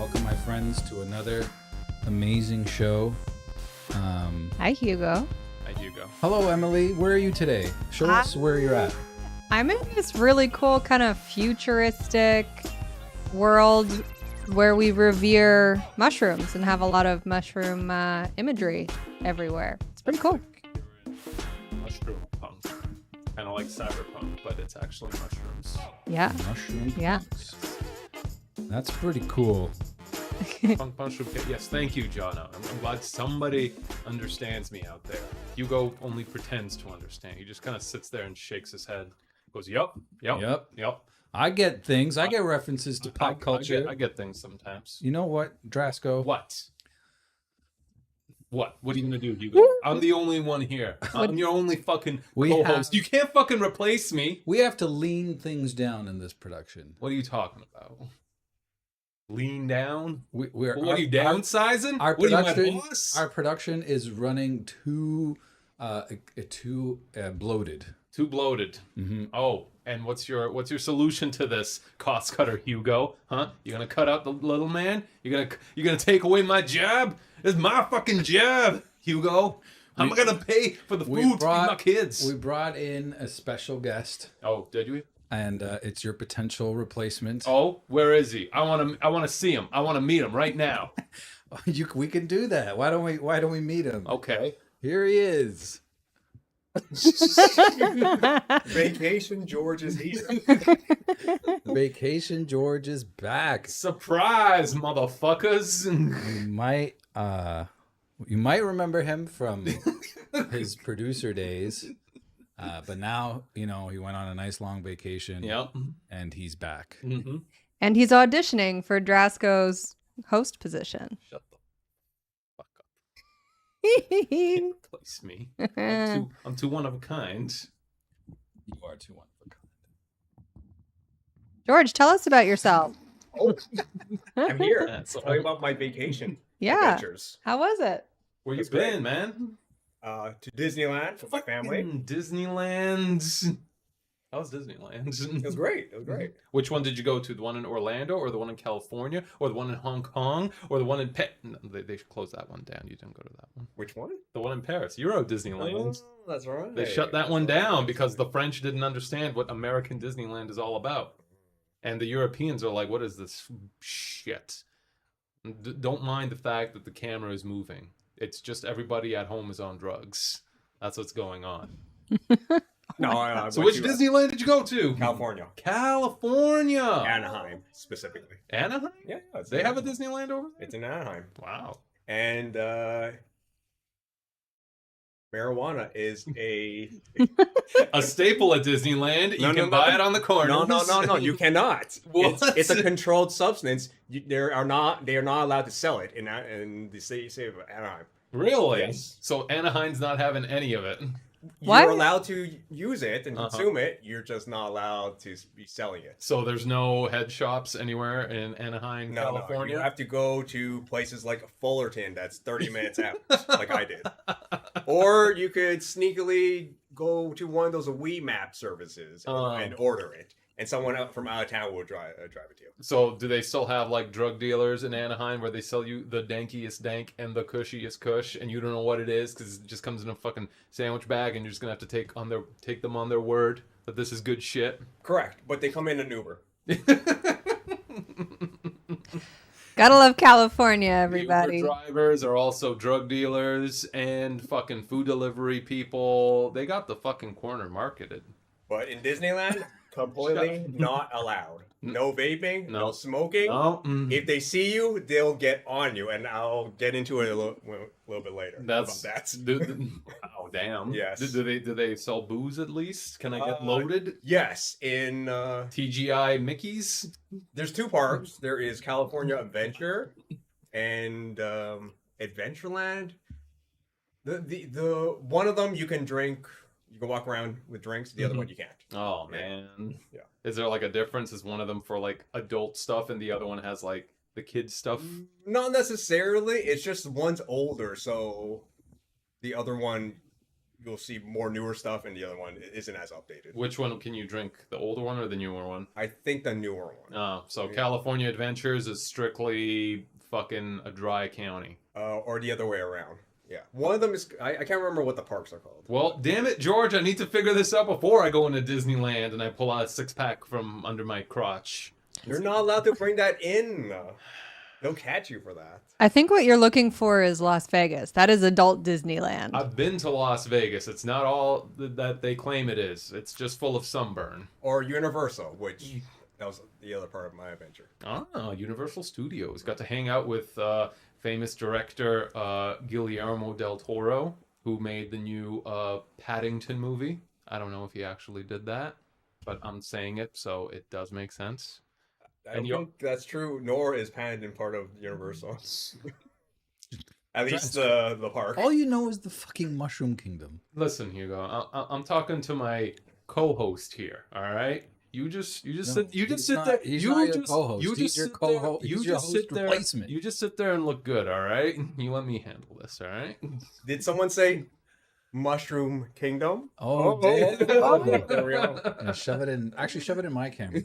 Welcome, my friends, to another amazing show. Hi, Hugo. Hi, Hugo. Hello, Emily. Where are you today? Show us where you're at. I'm in this really cool kind of futuristic world where we revere mushrooms and have a lot of mushroom imagery everywhere. It's pretty cool. Mushroom punk. Kind of like cyberpunk, but it's actually mushrooms. Yeah. Mushroom. Yeah. That's pretty cool. Punk mushroom pit. Yes, thank you, Jono. I'm glad somebody understands me out there. Hugo only pretends to understand. He just kind of sits there and shakes his head. Goes, yep. I get things. I get references to pop culture. I get things sometimes. You know what, Drasco? What? What are you gonna do, Hugo? I'm the only one here. I'm your only fucking co-host. You can't fucking replace me. We have to lean things down in this production. What are you talking about? Lean down? We're What are you downsizing? Our What are production, you, my boss? our production is running too bloated. Too bloated. Mm-hmm. Oh, and what's your solution to this, cost cutter Hugo? Huh? You gonna cut out the little man? You gonna take away my job? It's my fucking job, Hugo. How am I gonna pay for the food to feed my kids? We brought in a special guest. Oh, did we? And it's your potential replacement. Oh, where is he? I want to see him. I want to meet him right now. We can do that. Why don't we meet him? Okay. Here he is. Vacation George is here. Vacation George is back. Surprise, motherfuckers. You might remember him from his producer days. But now, he went on a nice long vacation. Yep. And he's back. Mm-hmm. And he's auditioning for Drasco's host position. Shut the fuck up. Replace me. I'm too one of a kind. You are too one of a kind. George, tell us about yourself. Oh, I'm here. That's Tell you about my vacation Yeah. adventures. How was it? Where you That's great. been, man? To Disneyland with my family. Disneyland. How was Disneyland? It was great. It was great. Which one did you go to? The one in Orlando, or the one in California, or the one in Hong Kong, or the one in No, they should close that one down. You didn't go to that one. Which one? The one in Paris, Euro Disneyland. Oh, that's right. They shut that one down because the French didn't understand what American Disneyland is all about. And the Europeans are like, what is this shit? Don't mind the fact that the camera is moving. It's just everybody at home is on drugs. That's what's going on. No, So which Disneyland did you go to? California. California. Anaheim, specifically. Anaheim? Yeah. It's They in have a Anaheim. Disneyland over there? It's in Anaheim. Wow. And marijuana is a... A staple at Disneyland. You can buy it on the corner. No. You cannot. What? It's a controlled substance. They are not allowed to sell it in the city of Anaheim. Really? Yes. So Anaheim's not having any of it. What? You're allowed to use it and Uh-huh. consume it. You're just not allowed to be selling it. So there's no head shops anywhere in Anaheim, No, California? you have to go to places like Fullerton that's 30 minutes out, like I did. Or you could sneakily go to one of those Wii Map services and order it. And someone from out of town will drive it to you. So do they still have like drug dealers in Anaheim where they sell you the dankiest dank and the cushiest cush and you don't know what it is because it just comes in a fucking sandwich bag and you're just gonna have to take them on their word that this is good shit? Correct, but they come in an Uber. Gotta love California, everybody. Uber drivers are also drug dealers and fucking food delivery people. They got the fucking corner marketed. But in Disneyland, completely not allowed. No vaping, no smoking. No. If they see you, they'll get on you, and I'll get into it a little bit later. That's about that. Oh damn. Yes. Do they sell booze at least? Can I get loaded? Yes, in TGI Mickey's? there's two parks. There is California Adventure and Adventureland. The one of them you can drink. You can walk around with drinks. The other one you can't. Oh man. Yeah. Is there like a difference? Is one of them for like adult stuff and the other one has like the kids stuff? Not necessarily. It's just one's older, so the other one you'll see more newer stuff, and the other one isn't as updated. Which one can you drink? The older one or the newer one? I think the newer one. Oh, so Yeah. California Adventures is strictly fucking a dry county. Or the other way around. Yeah. One of them is... I can't remember what the parks are called. Well, damn it, George, I need to figure this out before I go into Disneyland and I pull out a 6-pack from under my crotch. You're not allowed to bring that in. They'll catch you for that. I think what you're looking for is Las Vegas. That is adult Disneyland. I've been to Las Vegas. It's not all that they claim it is. It's just full of sunburn. Or Universal, which that was the other part of my adventure. Ah, Universal Studios. Got to hang out with famous director Guillermo del Toro, who made the new Paddington movie. I don't know if he actually did that, but I'm saying it, so it does make sense. I don't think that's true, nor is Paddington part of Universal. At least the park. All you know is the fucking Mushroom Kingdom. Listen, Hugo, I'm talking to my co-host here. All right, you just sit there. He's You not your just co-host. you He's just your sit there. co-host. You He's your just sit host there. replacement. You just sit there and look good. All right, you let me handle this. All right. Did someone say Mushroom Kingdom? Oh, damn. There we go. Yeah, shove it in. Actually, shove it in my camera.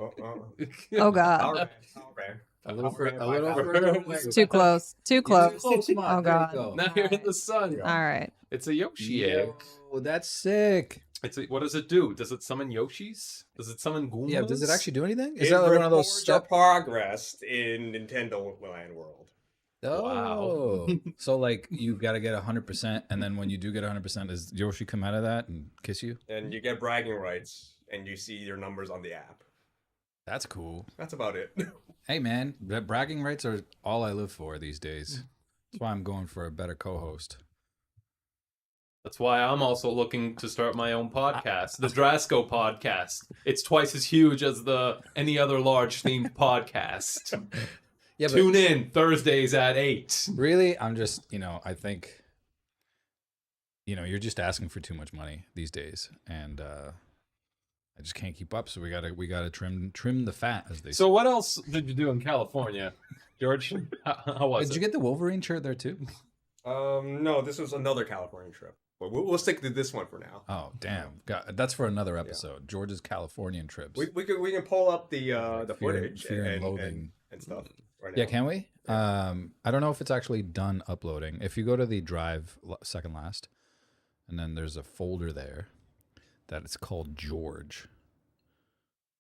Oh God, Okay. A little further. it's too close. Too close. Come on, Oh, there you God. go. Now you're in the sun. All right. It's a Yoshi egg. Yo, that's sick. What does it do? Does it summon Yoshis? Does it summon Goombas? Yeah, does it actually do anything? Is It that like one of those records your step? progress in Nintendo Land World. Oh, so like you've got to get 100%, and then when you do get 100%, does Yoshi come out of that and kiss you? And you get bragging rights, and you see your numbers on the app. That's cool. That's about it. Hey man, bragging rights are all I live for these days. That's why I'm going for a better co-host. That's why I'm also looking to start my own podcast, the Drasco podcast. It's twice as huge as any other large themed podcast. Yeah, but Tune in Thursdays at 8. really, I'm just, I think, you're just asking for too much money these days, and I just can't keep up. So we gotta trim the fat, as they say. So what else did you do in California, George? How was Did it? you get the Wolverine shirt there too? No, this was another California trip. But we'll stick to this one for now. Oh damn! God, that's for another episode. George's Californian trips. We can pull up the footage fear and loathing. and stuff right Yeah, now. can we? I don't know if it's actually done uploading. If you go to the drive, second last, and then there's a folder there that it's called George.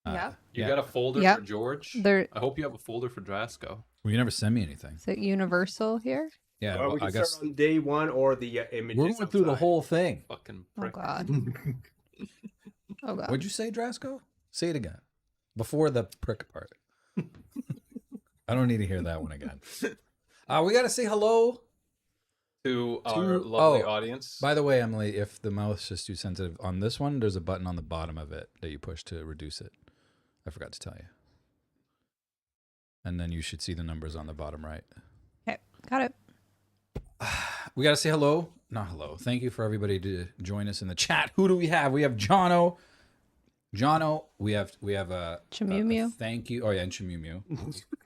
Yeah. You got a folder Yep. for George? There. I hope you have a folder for Drasco. Well, you never send me anything. Is it Universal here? Yeah, Well, we I can guess start on day one or the images. we're going through the outside. whole thing. Fucking Oh prick. God. Oh God. What'd you say, Drasco? Say it again. Before the prick part. I don't need to hear that one again. We got to say hello. To our lovely audience. By the way, Emily, if the mouse is too sensitive on this one, there's a button on the bottom of it that you push to reduce it. I forgot to tell you. And then you should see the numbers on the bottom right. Okay. Got it. We got to say hello. Not hello. Thank you for everybody to join us in the chat. Who do we have? We have Jono. Jono, we have a Chimumu. thank you. Oh yeah, and Chimumu.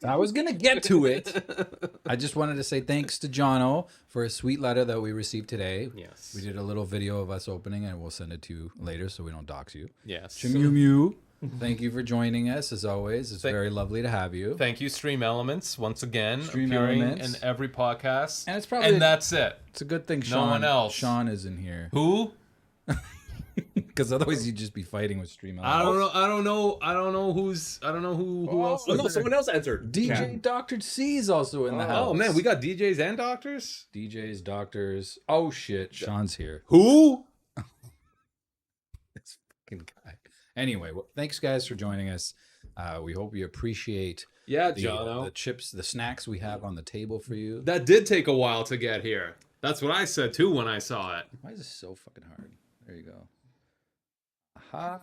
I was gonna get to it. I just wanted to say thanks to Jono for a sweet letter that we received today. Yes. We did a little video of us opening, and we'll send it to you later so we don't dox you. Yes. Chimumu, thank you for joining us as always. It's very lovely to have you. Thank you, Stream Elements, once again. Stream appearing Elements. in every podcast. And it's probably that's it. it's a good thing No Sean one else. Sean is in here Who? because otherwise you'd just be fighting with Stream I Elements. don't know. I don't know who else. Oh, is no, there. someone else answered. DJ Dr. C is also in the house. Oh man, we got DJs and doctors. DJs, doctors. Oh shit, Sean's here. Who? This fucking guy. Anyway, well, thanks guys for joining us. We hope you appreciate Yeah, the Jono. chips, the snacks we have on the table for you. That did take a while to get here. That's what I said too when I saw it. Why is this so fucking hard? There you go. Aha.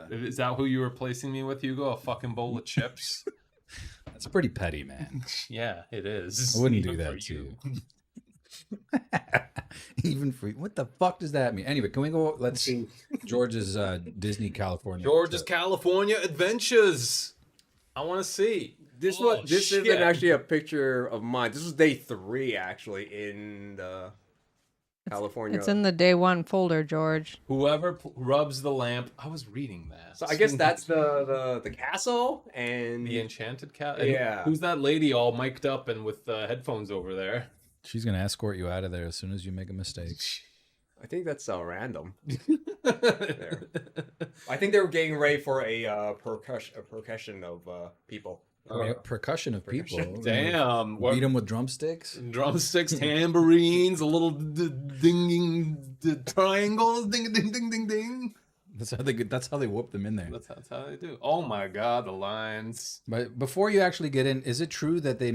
Is that who you were replacing me with, Hugo? A fucking bowl of chips? That's pretty petty, man. Yeah, it is. I wouldn't do Even that for to you. Even for what the fuck does that mean? Anyway, can we go? Let's see George's Disney California. George's trip. California Adventures. I want to see. This Oh, this shit. isn't actually a picture of mine. This was day 3 actually in the California. It's in the day one folder, George. Whoever rubs the lamp. I was reading that. So I guess that's the castle and the enchanted cat. Yeah. Who's that lady all mic'd up and with headphones over there? She's gonna escort you out of there as soon as you make a mistake. I think that's random. There. I think they were getting ready for a percussion of people. Percussion of people. Damn. Beat them with drumsticks. Drumsticks, tambourines, a little dinging triangles, ding ding ding ding ding. That's how they whoop them in there. That's how they do. Oh my god, the lines. But before you actually get in, is it true that they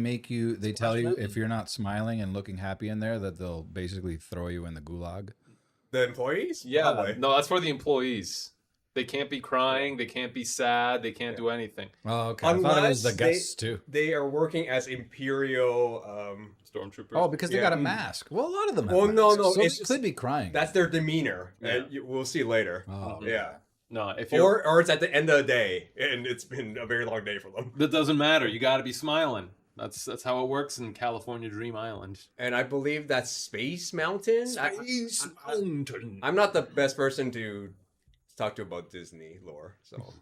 tell you if you're not smiling and looking happy in there that they'll basically throw you in the gulag? The employees? Yeah. Probably. No, that's for the employees. They can't be crying. They can't be sad. They can't do anything. Oh, okay. I thought it was the guests too. They are working as Imperial Stormtroopers. Oh, because they got a mask. Well, a lot of them have Well, no, masks, so it's they could be crying. That's their demeanor. Yeah. And we'll see later. Oh. Yeah. No, if you're... Or it's at the end of the day, and it's been a very long day for them. That doesn't matter. You got to be smiling. That's how it works in California Dream Island. And I believe that's Space Mountain. Space Mountain. I'm not the best person to talk to about Disney lore, so.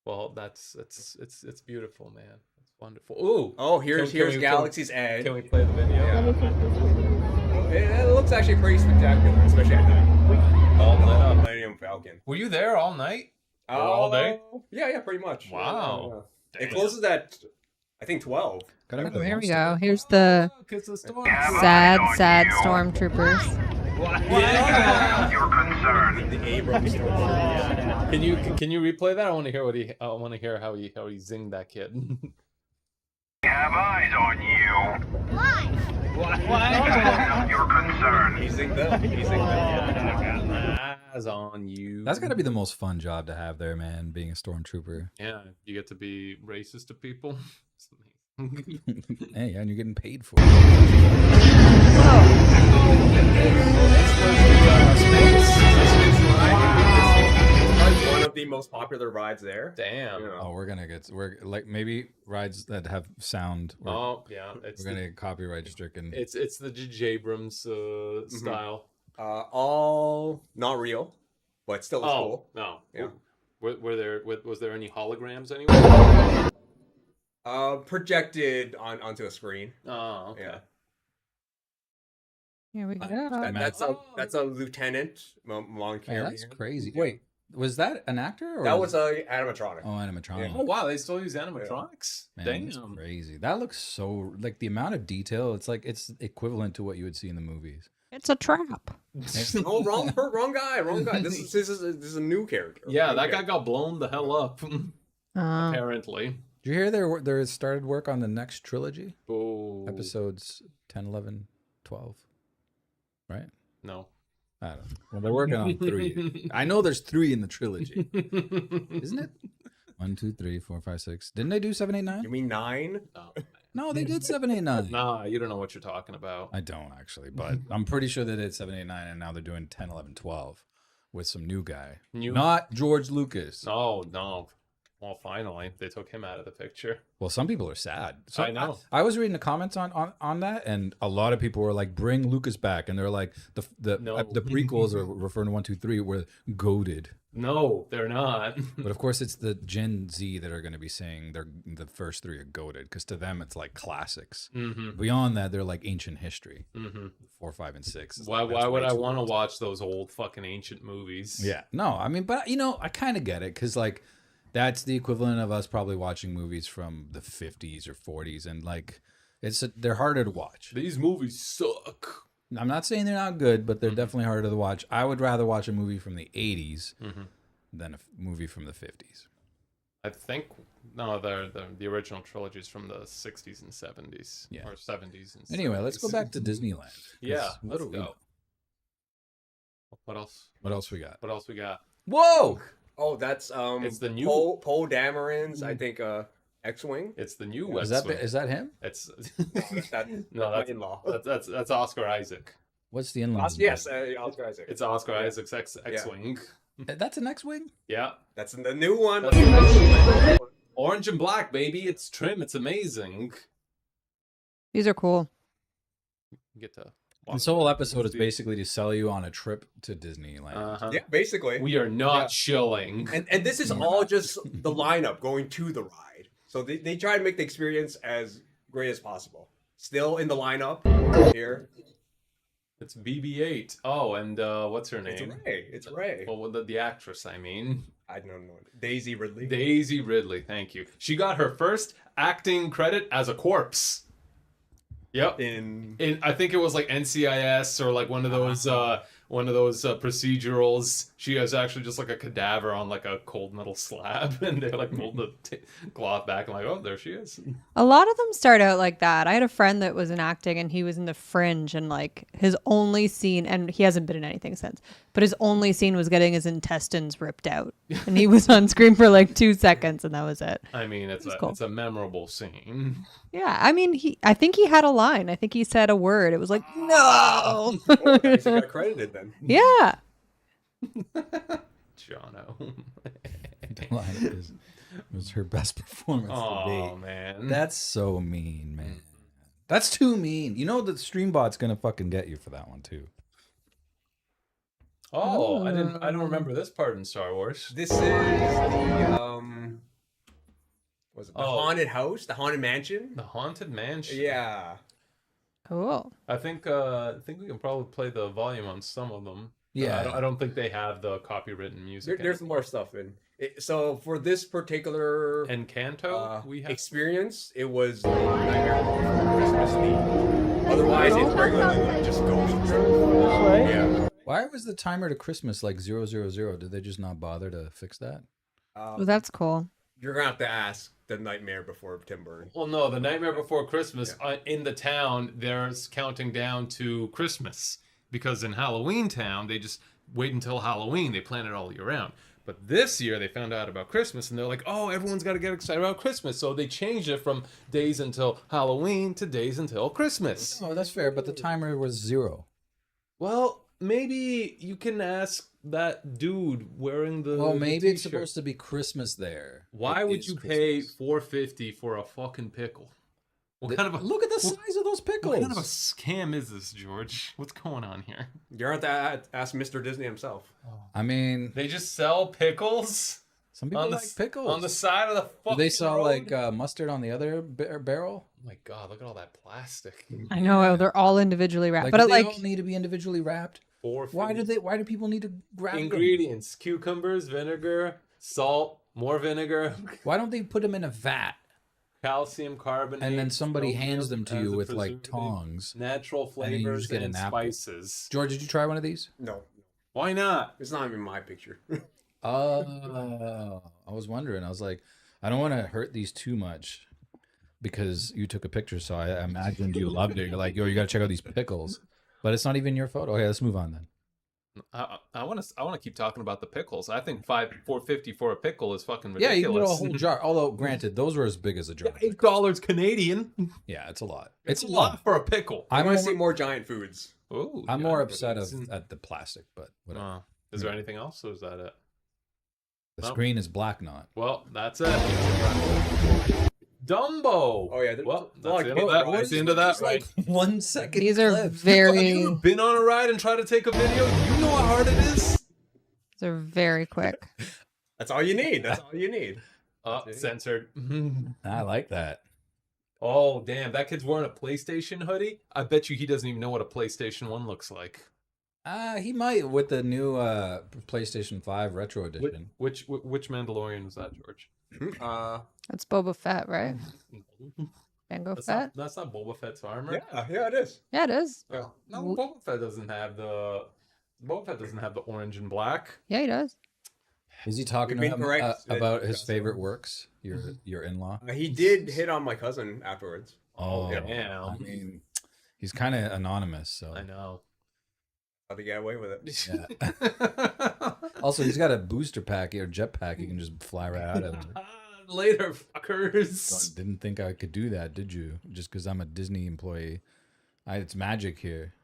Well, it's beautiful, man. It's wonderful. Ooh. Oh, here's Can we- Galaxy's Edge. Can we play the video? It looks actually pretty spectacular, especially at night. All lit up. Millennium Falcon. Were you there all night? Or all day? Yeah, pretty much. Wow. It closes at, I think, 12. Gotta make Oh, the here most we of go. Here's the It's a storm. sad stormtroopers. Yeah. Your concern. The Abrams story. Can you replay that? I want to hear how he zinged that kid. We have eyes on you. Why? Your concern. Easing them. Eyes on you. That's got to be the most fun job to have there, man, being a stormtrooper. Yeah, you get to be racist to people. It's amazing. Hey, and you're getting paid for it. One of the most popular rides there. Damn. Yeah. Oh, we're like maybe rides that have sound. Oh yeah, We're gonna get copyright stricken. it's the J.J. Abrams style. All not real, but still Oh cool. no, Yeah. Was there any holograms anywhere? Projected onto a screen. Oh okay. Yeah. Here we go. That's a lieutenant. Hey, that's crazy. Wait, was that an actor? Or That was a animatronic. Oh, animatronic. Oh wow, they still use animatronics. Man, that's Damn. crazy. That looks so like the amount of detail. It's like it's equivalent to what you would see in the movies. It's a trap. Oh, wrong guy. This is a new character. Yeah, New that guy character. got blown the hell up. Apparently. Did you hear there started work on the next trilogy? Oh. Episodes 10, 11, 12. Right? No. I don't know. Well, they're working on 3. I know there's 3 in the trilogy. Isn't it? 1, 2, 3, 4, 5, 6. Didn't they do 7, 8, 9? You mean 9? No. No, they did 7, 8, 9. Nah, you don't know what you're talking about. I don't actually, but I'm pretty sure they did 7, 8, 9, and now they're doing 10, 11, 12 with some new guy. Not George Lucas. Oh, no. Well, finally, they took him out of the picture. Well, some people are sad. So I know. I was reading the comments on that, and a lot of people were like, "Bring Lucas back," and they're like, the prequels are referring to 1, 2, 3 were goated. No, they're not. But of course, it's the Gen Z that are going to be saying the first 3 are goated because to them it's like classics. Mm-hmm. Beyond that, they're like ancient history. Mm-hmm. 4, 5, and 6. is Why like, that's would way I too want to old. watch those old fucking ancient movies? Yeah, no, I mean, but I kind of get it because like that's the equivalent of us probably watching movies from the 50s or 40s, and like they're harder to watch. These movies suck. I'm not saying they're not good, but they're definitely harder to watch. I would rather watch a movie from the 80s than a movie from the 50s. I think no, the original trilogy is from the 60s and 70s, Yeah. or 70s and. Anyway, let's go 70s. back to Disneyland. 'cause Yeah, what let's do we- go. What else? What else we got? What else we got? Whoa! Oh, that's It's the new- Poe Dameron's, I think, X-wing. It's the new Is West that Wing. is that him? It's That's no, that's in-law. that's Oscar Isaac. What's the inland? Yes, Oscar Isaac. It's Oscar Isaac's X-wing. That's an X-wing. Yeah, That's the new one. That's the orange and black, baby. It's trim. It's amazing. These are cool. You get to This whole episode is basically to sell you on a trip to Disneyland. Uh-huh. Yeah, basically. We are not shilling. And this is all just the lineup going to the ride. So they try to make the experience as great as possible. Still in the lineup here. It's BB-8. Oh, and what's her name? It's Ray. Well, the actress, I mean. I don't know. Daisy Ridley. Daisy Ridley, thank you. She got her first acting credit as a corpse. Yep. In I think it was like NCIS or like one of those procedurals. She was actually just like a cadaver on like a cold metal slab, and they like pulled the cloth back. I'm like, oh, there she is. A lot of them start out like that. I had a friend that was in acting, and he was in The Fringe, and like his only scene, and he hasn't been in anything since, but his only scene was getting his intestines ripped out, and he was on screen for like 2 seconds, and that was it. I mean, it's a memorable scene. Yeah, I mean, I think he had a line. I think he said a word. It was like, no. Oh, he got credited then. Yeah. Jono. It was her best performance to date. Oh, man. That's so mean, man. That's too mean. You know the Streambot's gonna fucking get you for that one too. Oh, I don't remember this part in Star Wars. This is the was it the haunted house, the haunted mansion? The Haunted Mansion. Yeah. Cool. I think we can probably play the volume on some of them. Yeah. I don't think they have the copywritten music. There's more stuff in it. So for this particular Encanto, we have experience, it was Nightmare Before Christmas theme. Otherwise, it's regularly like just Ghost Trip. Yeah. Why was the timer to Christmas like 000? Did they just not bother to fix that? Well, that's cool. You're gonna have to ask the Nightmare Before Tim Burton. Well, no, the Nightmare Before Christmas in the town, there's counting down to Christmas. Because in Halloween Town, they just wait until Halloween. They plan it all year round. But this year, they found out about Christmas, and they're like, oh, everyone's got to get excited about Christmas. So they changed it from days until Halloween to days until Christmas. Oh, that's fair, but the timer was 0. Well, maybe you can ask that dude wearing the Well, maybe the it's supposed to be Christmas there. Why It would is you pay Christmas. $4.50 for a fucking pickle? What kind of a Look at the size of those pickles. What kind of a scam is this, George? What's going on here? You're gonna have to ask Mr. Disney himself. I mean, They just sell pickles some people on the like pickles. on the side of the Do fucking they sell road? like mustard on the other barrel? Oh my god, look at all that plastic. I know they're all individually wrapped, Like, but do it, they like all need to be individually wrapped? Why do people need to grab them? Ingredients: cucumbers, vinegar, salt, more vinegar, Why don't they put them in a vat calcium carbonate, and then somebody sodium hands them to as you a with like preservative, tongs? natural and then you flavors just get a and napkin. spices. George, did you try one of these? No, Why not? it's not even my picture. I was wondering. I was like, I don't want to hurt these too much because you took a picture, so I imagined you loved it. You're like, yo, you got to check out these pickles, but it's not even your photo. Okay, let's move on then. I want to keep talking about the pickles. I think $4.50 for a pickle is fucking Yeah, ridiculous. you can get a whole jar. Although, granted, those were as big as a jar. $8 Canadian. Yeah, it's a lot. It's a lot for a pickle. I I'm want more, to see more giant foods. Ooh, I'm yeah, more but upset it's- at the plastic, but whatever. Is there anything else, or is that it? The no. screen is black, not. Well, that's it. Dumbo. Oh yeah, Well, there's that's the end of that. That's the end of that. Right. 1 second. these are Have very, you been on a ride and tried to take a video? You know how hard it is. they're very quick. That's all you need. That's all you need. Censored. I like that. Oh, damn. That kid's wearing a PlayStation hoodie. I bet you he doesn't even know what a PlayStation 1 looks like. He might with the new PlayStation 5 Retro Which, Edition. which Mandalorian is that, George? That's Boba Fett, right? Jango Fett? That's not Boba Fett's armor. Yeah, it is. Yeah, it is. No, Boba Fett doesn't have the orange and black. Yeah, he does. Is he talking You've been correct. about his favorite works? Your in-law? He did hit on my cousin afterwards. Oh, damn. I mean, he's kind of anonymous, so. I know. How to get away with it? Yeah. Also, he's got a booster pack or jet pack. You can just fly right out of it. Later, fuckers. Didn't think I could do that, did you? Just because I'm a Disney employee. It's magic here.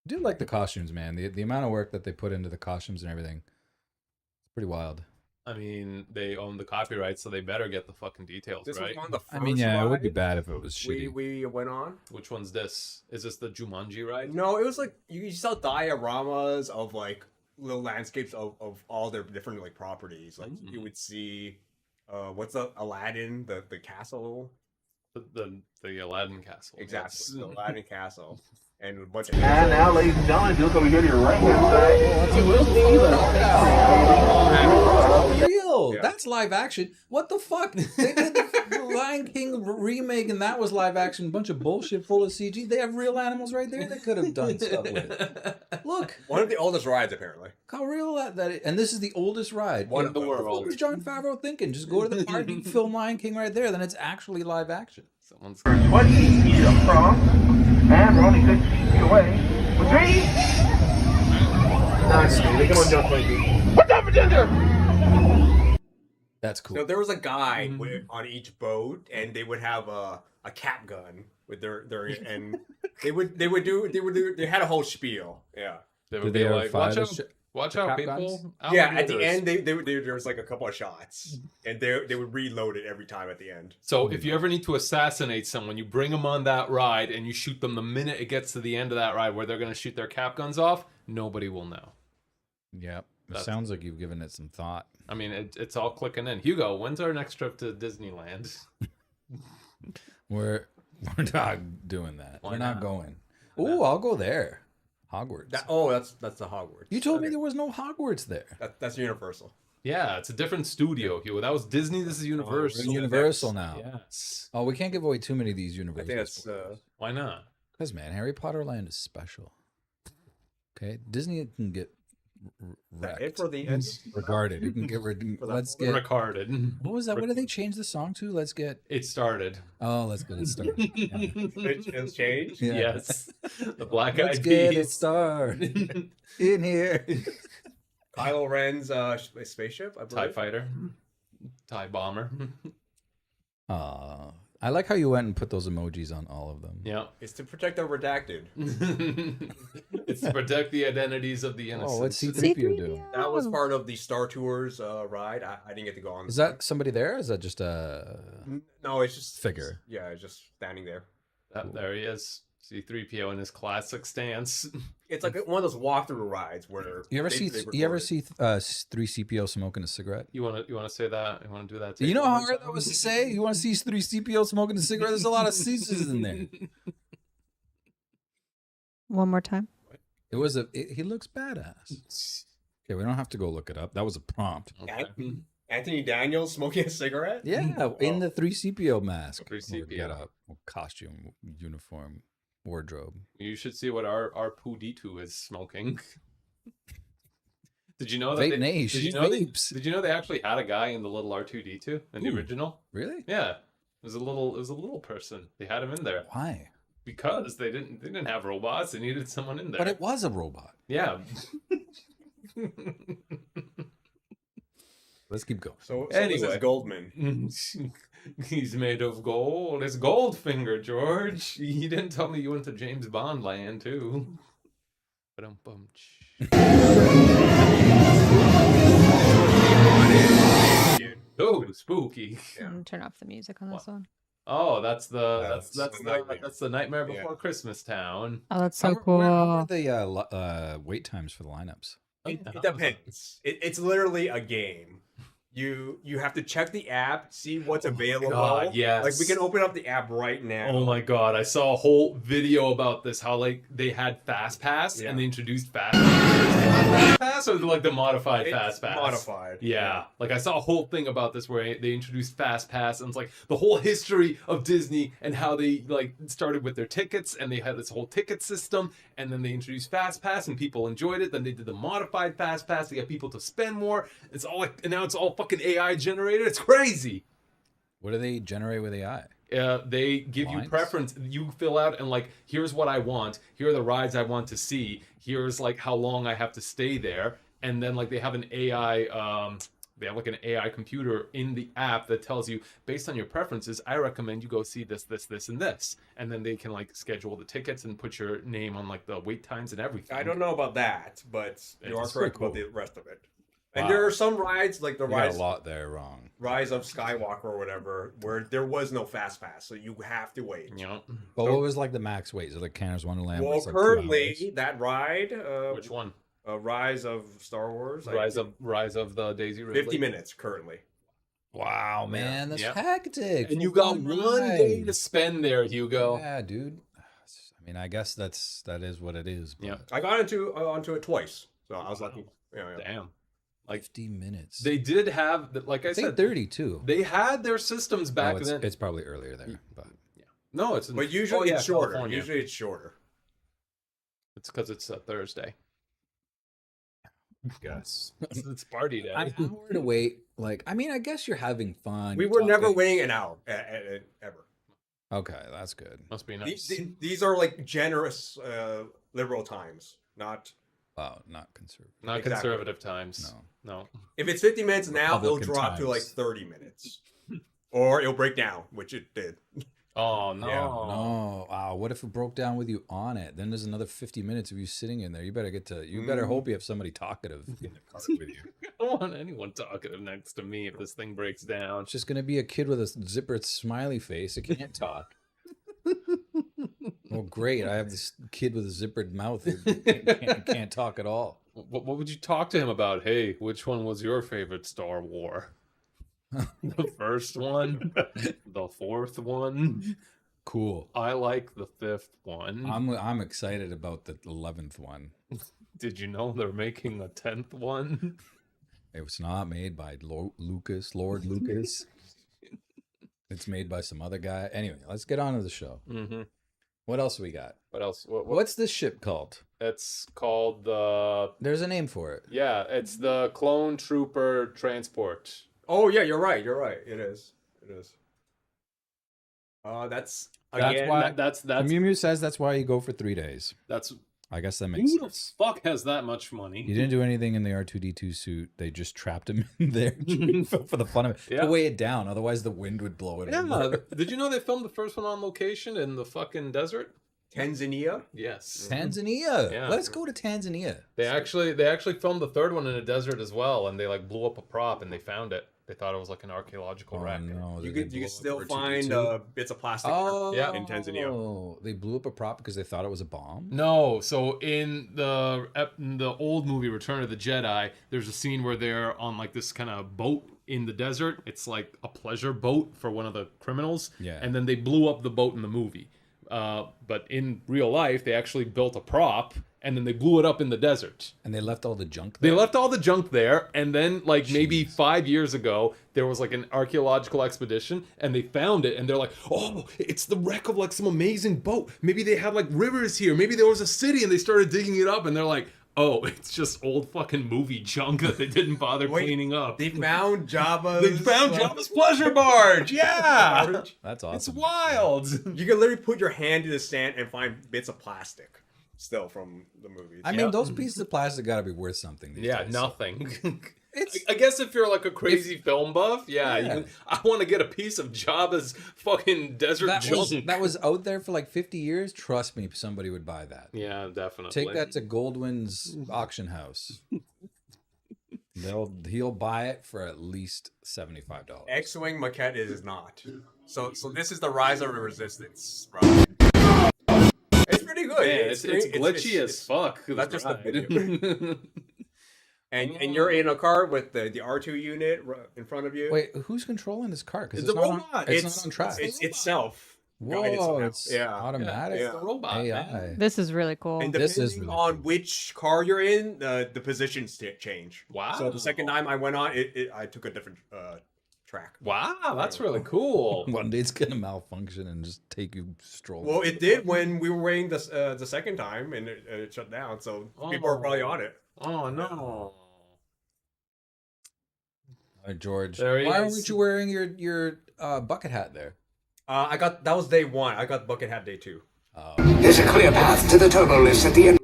I do like the costumes, man. The amount of work that they put into the costumes and everything. It's pretty wild. I mean, they own the copyright, so they better get the fucking details This right. was one of the first I mean, yeah, it would be rides bad if it was shitty. we went on. Which one's this? Is this the Jumanji ride? No, it was like you saw dioramas of like little landscapes of all their different like properties. Like you would see, what's the Aladdin, the castle? The Aladdin Castle. Exactly, Yes. the Aladdin castle, and a bunch of. And now, ladies and gentlemen, if you look over here to your right hand side, you will see the Real. Yeah. That's live action. What the fuck? They did the Lion King remake, and that was live action. Bunch of bullshit full of CG. They have real animals right there. They could have done stuff with. Look, One of the oldest rides, apparently. how real that is. And this is the oldest ride One in of the them. world. What was Jon Favreau thinking? Just go to the park and film Lion King right there. Then it's actually live action. Someone's 20 feet across, and we're only 50 feet away. With 3. Nice. They can only jump 20 feet. What's up, Ginger? That's cool. So there was a guy on each boat, and they would have a cap gun with their and they had a whole spiel. Yeah. They Did would they be ever like, fire watch the out, watch the out, cap people. guns? Yeah, at the Alligators." end, there was like a couple of shots, and they would reload it every time at the end. So if you ever need to assassinate someone, you bring them on that ride and you shoot them the minute it gets to the end of that ride where they're going to shoot their cap guns off. Nobody will know. Yep. It That's- sounds like you've given it some thought. I mean, it's all clicking in. Hugo, when's our next trip to Disneyland? We're not doing that. Why We're not not? going. Oh, I'll go there. Hogwarts. That's the Hogwarts. You told me there was no Hogwarts there. That's Universal. Yeah, it's a different studio, Hugo. That was Disney. This is Universal. We're in Universal now. Yes. Oh, we can't give away too many of these I Universal. think that's Why not? Because, man, Harry Potter Land is special. Okay? Disney can get wrecked. it for the end. Regarded. You can get let's get. Recorded. What was that? What did they change the song to? Let's get. It started. Oh, let's get it started. Yeah. It's changed. Yeah. Yes. The Black Let's Eyed get it Peas. started in here. Kylo Ren's spaceship, I TIE believe. fighter. TIE bomber. I like how you went and put those emojis on all of them. Yeah. It's to protect the redacted. It's to protect the identities of the innocent. Oh, what's C-3PO do? That was part of the Star Tours ride. I didn't get to go on. Is that somebody there? Is that just a No, it's just figure? Yeah, it's just standing there. There he is. C-3PO in his classic stance. It's like one of those walkthrough rides where You ever they see record it. 3CPO smoking a cigarette? You want to say that? You want to do that? You know how hard that was to say? You want to see 3CPO smoking a cigarette? There's a lot of C's in there. One more time. It was he looks badass. Okay, we don't have to go look it up. That was a prompt. Okay. Anthony Daniels smoking a cigarette? Yeah, in the 3CPO mask. 3CPO. Or get up, or costume, uniform, wardrobe. You should see what our Puditu is smoking. Did you know that? Vape Nation. Did you know? Vapes. Did you know they actually had a guy in the little R2D2 in the Ooh. original? Really? Yeah, it was a little person. They had him in there Why? because they didn't have robots. They needed someone in there. But it was a robot. Yeah. Let's keep going. So Anyway. this is Goldman. He's made of gold. It's Goldfinger, George. You didn't tell me you went to James Bond land too. Ba-dum-bum. Oh, spooky. Yeah. I'm gonna turn off the music on this one. Oh, that's the That's the Nightmare. that's the Nightmare Before Christmas Town. Oh, that's so How cool. are the wait times for the lineups? It depends. It's literally a game. You have to check the app, see what's available. God, yes. Like we can open up the app right now. Oh my god, I saw a whole video about this. How like they had Fast Pass Yeah. and they introduced Fast Pass, or like the modified It's Fast Pass. modified. Yeah, like I saw a whole thing about this where they introduced Fast Pass, and it's like the whole history of Disney and how they like started with their tickets, and they had this whole ticket system, and then they introduced Fast Pass, and people enjoyed it. Then they did the modified Fast Pass to get people to spend more. It's all like, and now it's all fucking AI generated. It's crazy. What do they generate with AI? They give you Lines? preference. You fill out and like, here's what I want. Here are the rides I want to see. Here's like how long I have to stay there. And then like they have an AI, they have like an AI computer in the app that tells you based on your preferences, I recommend you go see this, this, this, and this. And then they can like schedule the tickets and put your name on like the wait times and everything. I don't know about that, but you are It's correct pretty about the rest of it. And there are some rides like the You got Rise a lot there wrong. of Skywalker or whatever, where there was no fast pass, so you have to wait. Yeah. But what was like the max wait? So like Canada's Wonderland. Well, was like 2 currently hours. that ride, Which one? Rise of Star Wars, Rise of the Daisy Ridley. 50 minutes currently. Wow, man, that's Yeah. hectic. And you for got one day ride. to spend there, Hugo. Yeah, dude. I mean, I guess that is what it is. But Yeah. I got onto it twice, so I was lucky. Yeah. Damn. Like 50 minutes. they did have, like I I think said, 32. they had their systems back No, it's, then. it's probably earlier there, but No, it's But usually it's shorter. California. Usually it's shorter. It's because it's a Thursday. yes. It's party day. An hour to wait. Like, I mean, I guess you're having fun. We you're were never talking. waiting an hour ever. Okay, that's good. Must be nice. These are like generous liberal times, not. Wow, not conservative. Not Exactly. conservative times. No. If it's 50 minutes now, it'll Republican drop to like times. 30 minutes, or it'll break down, which it did. Oh no. Yeah. No, what if it broke down with you on it? Then there's another 50 minutes of you sitting in there. You better better hope you have somebody talkative in the car with you. I don't want anyone talkative next to me if this thing breaks down. It's just gonna be a kid with a zippered smiley face. It can't talk. Well, great. I have this kid with a zippered mouth who can't talk at all. What would you talk to him about? Hey, which one was your favorite Star War? The first one? The fourth one? Cool. I like the fifth one. I'm excited about the 11th one. Did you know they're making a 10th one? It was not made by Lord Lucas. It's made by some other guy. Anyway, let's get on to the show. Mm-hmm. What else we got? What else? What's this ship called? It's called the... There's a name for it. Yeah, it's the Clone Trooper Transport. Oh yeah, you're right. You're right. It is. It is. That's again. why- That's Mew Mew says that's why you go for 3 days. that's I guess that makes who the sense. fuck has that much money? You didn't do anything in the R2D2 suit. They just trapped him in there for the fun of it. Yeah. To weigh it down. Otherwise, the wind would blow it Yeah. over. Did you know they filmed the first one on location in the fucking desert? Tanzania. Yes. Tanzania. Yeah. Let's go to Tanzania. They actually filmed the third one in a desert as well, and they like blew up a prop and they found it. They thought it was like an archaeological Oh, wreck. no. You Did can they still blow up find R2D2? bits of plastic. Oh, Yeah. in Tanzania. They blew up a prop because they thought it was a bomb. No, so in the old movie Return of the Jedi, there's a scene where they're on like this kind of boat in the desert. It's like a pleasure boat for one of the criminals. Yeah. And then they blew up the boat in the movie. But in real life, they actually built a prop and then they blew it up in the desert. And they left all the junk They there. left all the junk there, and then like maybe 5 years ago, there was like an archaeological expedition, and they found it, and they're like, "Oh, it's the wreck of like some amazing boat. Maybe they had like rivers here. Maybe there was a city." And they started digging it up, and they're like, "Oh, it's just old fucking movie junk that they didn't bother Wait, cleaning up." They found Jabba's. They found Jabba's pleasure barge. Yeah, That's awesome. it's wild. You can literally put your hand in the sand and find bits of plastic still from the movies. I mean, those pieces of plastic got to be worth something. These Yeah, days. nothing. It's I guess if you're like a crazy film buff, yeah, Yeah. I want to get a piece of Jabba's fucking desert junk. that was out there for like 50 years. Trust me, somebody would buy that. Yeah, definitely. Take that to Goldwyn's auction house. He'll buy it for at least $75. X-wing maquette is not. So this is the Rise of the Resistance. Right? It's pretty good. Man, it's glitchy as fuck. That's just the ride. video. And you're in a car with the R2 unit in front of you. Wait, who's controlling this car? Because It's it's, a not on, robot. it's not on track. It's itself. guided Whoa, somehow. it's Yeah. automatic. It's the robot. AI. man. This is really cool. And This depending is really on cool. which car you're in, the positions change. Wow. So the second time I went on, I took a different track. Wow, that's really cool. One day it's gonna malfunction and just take you strolling. Well, it did when we were waiting the second time, and it shut down. So people are probably on it. Oh no. George, There he why is. aren't you wearing your bucket hat there? That was day one. I got bucket hat day two. There's a clear path to the turbo lifts at the end.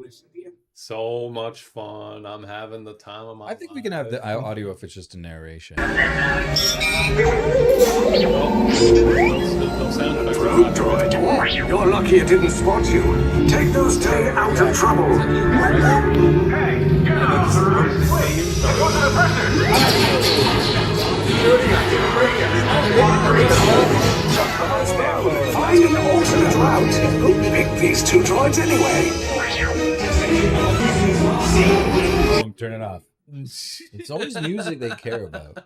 So much fun. I'm having the time of my life. I think we can have the audio if it's just a narration. No sound effects. Road droid, you're lucky it didn't spot you. Take those two out of trouble. Hey, get out of the room. Wait, what's the pressure? Find an alternate route. Who picked these two droids anyway? Turn it off. It's always music they care about.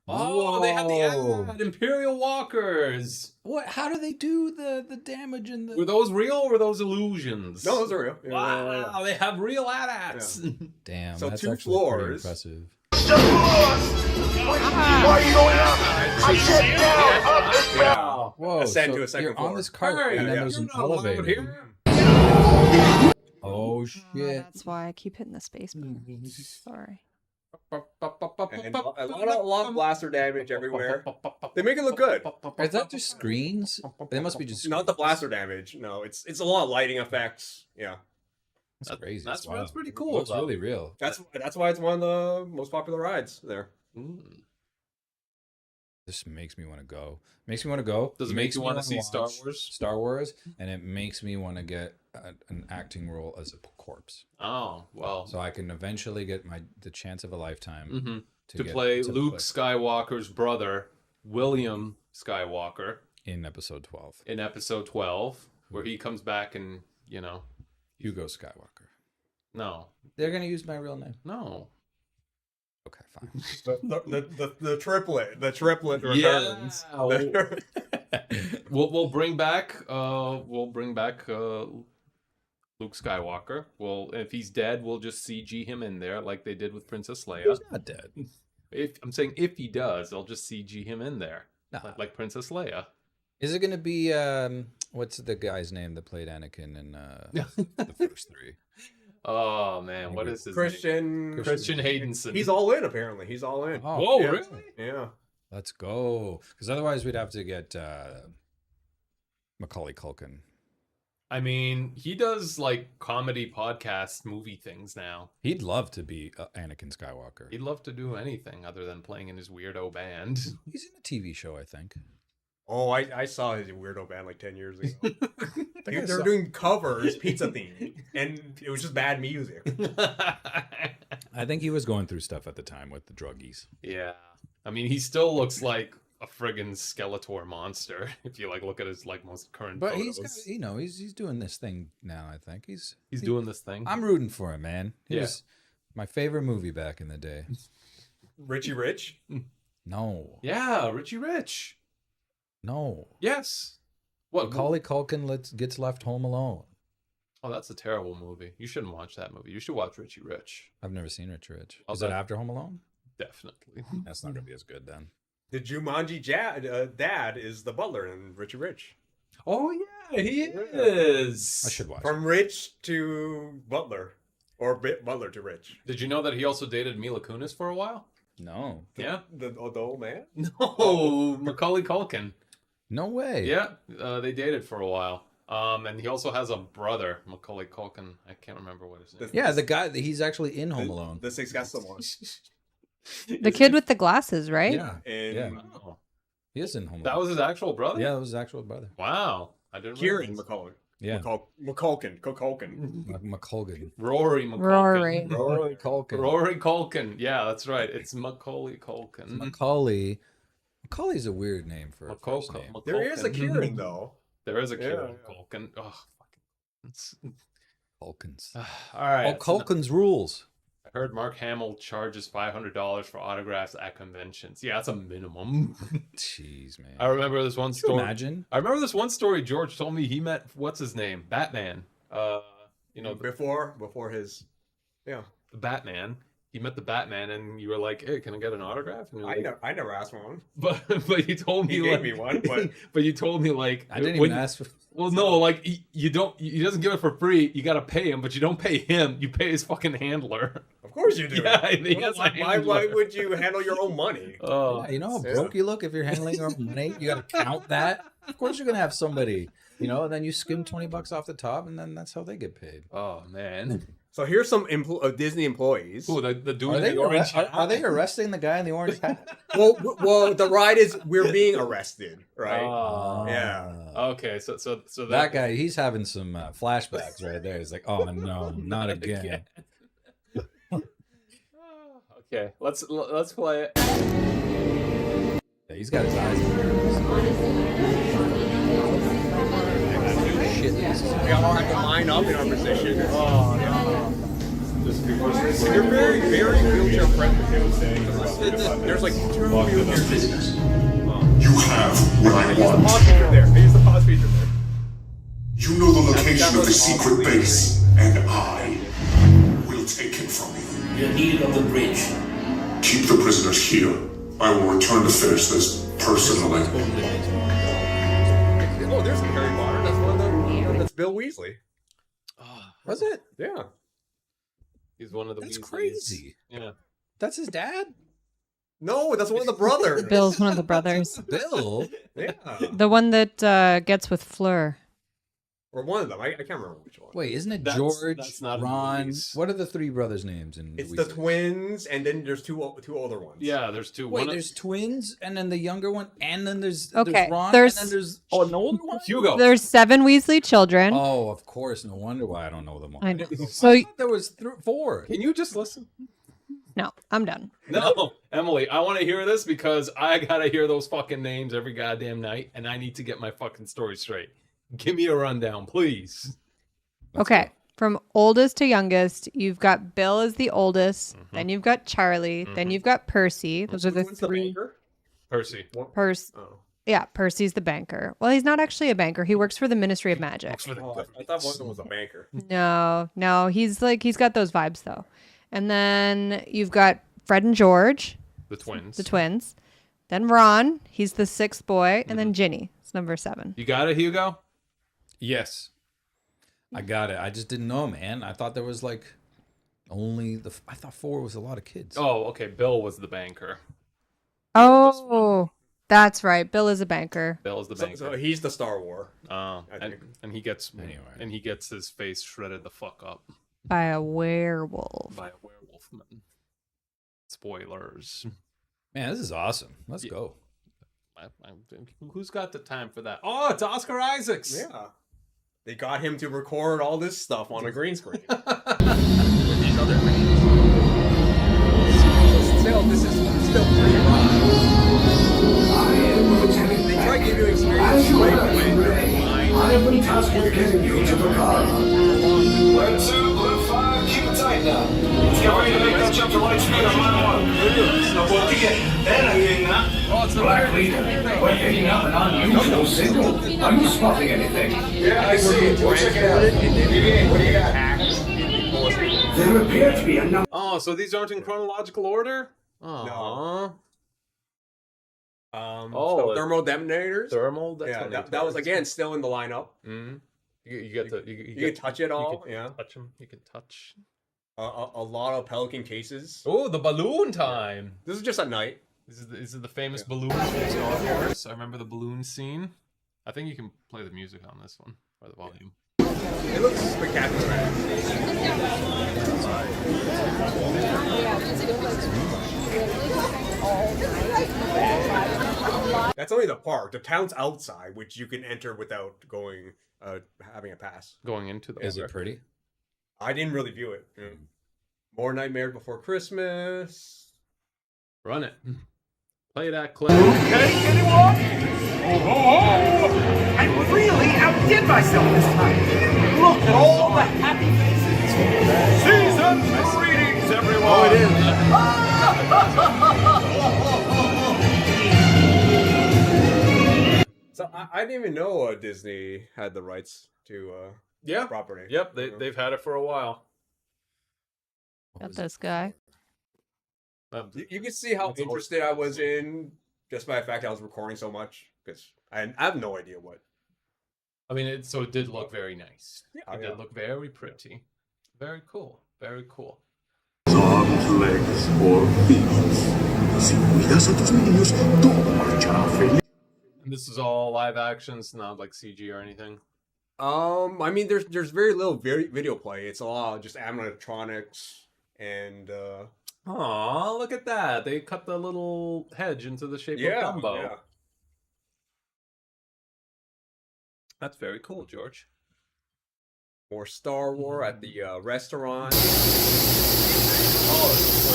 Oh, they have the Whoa. ad, Imperial Walkers. What? How do they do the damage and the? Were those real or were those illusions? No, those are real. Yeah, Wow, yeah, yeah. they have real AT-ATs. Damn. So that's 2 actually pretty floors. impressive. Why are you going up? I said down, up and down. Whoa! Ascend so to a second you're floor. on this cart, Hey, and then yeah. there's You're an not allowed elevator. here. Oh shit! That's why I keep hitting the space bar. Sorry. And a lot of blaster damage everywhere. They make it look good. Is that just screens? They must be just. Not the blaster damage. No, it's a lot of lighting effects. Yeah, That's crazy. That's wild. pretty It cool. looks though. really real. that's why it's one of the most popular rides there. This makes me want to go. Makes me want to go. Does it make you want to see Star Wars? Star Wars, and it makes me want to get an acting role as a corpse, Oh well. so I can eventually get the chance of a lifetime Mhm. To get play to Luke play Skywalker's brother, William Skywalker, in Episode 12. in Episode 12, where he comes back and Hugo Skywalker. no, They're gonna use my real name. no. Okay, fine. The triplet returns. Yeah. We'll bring back Luke Skywalker. Well, if he's dead, we'll just CG him in there like they did with Princess Leia. He's not dead. I'm saying if he does, they'll just CG him in there Nah. like Princess Leia. Is it gonna be what's the guy's name that played Anakin in the first 3? Oh man, what is his name? Christian Haydenson. He's all in apparently. He's all in. Oh, Whoa, yeah. really? Yeah. let's go. Because otherwise, we'd have to get Macaulay Culkin. I mean, he does like comedy podcast movie things now. He'd love to be Anakin Skywalker. He'd love to do anything other than playing in his weirdo band. He's in a TV show, I think. Oh, I saw his weirdo band like 10 years ago. I They saw- were doing covers, pizza themed, and it was just bad music. I think he was going through stuff at the time with the druggies. Yeah. I mean, he still looks like a friggin' Skeletor monster if you like look at his like most current But photos. he's doing this thing now. I think he's doing this thing. I'm rooting for him, man. He Yeah. was my favorite movie back in the day. Richie Rich? No, Yeah, Richie Rich. no. Yes. What? Macaulay Culkin gets left home alone. Oh, that's a terrible movie. You shouldn't watch that movie. You should watch Richie Rich. I've never seen Rich Rich. Oh, Is that that- after Home Alone? Definitely. That's not gonna be as good then. The Jumanji dad is the butler in Richie Rich. Oh yeah, he is. I should watch. From Rich to Butler. Or Butler to Rich. Did you know that he also dated Mila Kunis for a while? it. No, Yeah. The old man? No, Macaulay Culkin. no way. Yeah, they dated for a while. And he also has a brother, Macaulay Culkin. I can't remember what his name. Yeah, the guy he's actually in Home Alone. The successful one. The kid with the glasses, right? Yeah, And yeah. Oh, he is in Home Alone. that was his actual brother. Yeah, that was his actual brother. Wow, I didn't. Kieran realize. McCulkin. Yeah, McCulkin. McCulkin. Rory McCulkin. Rory. Rory Culkin. Rory Culkin. Yeah, that's right. It's Macaulay Culkin. Macaulay. Macaulay's a weird name for a first name. There is a Kieran, though. There is a Kieran Yeah. Culkin. Oh, fucking. Culkins. All right. Oh, Culkin's rules. I heard Mark Hamill charges $500 for autographs at conventions. Yeah, that's a minimum. Jeez, man. I remember this one Can you story. imagine? I remember this one story. George told me he met what's his name, Batman. You know, Before his, yeah. the Batman. He met the Batman, and you were like, "Hey, can I get an autograph?" And you're like, I never asked one. But you told me He like, gave me one, but- but you told me like I didn't when- even ask for. Well, no, like you don't. He doesn't give it for free. You gotta pay him, but you don't pay him. You pay his fucking handler. Of course you do. Yeah, he has a why handler. would you handle your own money? Oh, Yeah, you know how Yeah. broke you look if you're handling your own money. You got to count that. Of course, you're gonna have somebody. And then you skim $20 off the top, and then that's how they get paid. oh man. So here's some Disney employees. Ooh, the dude Are in they, the orange hat. are they arresting the guy in the orange hat? Well, the ride is we're being arrested, right? Oh. Yeah. Okay, so That guy, he's having some flashbacks right there. He's like, oh no, not again. Okay, let's play it. Yeah, he's got his eyes on shit. We all have to line up in our position. Oh no. Just because You're very, very wheelchair friendly. There's like 2 wheelchairs. You have what I Use the want. pause feature there. Use the pause feature there. You know the location of the secret base, and I will take it from you. You're needed on the bridge. Keep the prisoners here. I will return to finish this personally. Oh, there's some Harry Potter. That's one of them. That's Bill Weasley. Was it? Yeah. he's one of the That's Weasleys. crazy. Yeah. That's his dad? No, that's one of the brothers. Bill's one of the brothers. Bill? Yeah. The one that gets with Fleur. Or one of them. I can't remember which one. Wait, isn't it That's- George, that's not in the Ron? movies. What are the 3 brothers' names? It's the twins, and then there's two older ones. Yeah, there's two. Wait, One there's twins, and then the younger one, and then there's Okay, Ron, there's- and then there's an older one? Hugo. There's 7 Weasley children. Oh, of course. No wonder why I don't know them all. I know. So I thought there was 4. Can you just listen? no, I'm done. No, Emily, I want to hear this because I gotta hear those fucking names every goddamn night, and I need to get my fucking story straight. Give me a rundown, please. Okay. From oldest to youngest, you've got Bill as the oldest. Then you've got Charlie. Then you've got Percy. Those are the Who's the 3. banker? Percy. Oh. Yeah, Percy's the banker. Well, he's not actually a banker. He works for the Ministry of Magic. Oh, I thought one of them was a banker. No, he's got those vibes though. And then you've got Fred and George, The twins. the twins. Then Ron, he's the 6th boy, and then Ginny, it's number 7. You got it, Hugo? Yes. I got it. I just didn't know, man. I thought there was like only I thought 4 was a lot of kids. Oh, okay. Bill was the banker. Oh, that's right. Bill is a banker. Bill is the So, banker. so he's the Star War. Oh, I and, think. and he gets Anyway. he gets his face shredded the fuck up By a werewolf. by a werewolf man. Spoilers. Man, this is awesome. Let's Yeah. go. Who's got the time for that? Oh, it's Oscar Isaacs. Yeah. They got him to record all this stuff on a green screen. Yeah. These other things. Still, this is still pretty rough. I am Lieutenant They try to give you As experience you right are away. ready, I have been tasked with getting you to the car. Red 2, blue 5, keep it tight now. Let's get ready to make that jump to light speed on line 1. No puedo get anything now. Oh, it's the Black Leader, we're picking up an unusual signal. Are you spotting anything? Yeah, I see it. We'll check it out. What do you got? There appear to be a number. Oh, so these aren't in chronological order? Oh, No. Oh, So thermal detonators. thermal. That's Yeah, when that they was turn. again still in the lineup. Mm-hmm. You get the You get, can touch it all. You can Yeah, touch them. You can touch. a lot of Pelican cases. Oh, the balloon time. This is just at night. This is the famous balloon from Star Wars. I remember the balloon scene. I think you can play the music on this one or the volume. It looks spectacular. That's only the park. The town's outside, which you can enter without going, having a pass. Going into the Is it pretty? I didn't really view it. More Nightmare Before Christmas. Run it. Play that clip. Okay, anyone? I really outdid myself this time. Look at all the happy faces. Season greetings, everyone. Oh, it is. So I didn't even know Disney had the rights to Yeah. property. Yep. They've had it for a while. Got this guy. You can see how That's awesome. interested I was in just by the fact I was recording so much because I have no idea what. I mean, it did look very nice. Yeah, It did look very pretty. Very cool. Very cool. Arms, legs or feet. Si cuidas a tus niños, todo marchará feliz. And this is all live actions, not like CG or anything. I mean, there's very little video play. It's a lot of just animatronics and Aw, look at that. They cut the little hedge into the shape of Dumbo. yeah. That's very cool, George. More Star Wars at the restaurant. Oh, it's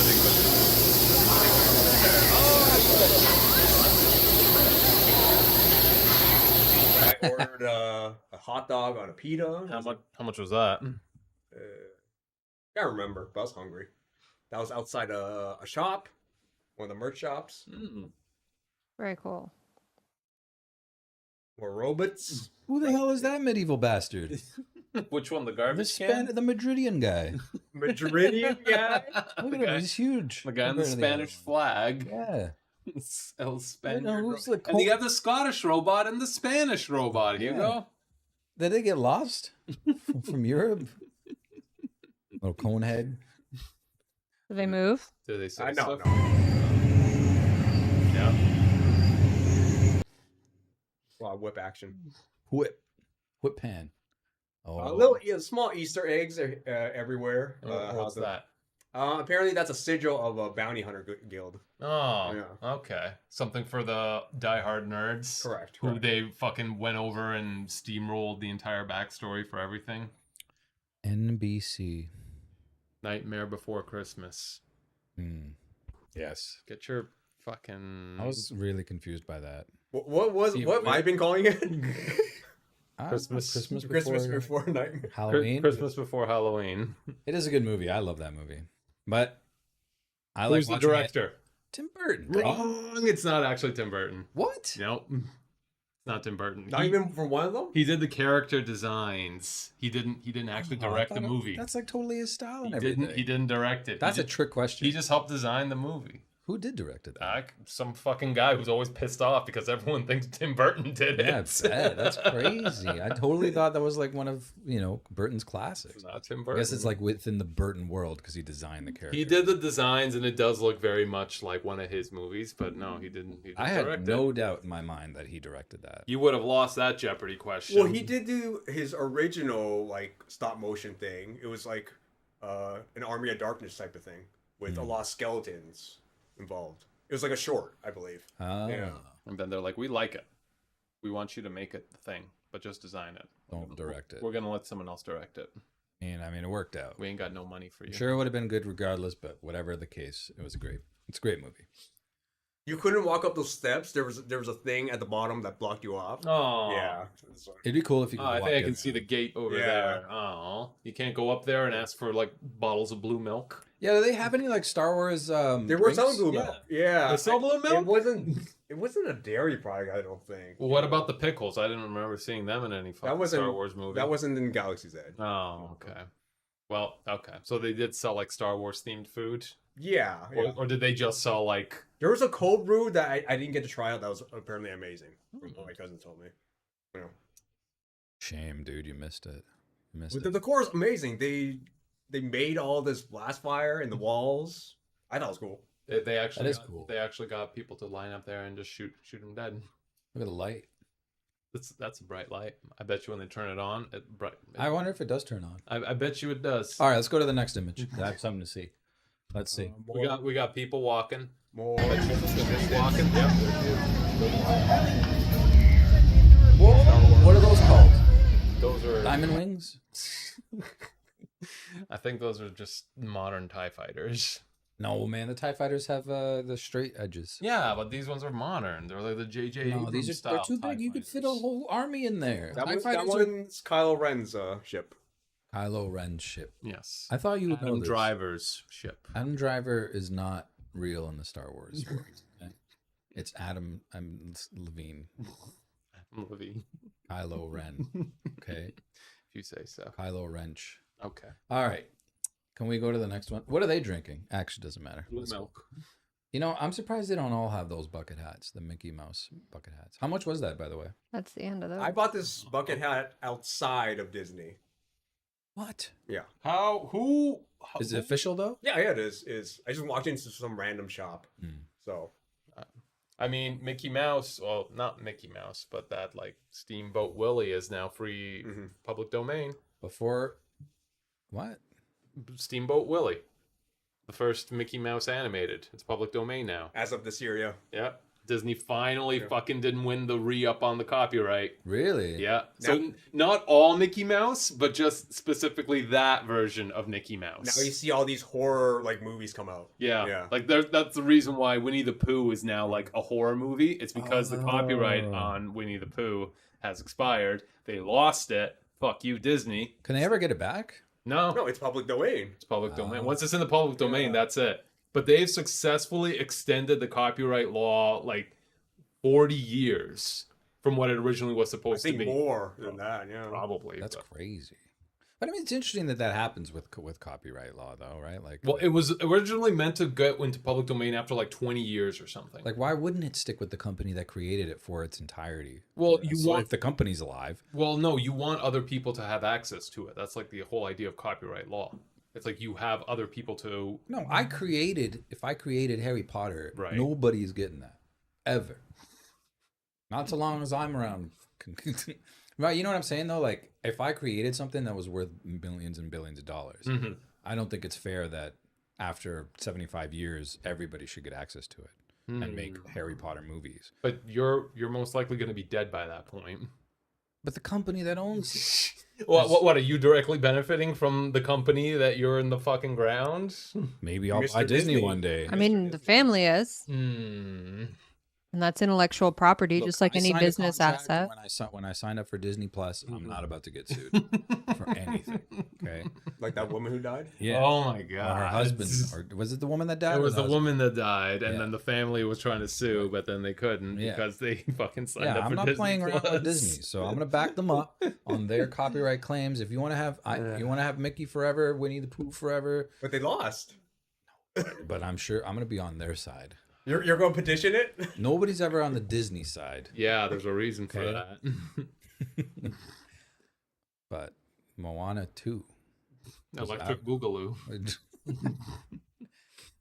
I ordered a hot dog on a pita. How much was that? Can't remember, but I was hungry. That was outside a shop, one of the merch shops. Very cool. More robots. Who the hell is that medieval bastard? Which one? The The garbage can? the Madridian guy. Madridian guy. Look at him, he's huge. The guy in the compared to Spanish other one. flag. Yeah. El Spaniard. who's the And you got the Scottish robot and the Spanish robot, Hugo. Did they get lost from Europe? Little cone head. Do they move? Do they say I know. so? Yeah. A lot of whip action. Whip pan. Oh, Little small Easter eggs everywhere. What's that? Apparently, that's a sigil of a bounty hunter guild. Oh, Yeah. okay. Something for the diehard nerds. Correct. Who they fucking went over and steamrolled the entire backstory for everything. NBC. Nightmare Before Christmas. Yes. Get your fucking. I was really confused by that. What have I been calling it? Christmas before night. Halloween. Christmas Before Halloween. It is a good movie. I love that movie. But I Who's like the watching it. director? Tim Burton. Wrong. It's not actually Tim Burton. What? Nope. It's not Tim Burton. Not even for one of them. He did the character designs. He didn't actually direct the movie. That's like totally his style and He everything. didn't direct it. That's He a trick question. He just helped design the movie. Who did direct it? Then? Some fucking guy who's always pissed off because everyone thinks Tim Burton did it. Yeah, I bet. That's crazy. I totally thought that was like one of Burton's classics. It's not Tim I Burton. guess it's like within the Burton world because he designed the character. He did the designs, and it does look very much like one of his movies. But no, he didn't. He I didn't had direct no it. doubt in my mind that he directed that. You would have lost that Jeopardy question. Well, he did do his original like stop motion thing. It was like an Army of Darkness type of thing with a lot of skeletons involved. It was like a short, I believe. Oh, Yeah. And then they're like, "We like it. We want you to make it the thing, but just design it. don't direct it. We're gonna let someone else direct it. I mean, it worked out. We ain't got no money for you." Sure, it would have been good regardless, but whatever the case, it's a great movie. You couldn't walk up those steps. There was a thing at the bottom that blocked you off. Oh, Yeah. It'd be cool if you could Oh, I walk think I in can see the there. gate over Yeah. there. Oh, you can't go up there and ask for like bottles of blue milk. Yeah, do they have any like Star Wars They were drinks? selling blue milk. Yeah. They sell blue milk? It wasn't a dairy product, I don't think. Well, what about the pickles? I didn't remember seeing them in any fucking wasn't Star Wars movie. That wasn't in Galaxy's Edge. Oh, okay. Well, okay. So they did sell like Star Wars themed food, Yeah. yeah. or did they just sell like? There was a cold brew that I didn't get to try out that was apparently amazing. From what my cousin told me. You know. Shame, dude, you missed it. You missed But it. the core is amazing. They made all this blast fire in the walls. I thought it was cool. They actually That is got, cool. They actually got people to line up there and just shoot them dead. Look at the light. That's a bright light. I bet you when they turn it on, I wonder if it does turn on. I bet you it does. All right, let's go to the next image. I have something to see. Let's see. We got people walking. More. Walking. Yep. What are those called? Those are. Diamond wings? I think those are just modern TIE fighters. No, man. The TIE fighters have the straight edges. Yeah, but these ones are modern. They're like the JJ. No, these are they're too big. You could fit a whole army in there. That TIE one's fighters are Kylo Ren's ship. Kylo Ren's ship. Yes. I thought you would know Adam this. Driver's ship. Adam Driver is not real in the Star Wars world. Okay? It's Adam Levine. Adam Levine. Kylo Ren. Okay. If you say so. Kylo Wrench. Okay. All right. Can we go to the next one? What are they drinking? Actually, doesn't matter. Blue Let's go. milk. You know, I'm surprised they don't all have those bucket hats, the Mickey Mouse bucket hats. How much was that, by the way? That's the end of those. I bought this bucket hat outside of Disney. What? Yeah. Who? Is it official, though? Yeah, it is. I just walked into some random shop. So I mean, Mickey Mouse, well, not Mickey Mouse, but that like Steamboat Willie is now free public domain. Before what? Steamboat Willie, the first Mickey Mouse animated. It's public domain now. As of this year, yeah. Yeah. Disney finally fucking didn't win the re-up on the copyright. Really? Yeah. So not all Mickey Mouse, but just specifically that version of Mickey Mouse. Now you see all these horror like movies come out. Yeah. Yeah. Like that's the reason why Winnie the Pooh is now like a horror movie. It's because the copyright on Winnie the Pooh has expired. They lost it. Fuck you, Disney. Can they ever get it back? No, it's public domain. It's public domain. Once it's in the public domain, that's it. But they've successfully extended the copyright law like 40 years from what it originally was supposed to be. More than that, yeah. Probably. That's crazy. But I mean, it's interesting that happens with copyright law, though, right? Like, well, it was originally meant to go into public domain after like 20 years or something. Like, why wouldn't it stick with the company that created it for its entirety? Well, if the company's alive. Well, no, you want other people to have access to it. That's like the whole idea of copyright law. It's like you have other people to. No, if I created Harry Potter, right. Nobody's getting that ever. Not so long as I'm around. Right, you know what I'm saying though? Like, if I created something that was worth millions and billions of dollars, I don't think it's fair that after 75 years, everybody should get access to it and make Harry Potter movies. But you're most likely going to be dead by that point. But the company that owns it. What are you directly benefiting from the company that you're in the fucking ground? Maybe I'll buy Disney one day. I mean, the family is. And that's intellectual property, Look, just like any business asset. When I signed up for Disney Plus, I'm not about to get sued for anything. Okay, like that woman who died. Yeah. Oh my god. Her husband, or was it the woman that died? It was the woman that died, and then the family was trying to sue, but then they couldn't because they fucking signed up for Disney. I'm not playing around with Disney, so I'm gonna back them up on their copyright claims. If you want to have, Mickey forever, Winnie the Pooh forever, but they lost. But I'm sure I'm gonna be on their side. You're going to petition it? Nobody's ever on the Disney side. Yeah, there's a reason for that. But Moana 2. Electric Boogaloo.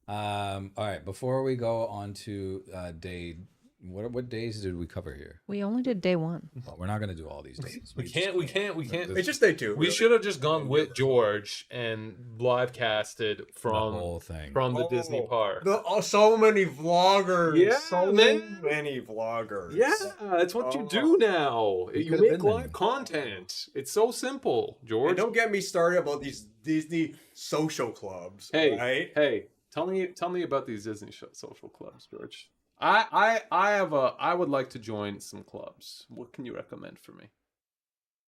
All right, before we go on to day, what days did we cover here? We only did day 1. Well, we're not going to do all these days. We can't. It's just day 2. We should have just gone with George and live casted from the whole thing from the Disney park. So many vloggers. Yeah, so many vloggers. Yeah, that's what you do now. You make live content. It's so simple, George. And don't get me started about these Disney social clubs. Hey, right? Hey, tell me about these Disney social clubs, George. I would like to join some clubs. What can you recommend for me?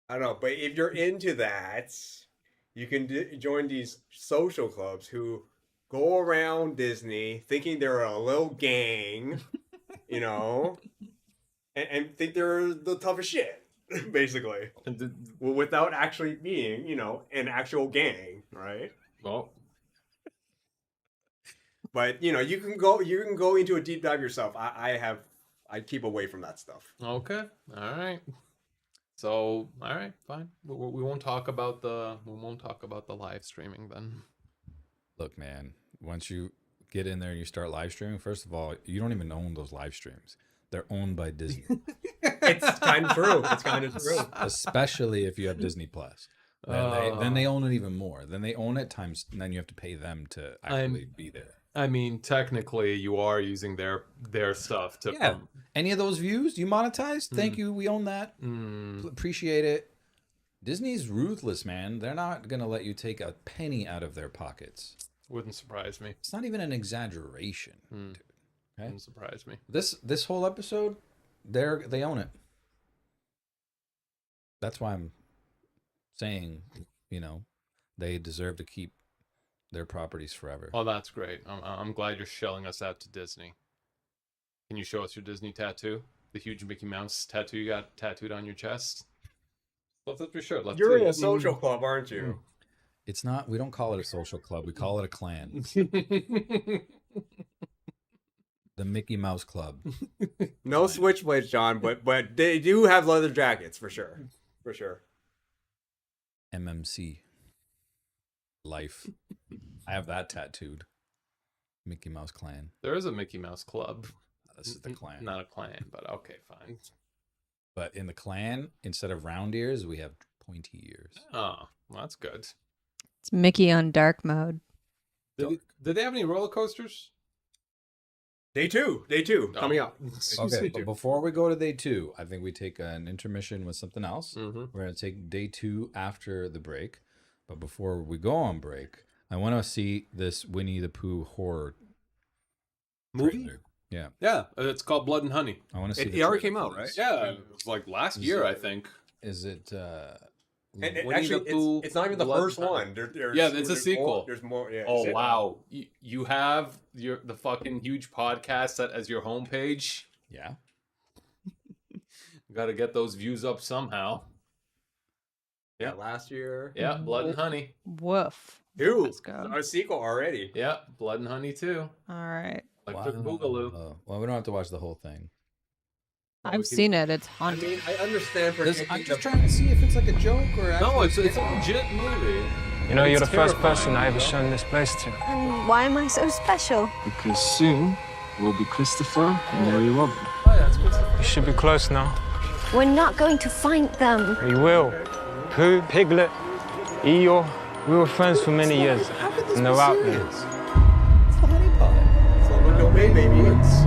I don't know, but if you're into that, you can join these social clubs who go around Disney thinking they're a little gang, you know, and think they're the toughest shit, basically, without actually being, you know, an actual gang, right? Well. But you know, you can go into a deep dive yourself. I keep away from that stuff. Okay, all right. So, all right, fine. We won't talk about the live streaming then. Look, man, once you get in there and you start live streaming, first of all, you don't even own those live streams. They're owned by Disney. It's kind of true. It's kind of true. Especially if you have Disney Plus. Then they own it even more. Then they own it times. And then you have to pay them to actually be there. I mean, technically, you are using their stuff to. Yeah. Any of those views you monetize? Thank you. We own that. Appreciate it. Disney's ruthless, man. They're not gonna let you take a penny out of their pockets. Wouldn't surprise me. It's not even an exaggeration. Dude. Okay? Wouldn't surprise me. This whole episode, they own it. That's why I'm saying, you know, they deserve to keep their properties forever. Oh, that's great. I'm glad you're shelling us out to Disney. Can you show us your Disney tattoo? The huge Mickey Mouse tattoo you got tattooed on your chest? Lift up your shirt. You're in a social club, aren't you? It's not. We don't call it a social club. We call it a clan. The Mickey Mouse Club. No switchblades, John, but they do have leather jackets for sure. For sure. MMC. Life. I have that tattooed. Mickey Mouse Clan. There is a Mickey Mouse Club. this is the clan. Not a clan, but okay, fine. But in the clan, instead of round ears, we have pointy ears. Oh, well, that's good. It's Mickey on dark mode. Did they have any roller coasters? Day two, coming up. Okay, but before we go to day 2, I think we take an intermission with something else. Mhm. We're going to take day 2 after the break. But before we go on break, I want to see this Winnie the Pooh horror Movie? trailer. Yeah, Yeah, it's called Blood and Honey. I want to see. It the already trailer came for out, right? this. Yeah, it was like last year, I think. Is it? And Winnie actually, the Pooh, it's not even the Blood first and Honey. one. There's, Yeah, it's a there's sequel. More, there's more. Yeah, Oh is it? wow, you have the fucking huge podcast set as your homepage. Yeah. Got to get those views up somehow. Yeah, last year. Yeah, Blood and Honey. Woof. Dude, Let's go. a sequel already. Yeah, Blood and Honey too. All right. Electric Boogaloo. Well, we don't have to watch the whole thing. I've seen it. It's I haunted. mean, I understand for I'm just trying to see if it's like a joke or No, actually it's a legit movie. You know, you're the It's first terrifying. person I ever shown this place to. And why am I so special? Because soon will be Christopher and Mary Robin. Oh yeah, that's good. You should be close now. We're not going to find them. You will. Pooh, Piglet, Eeyore, we were friends for many years. And they're out there. It's the honey pie. It's all no baby.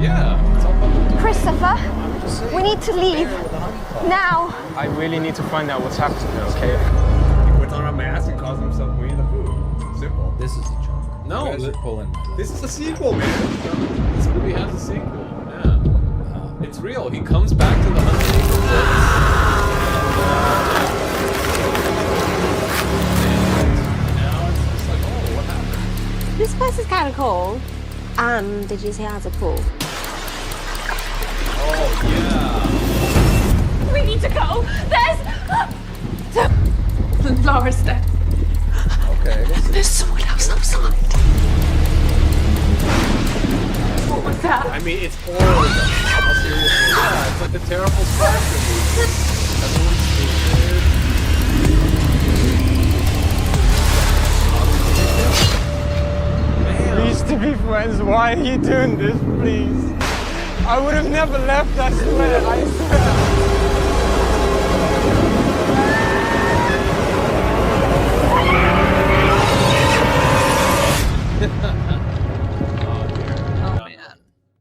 Yeah, it's all public. Christopher, we need to leave. Now. I really need to find out what's happening, okay? He puts on a mask and calls himself Winnie the Pooh. Simple. This is a joke. No, you guys are pulling. This is a sequel, man. this movie has a sequel. Yeah, it's real. He comes back to the 100 Acre Woods. Now it's just like, oh, what happened? This place is kind of cool. And did you see it has a pool? Oh yeah. We need to go. There's Laura's dead. Okay, I guess There's someone else outside. What was that? I mean, it's horror. How serious is it? Yeah, it's like a terrible slasher movie. Everyone's We used to be friends. Why are you doing this, please? I would have never left, I swear. I swear. Oh man.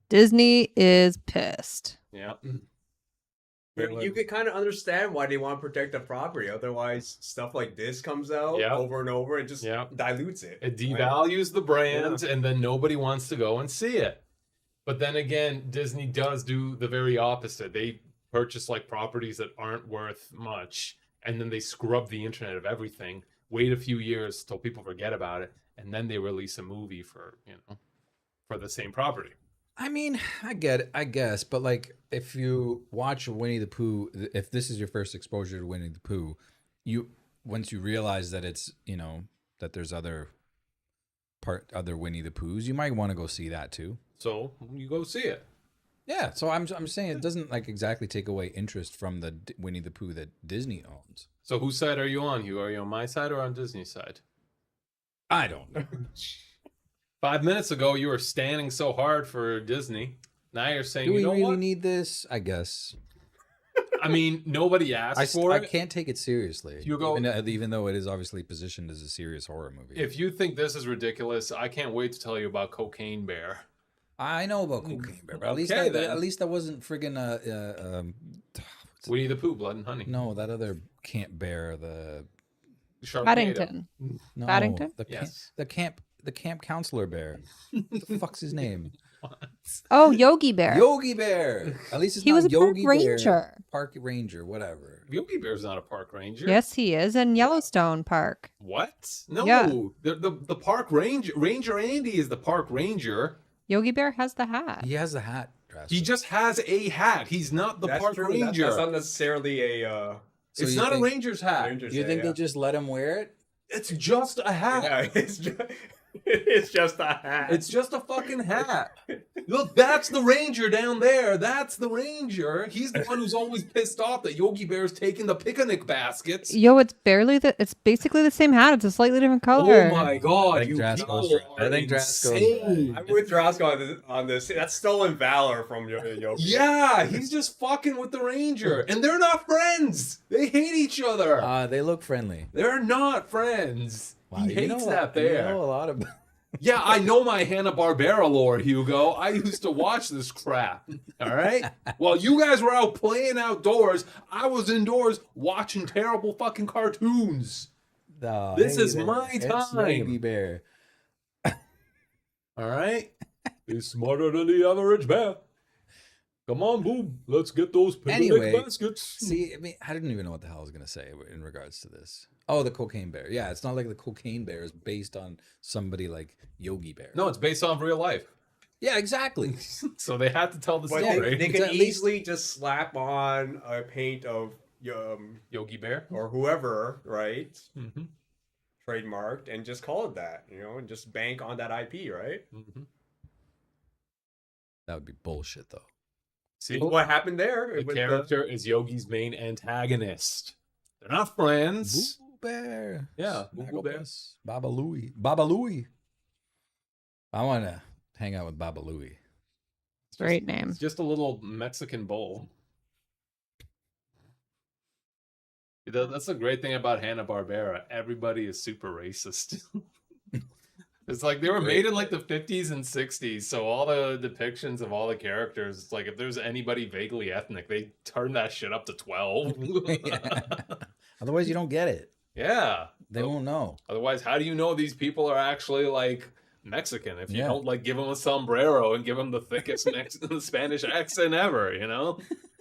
Disney is pissed. Yeah. You could kind of understand why they want to protect the property. Otherwise, stuff like this comes out Yeah. over and over and just Yeah. dilutes it. It devalues the brand, and then nobody wants to go and see it. But then again, Disney does do the very opposite. They purchase like properties that aren't worth much, and then they scrub the internet of everything. Wait a few years till people forget about it, and then they release a movie for for the same property. I mean, I get it, I guess, but like if you watch Winnie the Pooh, if this is your first exposure to Winnie the Pooh, once you realize that it's, that there's other Winnie the Poohs, you might want to go see that too. So you go see it. Yeah, so I'm saying it doesn't like exactly take away interest from the Winnie the Pooh that Disney owns. So whose side are you on, Hugh? Are you on my side or on Disney's side? I don't know. 5 minutes ago, you were standing so hard for Disney. Now you're saying, Do we you know really what? need this? I guess. I mean, nobody asked for I it. can't take it seriously. You go- even though it is obviously positioned as a serious horror movie. If you think this is ridiculous, I can't wait to tell you about Cocaine Bear. I know about Cocaine Bear, but Okay, then. at least that wasn't friggin' Winnie the Pooh, Blood and Honey. no, that other Camp Bear, the Sharknado. Paddington. no, Paddington? Yes. the camp counselor bear. What the fuck's his name? Oh, Yogi Bear. Yogi Bear. At least it's He not was a park Yogi Bear. ranger. Park ranger, whatever. Yogi Bear's not a park ranger. Yes, he is in Yellowstone Park. What? No. Yeah. The park ranger Andy is the park ranger. Yogi Bear has the hat. He has the hat dress. He just has a hat. He's not the That's park true. ranger. That's not necessarily a. So it's you not a think- ranger's hat. Ranger's You hat, think yeah. they just let him wear it? It's just a hat. Yeah, it's just, It's just a hat. It's just a fucking hat. Look, that's the ranger down there. That's the ranger. He's the one who's always pissed off that Yogi Bear's taking the picnic baskets. Yo, it's basically the same hat. It's a slightly different color. Oh my god, I think you Drasko's people right. I are think Drasko's insane. I'm with Drosco on this. That's stolen valor from Yogi. Yeah, he's just fucking with the ranger. And they're not friends. They hate each other. They look friendly. They're not friends. Wow, He you hates know that You bear. know a lot about. Yeah, I know my Hanna-Barbera lore, Hugo. I used to watch this crap. All right? While you guys were out playing outdoors, I was indoors watching terrible fucking cartoons. This is my time. Yogi Bear. All right? He's smarter than the average bear. Come on, boom. Let's get those picnic Anyway, baskets. See, I mean, I didn't even know what the hell I was gonna say in regards to this. Oh, the cocaine bear. Yeah, it's not like the cocaine bear is based on somebody like Yogi Bear. No, it's based off real life. Yeah, exactly. So they had to tell the But story. they It's can at least- easily just slap on a paint of Yogi Bear. or whoever, right? Mm-hmm. Trademarked and just call it that, and just bank on that IP, right? Mm-hmm. That would be bullshit, though. See, What happened there? the with character is Yogi's main antagonist. They're not friends. Boo Bear. Yeah, Boo Bear. Baba Louie. Baba Louie. I want to hang out with Baba Louie. Great name. It's just a little Mexican bowl. That's the great thing about Hanna-Barbera. Everybody is super racist. It's like they were made in like the 50s and 60s, so all the depictions of all the characters, it's like if there's anybody vaguely ethnic, they turn that shit up to 12. Yeah. Otherwise, you don't get it. Yeah. They won't know. Otherwise, how do you know these people are actually like Mexican if you Yeah. don't like give them a sombrero and give them the thickest Spanish accent ever,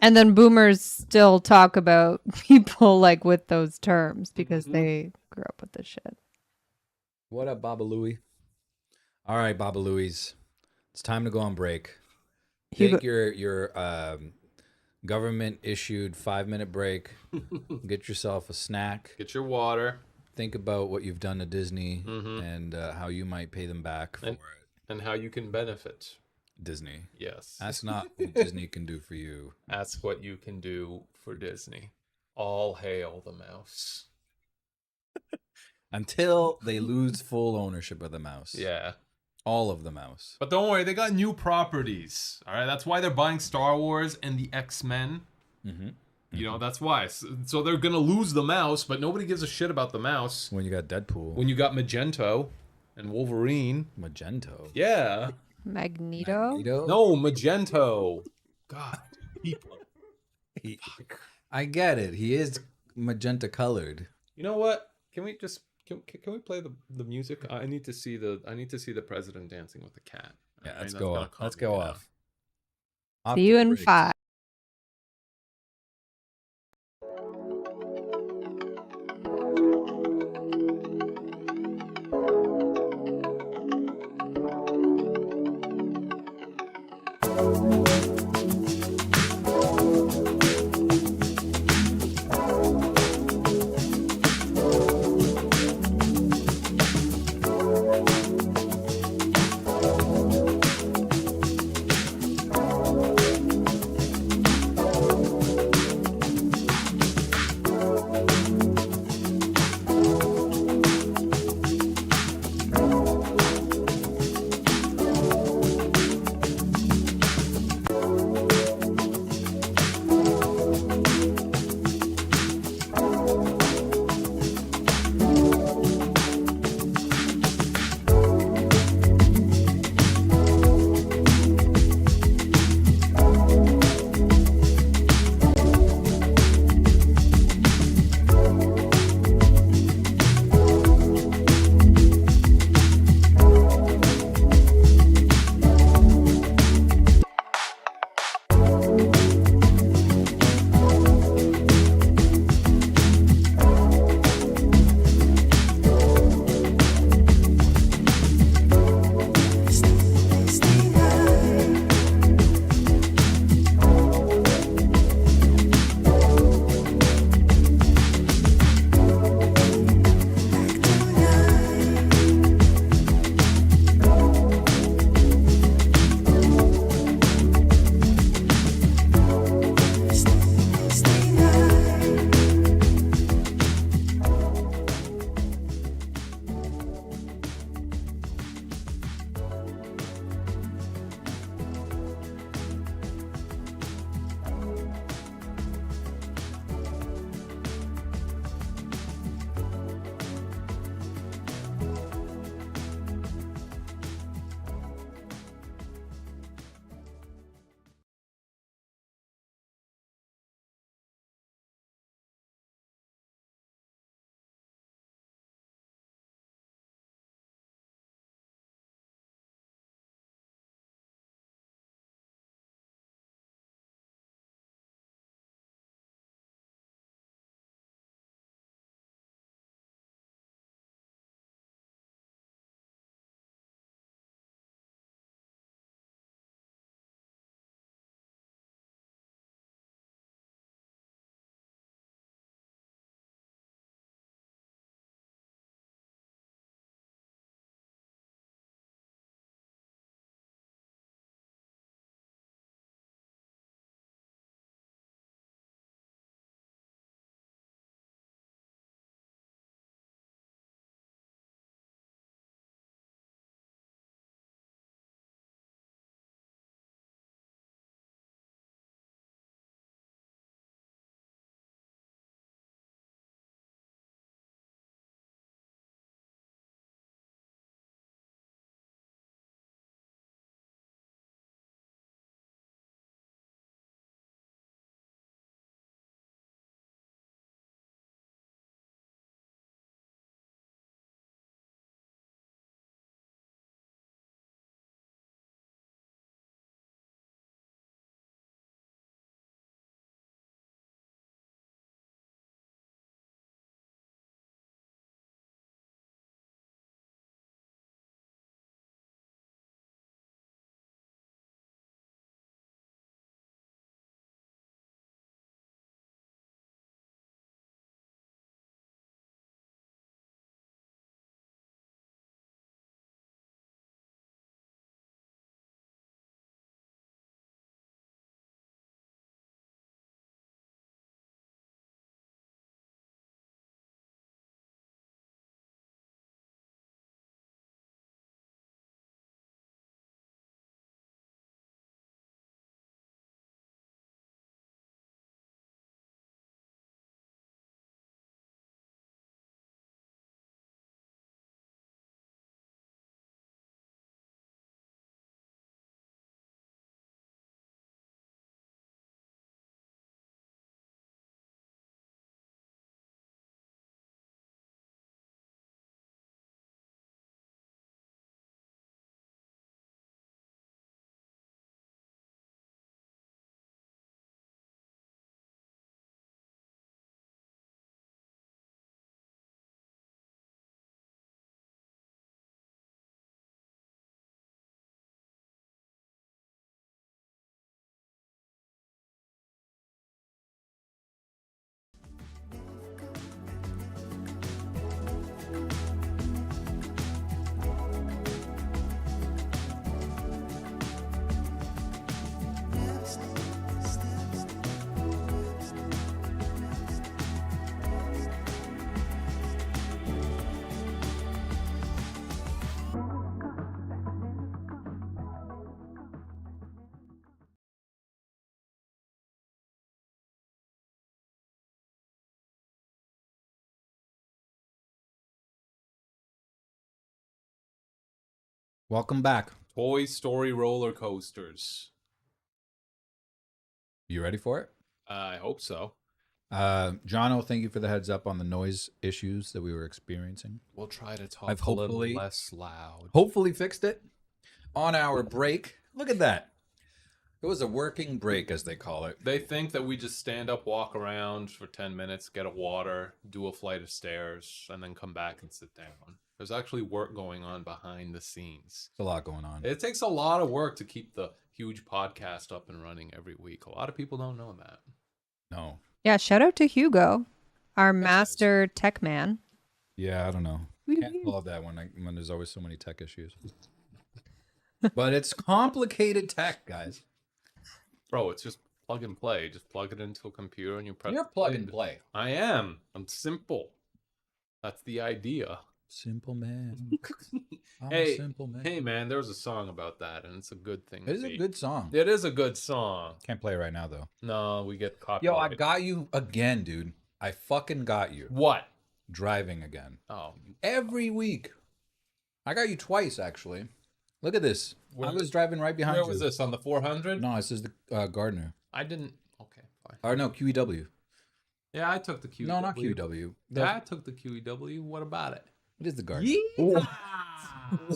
And then boomers still talk about people like with those terms because they grew up with this shit. What up, Baba Louie? All right, Baba Louie's. It's time to go on break. Take your government issued 5-minute break. Get yourself a snack. Get your water. Think about what you've done to Disney and how you might pay them back for it. And how you can benefit. Disney. Yes. That's not what Disney can do for you. Ask what you can do for Disney. All hail the mouse. Until they lose full ownership of the mouse. Yeah. All of the mouse. But don't worry, they got new properties. All right, that's why they're buying Star Wars and the X-Men. That's why. So they're gonna lose the mouse, but nobody gives a shit about the mouse. When you got Deadpool. When you got Magento and Wolverine. Magento. Yeah. Magneto? No, Magento. God, people. I get it. He is magenta colored. You know what? Can we just can we play the music? I need to see the president dancing with the cat. Yeah, All let's right, go that's off. gonna Let's calm go me down. off. See you in 5. Welcome back. Toy Story roller coasters. You ready for it? I hope so. Jono, thank you for the heads up on the noise issues that we were experiencing. We'll try to talk I've a little hopefully- less loud. Hopefully fixed it on our break. Look at that. It was a working break, as they call it. They think that we just stand up, walk around for 10 minutes, get a water, do a flight of stairs, and then come back and sit down. There's actually work going on behind the scenes. There's a lot going on. It takes a lot of work to keep the huge podcast up and running every week. A lot of people don't know that. No. Yeah, shout out to Hugo, our master tech man. Yeah, I don't know. Can't love that when there's always so many tech issues. But it's complicated tech, guys. Bro, it's just plug and play. Just plug it into a computer and you press. You're plug and play. I am. I'm simple. That's the idea. Simple man. I'm Hey, a simple man. hey, man, there was a song about that, and it's a good thing. It is a good song. It is a good song. Can't play it right now, though. No, we get copyright. Yo, I got you again, dude. I fucking got you. What? Driving again. Oh. Every week. I got you twice, actually. Look at this. I was driving right behind you. Where was this? On the 400? No, this is the Gardner. I didn't. Okay, fine. Or no, QEW. Yeah, I took the QEW. No, not QEW. Yeah, I took the QEW. What about it? It is the Gardner. Yeah.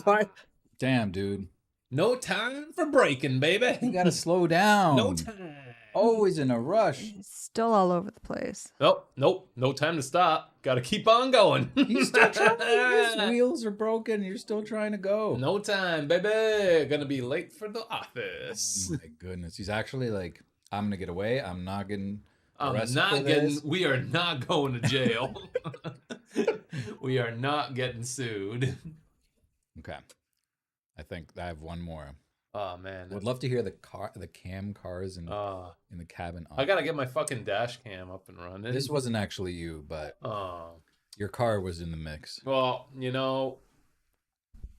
What? Damn, dude. No time for breaking, baby. You gotta slow down. No time. Always in a rush. Still all over the place. Nope. No time to stop. Got to keep on going. He's still trying. His wheels are broken. You're still trying to go. No time, baby. Gonna be late for the office. Oh my goodness. He's actually like, I'm gonna get away. I'm not getting. I'm arrested not for getting. this. We are not going to jail. We are not getting sued. Okay. I think I have one more. Oh man. Would love to hear the cam cars in the cabin. I gotta get my fucking dash cam up and running. This wasn't actually you, but your car was in the mix. Well, you know,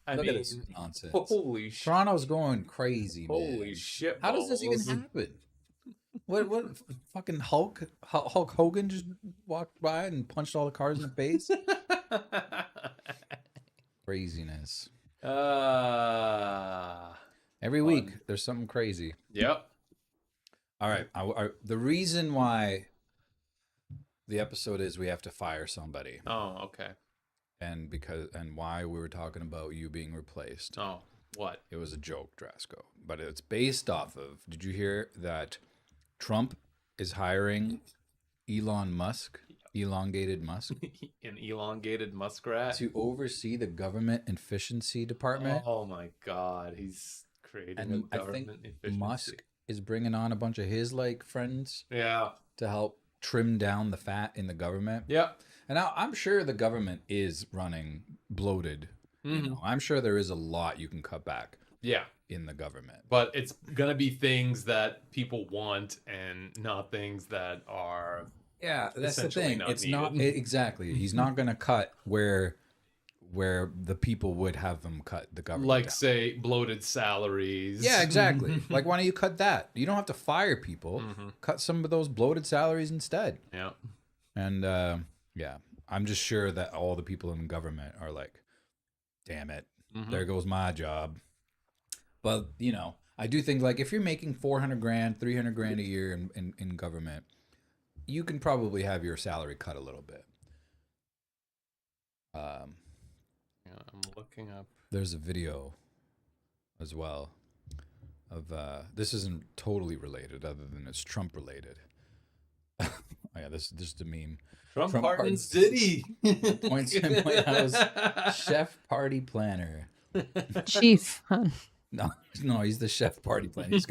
I Look mean, at this nonsense. holy shit! Toronto's going crazy, man. Holy shit! How does this even balls. happen? What fucking Hulk Hogan just walked by and punched all the cars in the face? Craziness. Every week there's something crazy. Yep. All right. The reason why the episode is we have to fire somebody. Oh, okay. And why we were talking about you being replaced. Oh, what? It was a joke, Drasco. But it's based off of, did you hear that Trump is hiring Elon Musk, elongated Musk, An elongated muskrat to oversee the government efficiency department? Oh my God, he's creating And a I think government efficiency. Musk is bringing on a bunch of his like friends Yeah. to help trim down the fat in the government. Yep. And now I'm sure the government is running bloated. You know, I'm sure there is a lot you can cut back. Yeah. In the government. But it's gonna be things that people want and not things that are. Yeah, that's the essentially thing. not It's needed. not exactly. He's not going to cut where the people would have them cut the government. Like down. say bloated salaries. Yeah, exactly. Like why don't you cut that? You don't have to fire people. Cut some of those bloated salaries instead. Yeah. And yeah, I'm just sure that all the people in government are like, damn it, there goes my job. But you know, I do think like if you're making 400 grand, 300 grand a year in government, you can probably have your salary cut a little bit. Yeah, I'm looking up. There's a video as well of this isn't totally related other than it's Trump related. Oh yeah, this is just a meme. Trump Trump pardons pardons Diddy. Points in White House chef party planner. Chief. No, he's the chef party planner. He's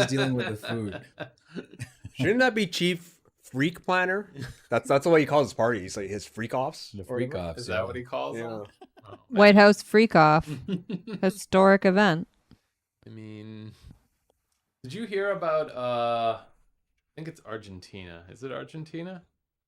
dealing with the food. Shouldn't that be chief freak planner? That's the way he calls his party. He's like his freak offs. The freak offs. Is that what he calls Yeah. them? Oh, White House freak off. Historic event. I mean, did you hear about I think it's Argentina. Is it Argentina?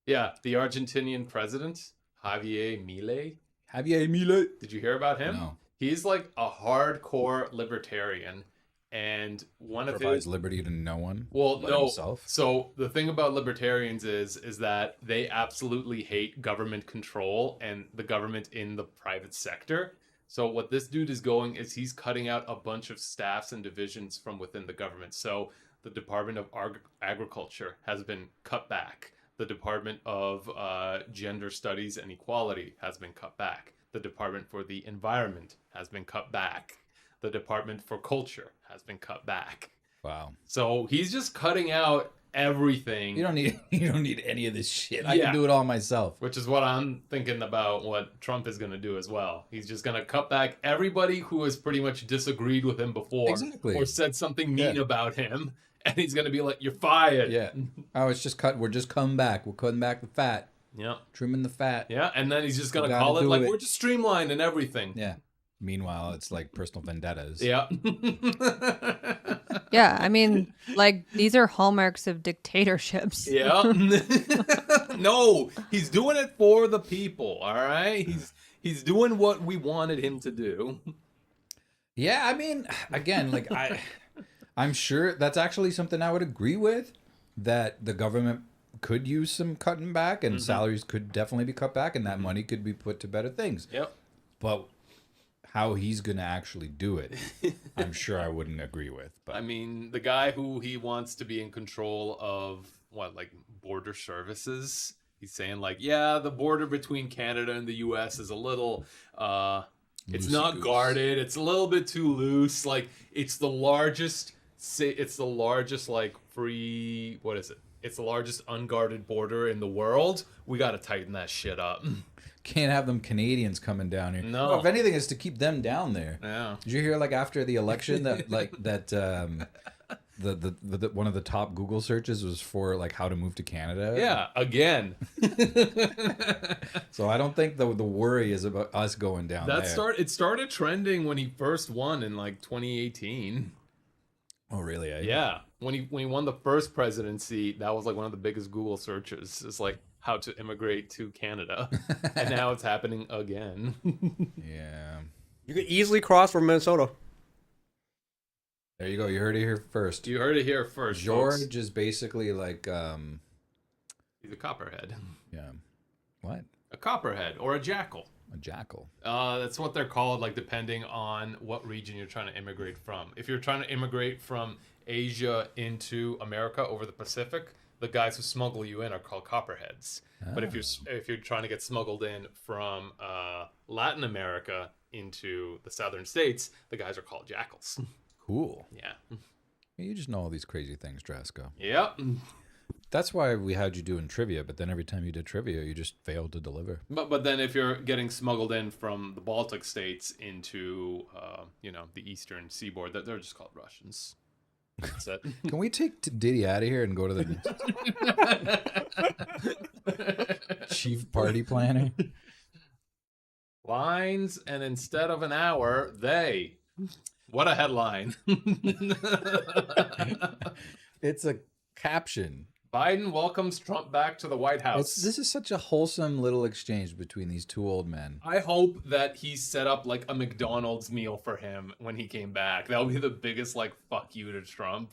Yeah, the Argentinian president, Javier Milei. Javier Milei. Did you hear about him? No. He's like a hardcore libertarian, and one of Provides his liberty to no one. well, but no. himself. So the thing about libertarians is that they absolutely hate government control and the government in the private sector. So what this dude is going is he's cutting out a bunch of staffs and divisions from within the government. So the Department of Agriculture has been cut back. The Department of Gender Studies and Equality has been cut back. The Department for the Environment has been cut back. The Department for Culture has been cut back. Wow. So he's just cutting out everything. You don't need any of this shit. I can do it all myself. Which is what I'm thinking about what Trump is going to do as well. He's just going to cut back everybody who has pretty much disagreed with him before or said something mean about him. And he's going to be like, you're fired. Yeah. Oh, it's just cut. We're just cutting back. We're cutting back the fat. Yeah. Trimming the fat. Yeah. And then he's just going to call it like, we're just streamlined and everything. Yeah. Meanwhile, it's like personal vendettas. Yeah. Yeah, I mean, like, these are hallmarks of dictatorships. Yeah. No, he's doing it for the people, all right? He's doing what we wanted him to do. Yeah, I mean, again, like, I'm sure that's actually something I would agree with, that the government could use some cutting back and salaries could definitely be cut back and that money could be put to better things. Yep. But how he's going to actually do it, I'm sure I wouldn't agree with. But I mean, the guy who he wants to be in control of, border services, he's saying, like, yeah, the border between Canada and the U.S. is a little, it's not guarded. It's a little bit too loose. Like, it's the largest, like, free, what is it? It's the largest unguarded border in the world. We got to tighten that shit up. Can't have them Canadians coming down here. No. Well, if anything, it's to keep them down there. Yeah. Did you hear, like, after the election that the one of the top Google searches was for, like, how to move to Canada? Yeah, again. So I don't think the worry is about us going down there. It started trending when he first won in, like, 2018. Oh, really? Yeah. When he won the first presidency, that was, like, one of the biggest Google searches. It's like, how to immigrate to Canada. And now it's happening again. Yeah. You could easily cross from Minnesota. There you go. You heard it here first. You heard it here first. George folks. is basically like He's a copperhead. Yeah. What? A copperhead or a jackal. A jackal. That's what they're called, like, depending on what region you're trying to immigrate from. If you're trying to immigrate from Asia into America over the Pacific, the guys who smuggle you in are called copperheads. But if you're trying to get smuggled in from Latin America into the southern states, the guys are called jackals. Cool. Yeah. You just know all these crazy things, Drasco. Yep. That's why we had you doing trivia, but then every time you did trivia, you just failed to deliver. But then if you're getting smuggled in from the Baltic states into the eastern seaboard, they're just called Russians. That's it. Can we take Diddy out of here and go to the chief party planner? Lines, and instead of an hour, they. What a headline. It's a caption. Biden welcomes Trump back to the White House. This is such a wholesome little exchange between these two old men. I hope that he set up, like, a McDonald's meal for him when he came back. That'll be the biggest, like, fuck you to Trump.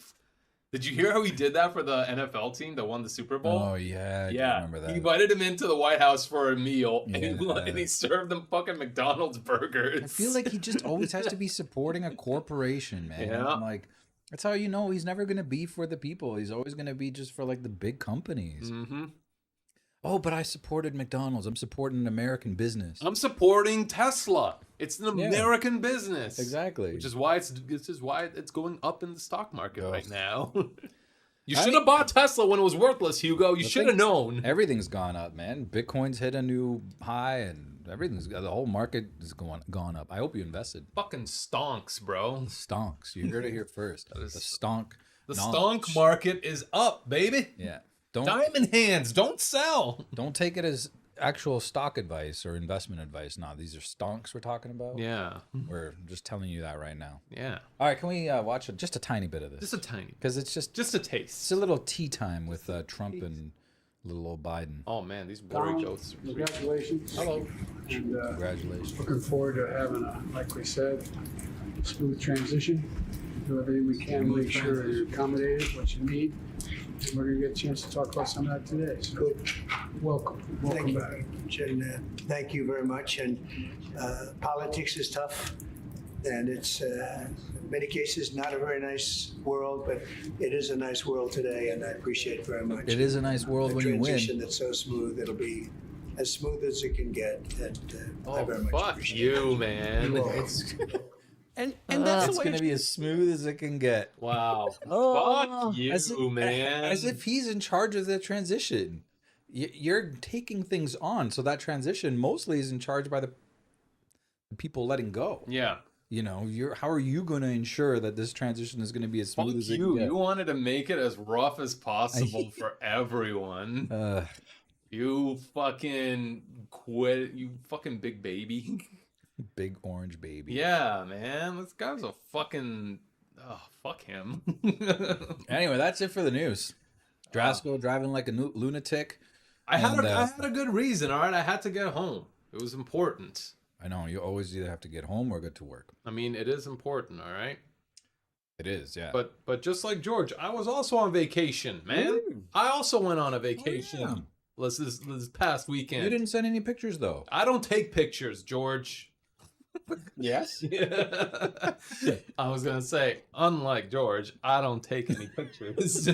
Did you hear how he did that for the NFL team that won the Super Bowl? Oh, yeah. I do remember that. He invited him into the White House for a meal, and he served them fucking McDonald's burgers. I feel like he just always has to be supporting a corporation, man. Yeah. I'm like, that's how you know he's never going to be for the people. He's always going to be just for, like, the big companies. Mm-hmm. Oh, but I supported McDonald's. I'm supporting an American business. I'm supporting Tesla. It's an American business. Exactly. Which is why it's going up in the stock market right now. You should have bought Tesla when it was worthless, Hugo. You should have known. Everything's gone up, man. Bitcoin's hit a new high, and the whole market is gone up. I hope you invested. Fucking stonks, bro. Stonks. You heard it here first. The stonk. The stonk market is up, baby. Yeah. Diamond hands. Don't sell. Don't take it as actual stock advice or investment advice. No, these are stonks we're talking about. Yeah. We're just telling you that right now. Yeah. All right, can we watch just a tiny bit of this? Just a tiny. Because it's just a taste. It's a little tea time with Trump and little old Biden. Oh man, these worry jokes. Congratulations. Hello. And, congratulations. Looking forward to having like we said, smooth transition. Do everything we can to make sure you're accommodated, what you need. We're going to get a chance to talk about some of that today. So Good. welcome Thank you back. very much. And thank you very much. And politics is tough. And it's, in many cases, not a very nice world, but it is a nice world today, and I appreciate it very much. It is a nice world when you win. Transition that's so smooth, it'll be as smooth as it can get. And I very much fuck appreciate you, it. man. And that's going to be as smooth as it can get. Wow. Fuck you, man. As if he's in charge of the transition. You're taking things on, so that transition mostly is in charge by the people letting go. Yeah. You know, how are you going to ensure that this transition is going to be as smooth as it can get? You wanted to make it as rough as possible for everyone. You fucking quit. You fucking big baby. Big orange baby. Yeah, man. This guy's a fucking... Oh, fuck him. Anyway, that's it for the news. Drasko driving like a lunatic. I had a good reason, all right? I had to get home. It was important. I know. You always either have to get home or get to work. I mean, it is important, all right? It is, yeah. But just like George, I was also on vacation, man. Ooh. I also went on a vacation this past weekend. You didn't send any pictures, though. I don't take pictures, George. Yes? I was going to say, unlike George, I don't take any pictures.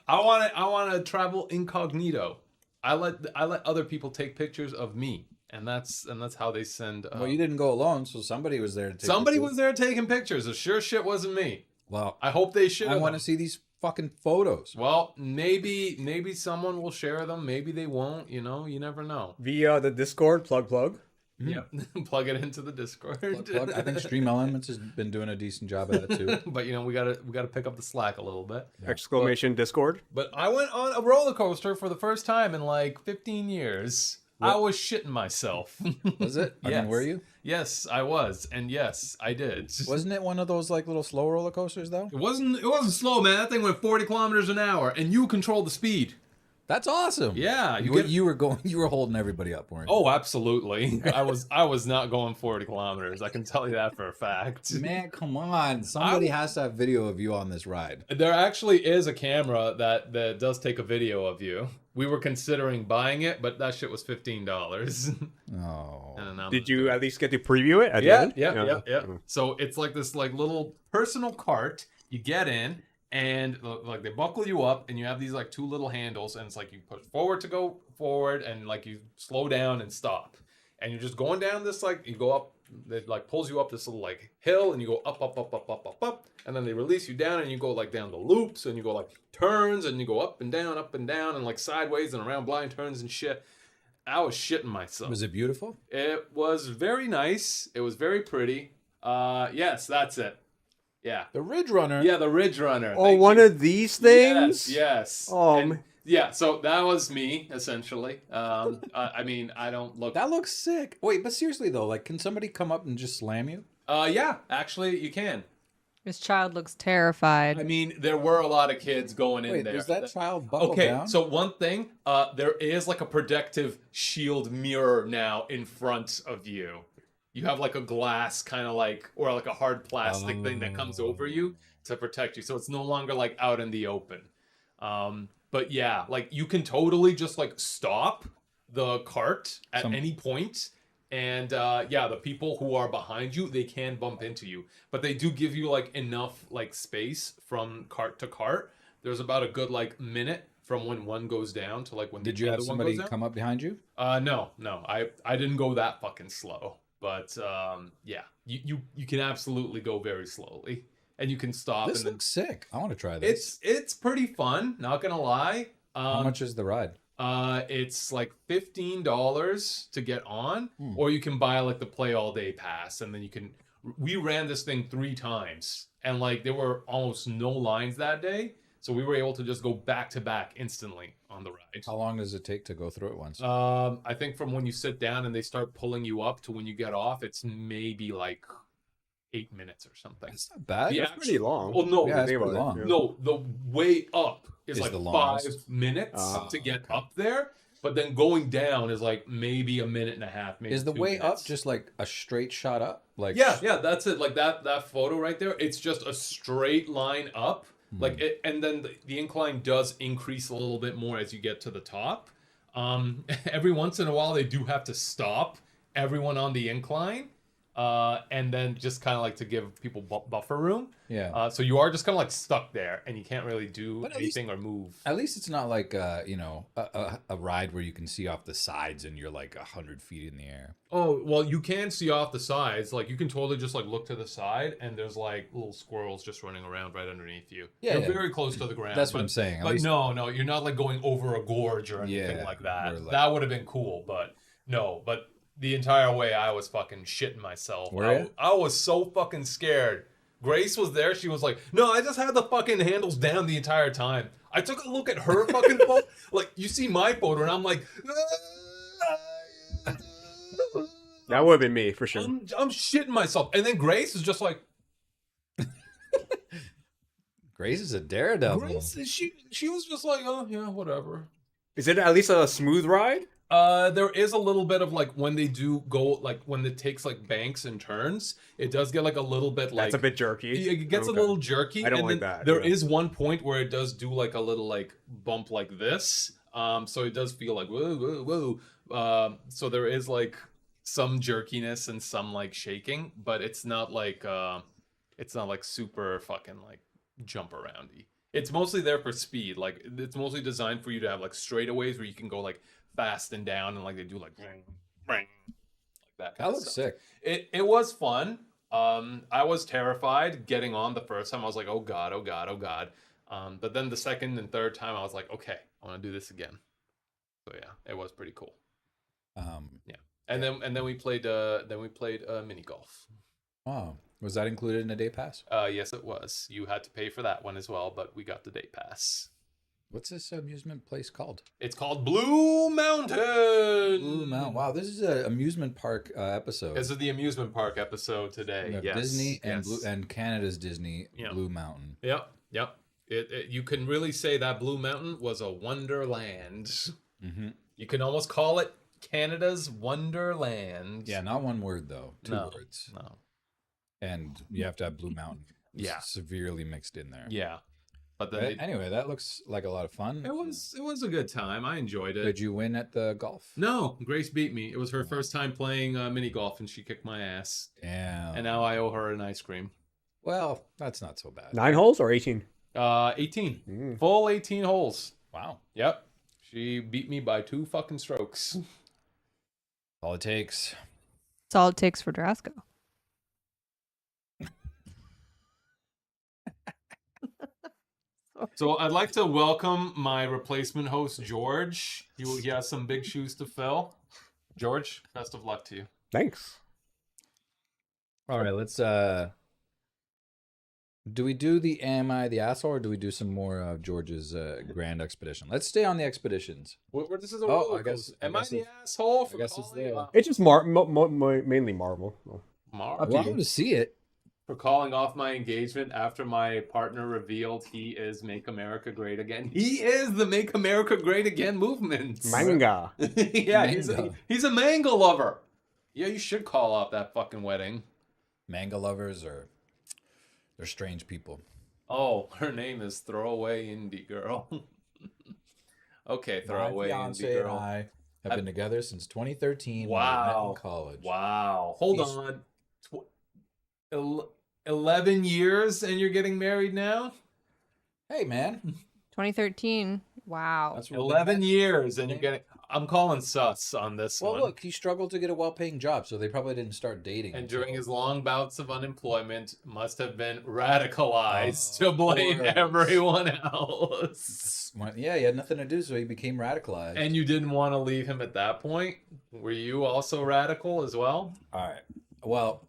I want to travel incognito. I let other people take pictures of me. And that's how they send. Well, you didn't go alone, so somebody was there to take somebody pictures. was there taking pictures. It sure shit wasn't me. Well, I hope they share. I want to see these fucking photos. Well, maybe someone will share them. Maybe they won't. You know, you never know. Via the Discord, plug. Yeah, plug it into the Discord. Plug. I think Stream Elements has been doing a decent job at it too. But you know, we gotta pick up the slack a little bit. Yeah. Exclamation Discord. But I went on a roller coaster for the first time in like 15 years. What? I was shitting myself. Was it? I mean, were you? Yes, I was, and yes, I did. Wasn't it one of those like little slow roller coasters though? It wasn't slow, man. That thing went 40 kilometers an hour, and you controlled the speed. That's awesome. Yeah, you were holding everybody up, weren't you? Oh, absolutely. I was not going 40 kilometers. I can tell you that for a fact. Man, come on. Somebody has to have video of you on this ride. There actually is a camera that does take a video of you. We were considering buying it, but that shit was $15. Oh. Did you at least get to preview it? Yeah. So it's like this like little personal cart. You get in. And like they buckle you up, and you have these like two little handles, and it's like you push forward to go forward, and like you slow down and stop, and you're just going down this like you go up. It like pulls you up this little like hill, and you go up, and then they release you down, and you go like down the loops, and you go like turns, and you go up and down, and like sideways and around blind turns and shit. I was shitting myself. Was it beautiful? It was very nice. It was very pretty. Yes, that's it. Yeah. The Ridge Runner. Yeah, the Ridge Runner. Oh, one of these things? Yes. Yeah, so that was me, essentially. I mean, I don't look... That looks sick. Wait, but seriously, though, like, can somebody come up and just slam you? Yeah, actually, you can. This child looks terrified. I mean, there were a lot of kids going in there. Does that child buckle down? Okay, so one thing, there is like a protective shield mirror now in front of you. You have like a glass kind of like, or like a hard plastic thing that comes over you to protect you. So it's no longer like out in the open. But yeah, like you can totally just like stop the cart at any point. And yeah, the people who are behind you, they can bump into you. But they do give you like enough like space from cart to cart. There's about a good like minute from when one goes down to like when Did you have somebody come up behind you? No. I didn't go that fucking slow. But yeah, you can absolutely go very slowly, and you can stop. This looks sick. I want to try this. It's pretty fun. Not gonna lie. How much is the ride? It's like $15 to get on, or you can buy like the play all day pass, and then you can. We ran this thing 3 times, and like there were almost no lines that day, so we were able to just go back to back instantly on the ride. How long does it take to go through it once? I think from when you sit down and they start pulling you up to when you get off, it's maybe like 8 minutes or something. That's not bad. Yeah, it's pretty long. Well, no, yeah, it's pretty long. No, the way up is like the 5 longest. minutes to get up there, but then going down is like maybe a minute and a half. Maybe is the 2 way minutes. up just like a straight shot up? Like yeah, that's it. Like that photo right there. It's just a straight line up. Like and then the incline does increase a little bit more as you get to the top. Every once in a while they do have to stop everyone on the incline. And then just kind of like to give people buffer room. Yeah. So you are just kind of like stuck there, and you can't really do anything or move. At least it's not like you know, a ride where you can see off the sides and you're like 100 feet in the air. Oh well, you can see off the sides. Like you can totally just like look to the side, and there's like little squirrels just running around right underneath you. Yeah, you're very close to the ground. That's what I'm saying. But no, you're not like going over a gorge or anything like that. Like, that would have been cool, but no. But the entire way, I was fucking shitting myself. I was so fucking scared. Grace was there. She was like, no, I just had the fucking handles down the entire time. I took a look at her fucking phone. Like, you see my photo, and I'm like... That would have been me, for sure. I'm shitting myself. And then Grace is just like... Grace is a daredevil. Grace, she was just like, oh, yeah, whatever. Is it at least a smooth ride? There is a little bit of like when they do go like when it takes like banks and turns, it does get like a little bit like That's a bit jerky. It gets a little jerky. I don't and like then that. There is one point where it does do like a little like bump like this. So it does feel like whoa, whoa, whoa. So there is like some jerkiness and some like shaking, but it's not like super fucking like jump aroundy. It's mostly there for speed. Like it's mostly designed for you to have like straightaways where you can go like fast and down, and like they do like like that. That looks sick. It was fun. I was terrified getting on the first time. I was like, oh god, oh god, oh god. But then the second and third time, I was like, okay, I want to do this again. So yeah, it was pretty cool. Yeah, and then we played mini golf. Oh, was that included in a day pass? Yes, it was. You had to pay for that one as well, but we got the day pass. What's this amusement place called? It's called Blue Mountain. Blue Mountain. Wow, this is an amusement park episode. This is the amusement park episode today. Yes. Disney and Canada's Disney, Blue Mountain. Yep. You can really say that Blue Mountain was a wonderland. Mm-hmm. You can almost call it Canada's Wonderland. Yeah, not one word though. Two No, words. No. And you have to have Blue Mountain. Severely mixed in there. Yeah. But then anyway, that looks like a lot of fun. It was a good time. I enjoyed it. Did you win at the golf? No, Grace beat me. It was her first time playing mini golf, and she kicked my ass. Yeah. And now I owe her an ice cream. Well, that's not so bad. 9 holes or 18? 18. Full 18 holes. Wow. Yep. She beat me by 2 fucking strokes. All it takes. It's all it takes for Drasco. So I'd like to welcome my replacement host, George. He has some big shoes to fill. George, best of luck to you. Thanks. All right, let's do we do the Am I the Asshole, or do we do some more of George's grand expedition? Let's stay on the expeditions. What this is a roller coaster. Am I the asshole for calling It's just mainly Marvel. Marvel? Well, I want to see it. For calling off my engagement after my partner revealed he is Make America Great Again. He is the Make America Great Again movement. Manga. Yeah, Manga. he's a manga lover. Yeah, you should call off that fucking wedding. Manga lovers they're strange people. Oh, her name is Throwaway Indie Girl. Okay, Throwaway Indie Girl. And I have been together since 2013. Wow. When we met in college. Wow. Hold on. 11 years and you're getting married now? Hey, man. 2013. Wow. That's 11 years and you're getting... I'm calling sus on this one. Well, look, he struggled to get a well-paying job, so they probably didn't start dating. And during his long bouts of unemployment, must have been radicalized to blame everyone else. Yeah, he had nothing to do, so he became radicalized. And you didn't want to leave him at that point? Were you also radical as well? All right. Well,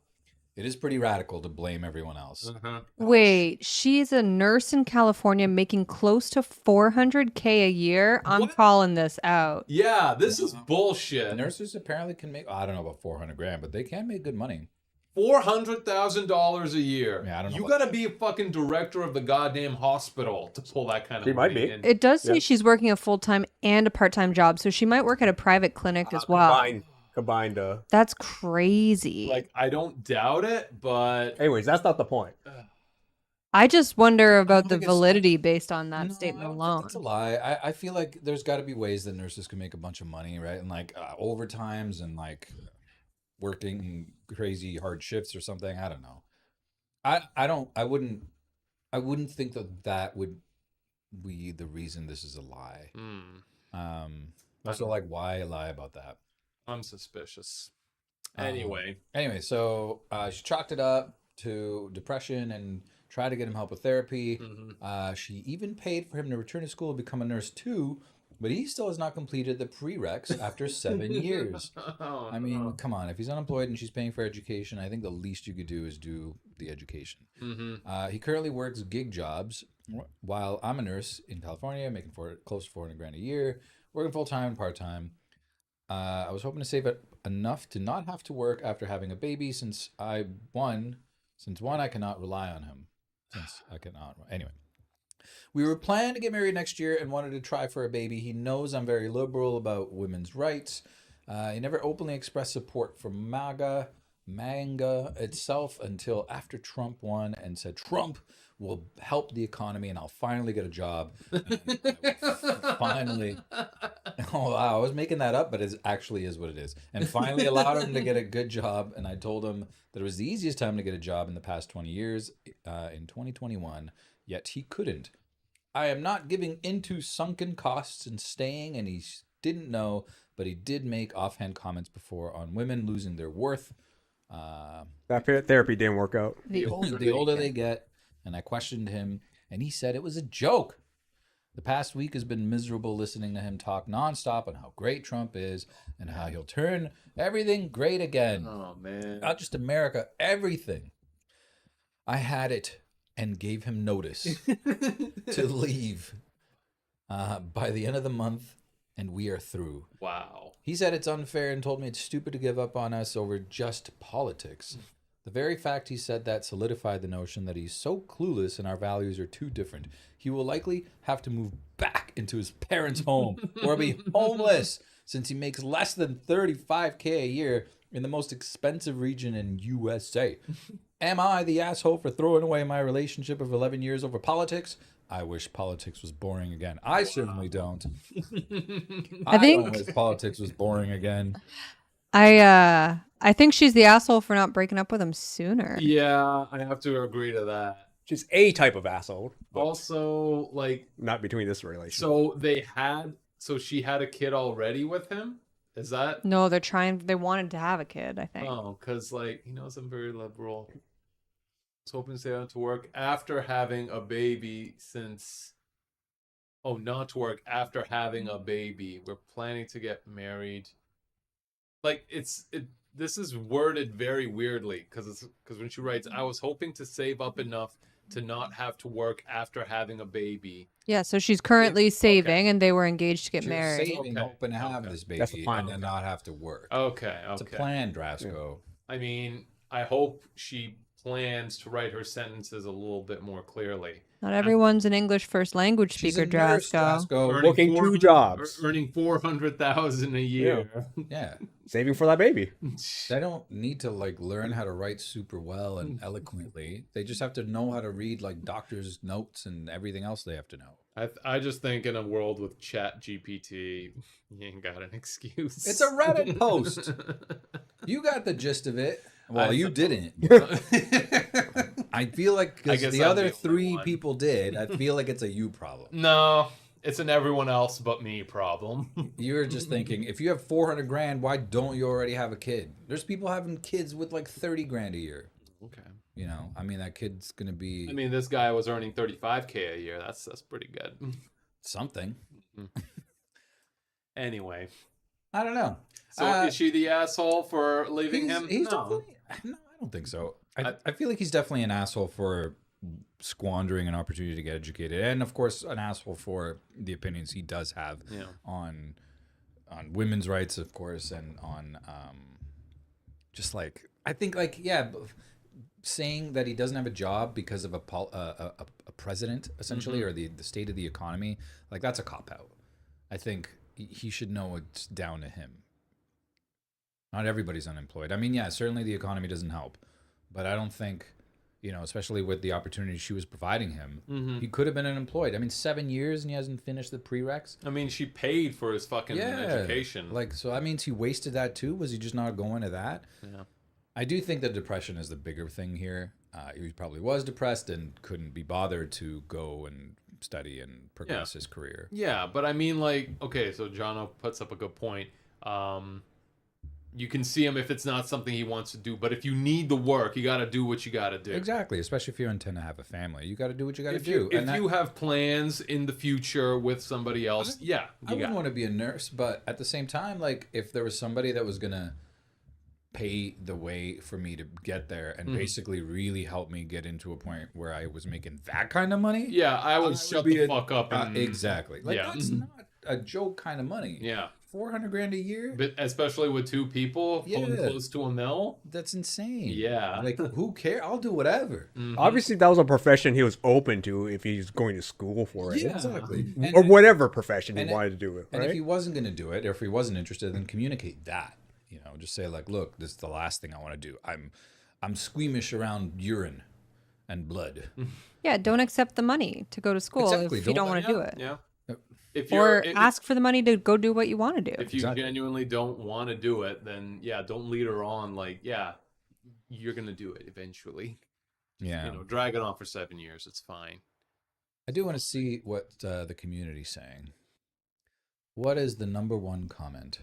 it is pretty radical to blame everyone else. Wait, she's a nurse in California making close to $400K a year. I'm calling this out. Yeah, this is bullshit. Nurses apparently can make, I don't know about 400 grand, but they can make good money. $400,000 a year. Yeah, I don't know. You gotta be a fucking director of the goddamn hospital to pull that kind of money. She might be. in. It does say she's working a full-time and a part-time job, so she might work at a private clinic as well. Combined. That's crazy. Like, I don't doubt it, but... Anyways, that's not the point. I just wonder about the think it's- validity based on that No, statement I don't alone. think it's a lie. I feel like there's got to be ways that nurses can make a bunch of money, right? And like overtimes and like working crazy hard shifts or something. I don't know. I wouldn't think that would be the reason this is a lie. Also, like, why lie about that? I'm suspicious. Anyway, So she chalked it up to depression and tried to get him help with therapy. She even paid for him to return to school and become a nurse too, but he still has not completed the prereqs after 7 years. I mean, come on. If he's unemployed and she's paying for education, I think the least you could do is do the education. He currently works gig jobs while I'm a nurse in California, making close to $400,000 a year, working full-time and part-time. I was hoping to save it enough to not have to work after having a baby since one, I cannot rely on him. Anyway. We were planning to get married next year and wanted to try for a baby. He knows I'm very liberal about women's rights. He never openly expressed support for MAGA itself until after Trump won and said Trump will help the economy and I'll finally get a job. Finally. Oh, wow. I was making that up, but it actually is what it is. And finally allowed him to get a good job. And I told him that it was the easiest time to get a job in the past 20 years in 2021, yet he couldn't. I am not giving into sunken costs and staying, and he didn't know, but he did make offhand comments before on women losing their worth. That therapy didn't work out. The older they get, and I questioned him, and he said it was a joke. The past week has been miserable listening to him talk nonstop on how great Trump is and how he'll turn everything great again. Oh, man. Not just America, everything. I had it and gave him notice to leave by the end of the month, and we are through. Wow. He said it's unfair and told me it's stupid to give up on us over just politics. The very fact he said that solidified the notion that he's so clueless and our values are too different. He will likely have to move back into his parents' home or be homeless since he makes less than $35,000 a year in the most expensive region in USA. Am I the asshole for throwing away my relationship of 11 years over politics? I wish politics was boring again. I certainly don't. I don't wish politics was boring again. I think she's the asshole for not breaking up with him sooner. Yeah, I have to agree to that. She's a type of asshole. Also, like, not between this relationship. So she had a kid already with him? Is that? No, they wanted to have a kid, I think. Oh, because, like, he knows I'm very liberal. I was hoping to stay out to work after having a baby not to work after having a baby. We're planning to get married. Like, this is worded very weirdly because when she writes, I was hoping to save up enough to not have to work after having a baby. Yeah, so she's currently saving, and they were engaged to get married. Saving, hoping to have this baby and then not have to work. Okay. It's a plan, Drasco. I mean, I hope she plans to write her sentences a little bit more clearly. Not everyone's an English first language speaker, Drasco. Working 2 jobs. Earning $400,000 a year. Yeah. Saving for that baby. They don't need to like learn how to write super well and eloquently. They just have to know how to read like doctor's notes and everything else they have to know. I just think in a world with Chat GPT, you ain't got an excuse. It's a Reddit post. You got the gist of it. Well, you didn't. I feel like because the other 3 people did, I feel like it's a you problem. No, it's an everyone else but me problem. You're just thinking, if you have $400,000, why don't you already have a kid? There's people having kids with like $30,000 a year. Okay. You know, I mean, that kid's gonna be. I mean, this guy was earning $35,000 a year. That's pretty good. Something. Anyway, I don't know. So is she the asshole for leaving him? No, I don't think so. I feel like he's definitely an asshole for squandering an opportunity to get educated, and of course, an asshole for the opinions he does have on women's rights, of course, and on just like I think like saying that he doesn't have a job because of a president essentially or the state of the economy, like that's a cop out. I think he should know it's down to him. Not everybody's unemployed. I mean, yeah, certainly the economy doesn't help, but I don't think You know, especially with the opportunity she was providing him, Mhm. he could have been unemployed. I mean, 7 years and he hasn't finished the prereqs. I mean, she paid for his fucking education. Like, so that means he wasted that too. Was he just not going to that? Yeah. I do think that depression is the bigger thing here. He probably was depressed and couldn't be bothered to go and study and progress his career. Yeah, but I mean, like, okay, so Jono puts up a good point. You can see him if it's not something he wants to do, but if you need the work, you got to do what you got to do. Exactly, especially if you intend to have a family, you got to do what you got to If do. you have plans in the future with somebody else, I wouldn't want to be a nurse, but at the same time, like if there was somebody that was gonna pay the way for me to get there and basically really help me get into a point where I was making that kind of money, yeah, I would shut the fuck up. And, exactly, like that's not a joke kind of money. Yeah. $400,000 a year, but especially with 2 people pulling close to $1 million. That's insane. Yeah, like who cares? I'll do whatever. Obviously, that was a profession he was open to if he's going to school for it. Yeah, exactly. Or whatever profession he wanted to do it. And right? if he wasn't going to do it, or if he wasn't interested, then communicate that. You know, just say like, "Look, this is the last thing I want to do. I'm squeamish around urine and blood." Yeah, don't accept the money to go to school Exactly. if you don't want to do it. Yeah. Or ask for the money to go do what you want to do. If you genuinely don't want to do it, then don't lead her on. Like, you're gonna do it eventually. Yeah, drag it on for 7 years. It's fine. I do want to see what the community's saying. What is the #1 comment?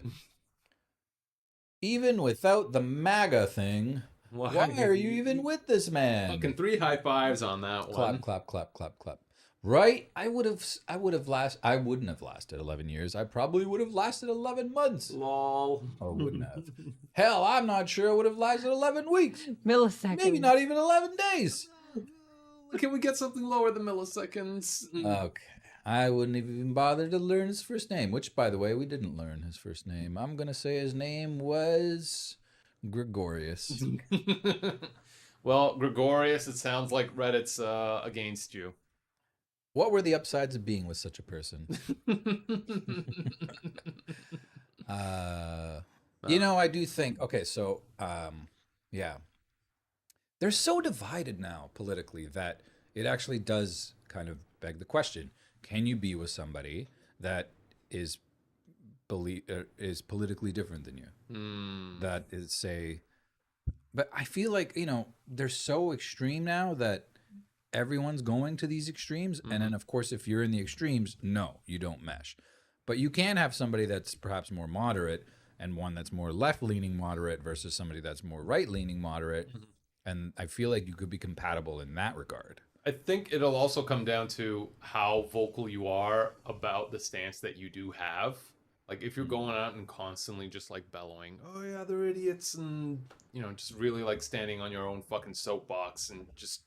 Even without the MAGA thing, why are you even with this man? Fucking 3 high fives on that one. Clap, clap, clap, clap. Right? I wouldn't have lasted 11 years. I probably would have lasted 11 months. Lol. Or wouldn't have. Hell, I'm not sure I would have lasted 11 weeks. Milliseconds. Maybe not even 11 days. Can we get something lower than milliseconds? Okay. I wouldn't have even bothered to learn his first name, which, by the way, we didn't learn his first name. I'm going to say his name was Gregorius. Well, Gregorius, it sounds like Reddit's against you. What were the upsides of being with such a person? I do think, okay, so, yeah. They're so divided now politically that it actually does kind of beg the question. Can you be with somebody that is politically different than you? That is, say... But I feel like, they're so extreme now that everyone's going to these extremes. And then, of course, if you're in the extremes, no, you don't mesh. But you can have somebody that's perhaps more moderate and one that's more left-leaning moderate versus somebody that's more right-leaning moderate. And I feel like you could be compatible in that regard. I think it'll also come down to how vocal you are about the stance that you do have. Like, if you're going out and constantly just, like, bellowing, oh, yeah, they're idiots, and, just really, like, standing on your own fucking soapbox and just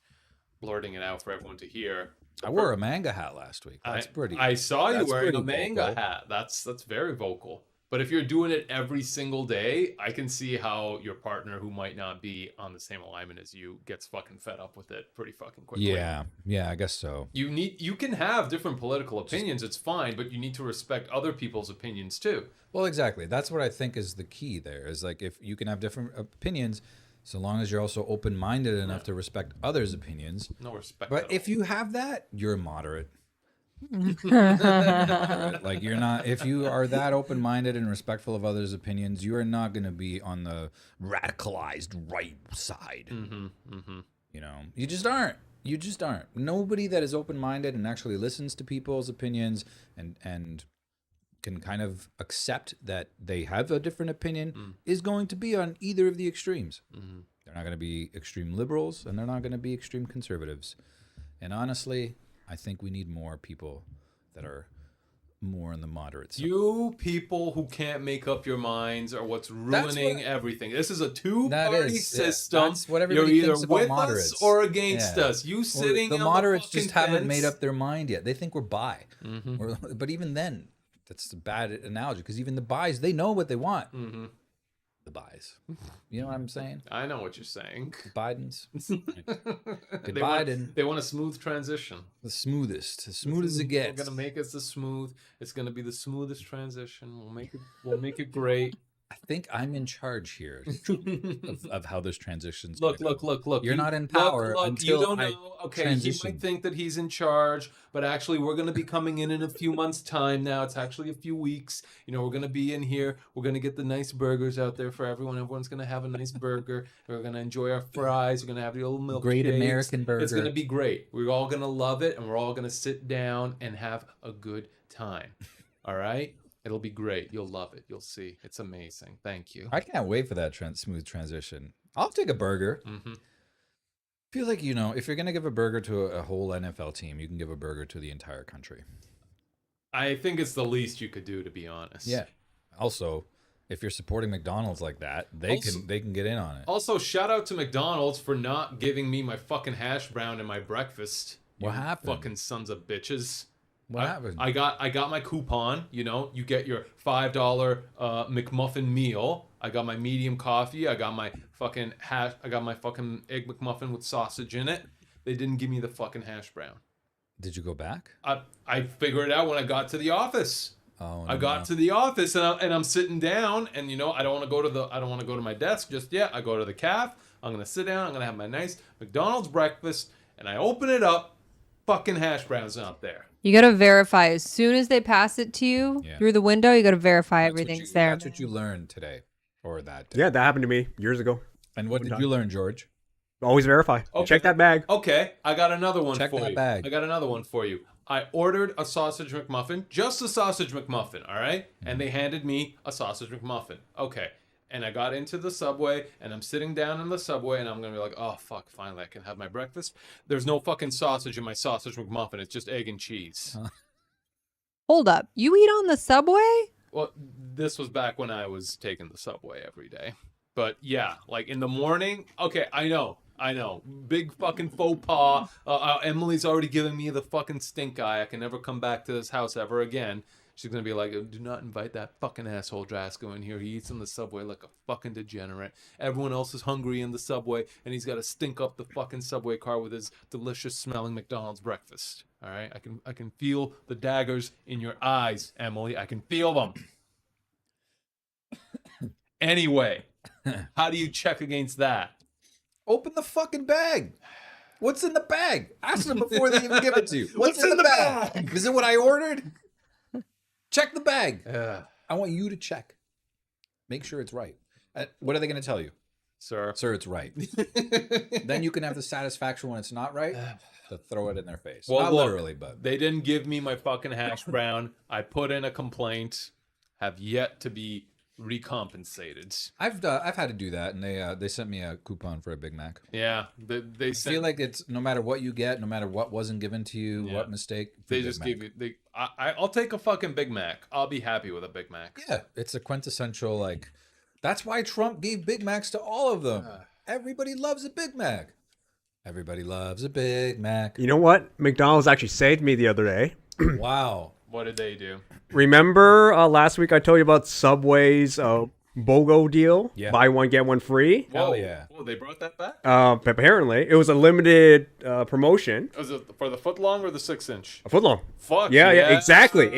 blurting it out for everyone to hear. I wore a manga hat last week. That's pretty. I saw you wearing a pretty manga vocal. hat. That's very vocal. But if you're doing it every single day, I can see how your partner, who might not be on the same alignment as you, gets fucking fed up with it pretty fucking quickly. Yeah, I guess so. You can have different political opinions, it's fine, but you need to respect other people's opinions too. Well, exactly. That's what I think is the key there, is like if you can have different opinions, so long as you're also open-minded enough to respect others' opinions. No respect. But if you have that, you're moderate. Like you're not, if you are that open-minded and respectful of others' opinions, you are not going to be on the radicalized right side. You just aren't. Nobody that is open-minded and actually listens to people's opinions and can kind of accept that they have a different opinion is going to be on either of the extremes. They're not going to be extreme liberals and they're not going to be extreme conservatives. And honestly, I think we need more people that are more on the moderate side. You people who can't make up your minds are what's ruining everything. This is a two-party system. That's what You're everybody either thinks about with moderates. us or against us. You sitting the on moderates the just fucking haven't made fence. up their mind yet. They think we're bi. But even then, that's a bad analogy because even the bis, they know what they want. The bis. You know what I'm saying? I know what you're saying. Bidens. Good They Biden. They want a smooth transition. The smoothest. As smooth as it gets. We're gonna make it the smooth. It's gonna be the smoothest transition. We'll make it great. I think I'm in charge here of how this transition's. Look. You're not in power until you don't I know. Okay, transition. he might think that he's in charge, but actually, we're going to be coming in a few months' time now. It's actually a few weeks. You know, we're going to be in here. We're going to get the nice burgers out there for everyone. Everyone's going to have a nice burger. We're going to enjoy our fries. We're going to have the little milk. Great American burger. It's going to be great. We're all going to love it, and we're all going to sit down and have a good time. All right? It'll be great. You'll love it. You'll see. It's amazing. Thank you. I can't wait for that smooth transition. I'll take a burger. Mm-hmm. I feel like, if you're going to give a burger to a whole NFL team, you can give a burger to the entire country. I think it's the least you could do, to be honest. Yeah. Also, if you're supporting McDonald's like that, they can get in on it. Also, shout out to McDonald's for not giving me my fucking hash brown in my breakfast. What happened? Fucking sons of bitches. What happened? I got my coupon. You get your $5 McMuffin meal. I got my medium coffee. I got my fucking egg McMuffin with sausage in it. They didn't give me the fucking hash brown. Did you go back? I figured it out when I got to the office. Oh, I got to the office and I'm sitting down, and I don't want to go to my desk just yet. I go to the caf. I'm gonna sit down. I'm gonna have my nice McDonald's breakfast, and I open it up. Fucking hash browns out there. You got to verify as soon as they pass it to you through the window. You got to verify everything's there. That's what you learned today, or that day. Yeah, that happened to me years ago. And what did you learn, George? Always verify. Okay. Check that bag. Okay, I got another one Check for that you. bag. I got another one for you. I ordered a sausage McMuffin, just a sausage McMuffin, all right? And they handed me a sausage McMuffin. Okay. And I got into the subway, and I'm sitting down in the subway, and I'm going to be like, oh, fuck, finally I can have my breakfast. There's no fucking sausage in my sausage McMuffin. It's just egg and cheese. Hold up. You eat on the subway? Well, this was back when I was taking the subway every day. But yeah, like in the morning. Okay, I know. Big fucking faux pas. Emily's already giving me the fucking stink eye. I can never come back to this house ever again. She's going to be like, do not invite that fucking asshole Drasko in here. He eats in the subway like a fucking degenerate. Everyone else is hungry in the subway, and he's got to stink up the fucking subway car with his delicious smelling McDonald's breakfast. All right? I can feel the daggers in your eyes, Emily. I can feel them. Anyway, how do you check against that? Open the fucking bag. What's in the bag? Ask them before they even give it to you. What's in the bag? Is it what I ordered? Check the bag. I want you to check. Make sure it's right. What are they going to tell you? Sir, it's right. Then you can have the satisfaction when it's not right to throw it in their face. Well, not look, literally, but they didn't give me my fucking hash brown. I put in a complaint. Have yet to be recompensated. I've had to do that, and they sent me a coupon for a Big Mac. Yeah, they feel like it's no matter what you get, no matter what wasn't given to you, what mistake. They just give you. I'll take a fucking Big Mac. I'll be happy with a Big Mac. Yeah, it's a quintessential like. That's why Trump gave Big Macs to all of them. Everybody loves a Big Mac. Everybody loves a Big Mac. You know what? McDonald's actually saved me the other day. Wow. What did they do? Remember last week I told you about Subway's BOGO deal? Yeah. Buy one, get one free? Hell yeah. Whoa, they brought that back? Apparently. It was a limited promotion. Was it for the foot long or the 6-inch? A foot long. Fuck yeah. Exactly.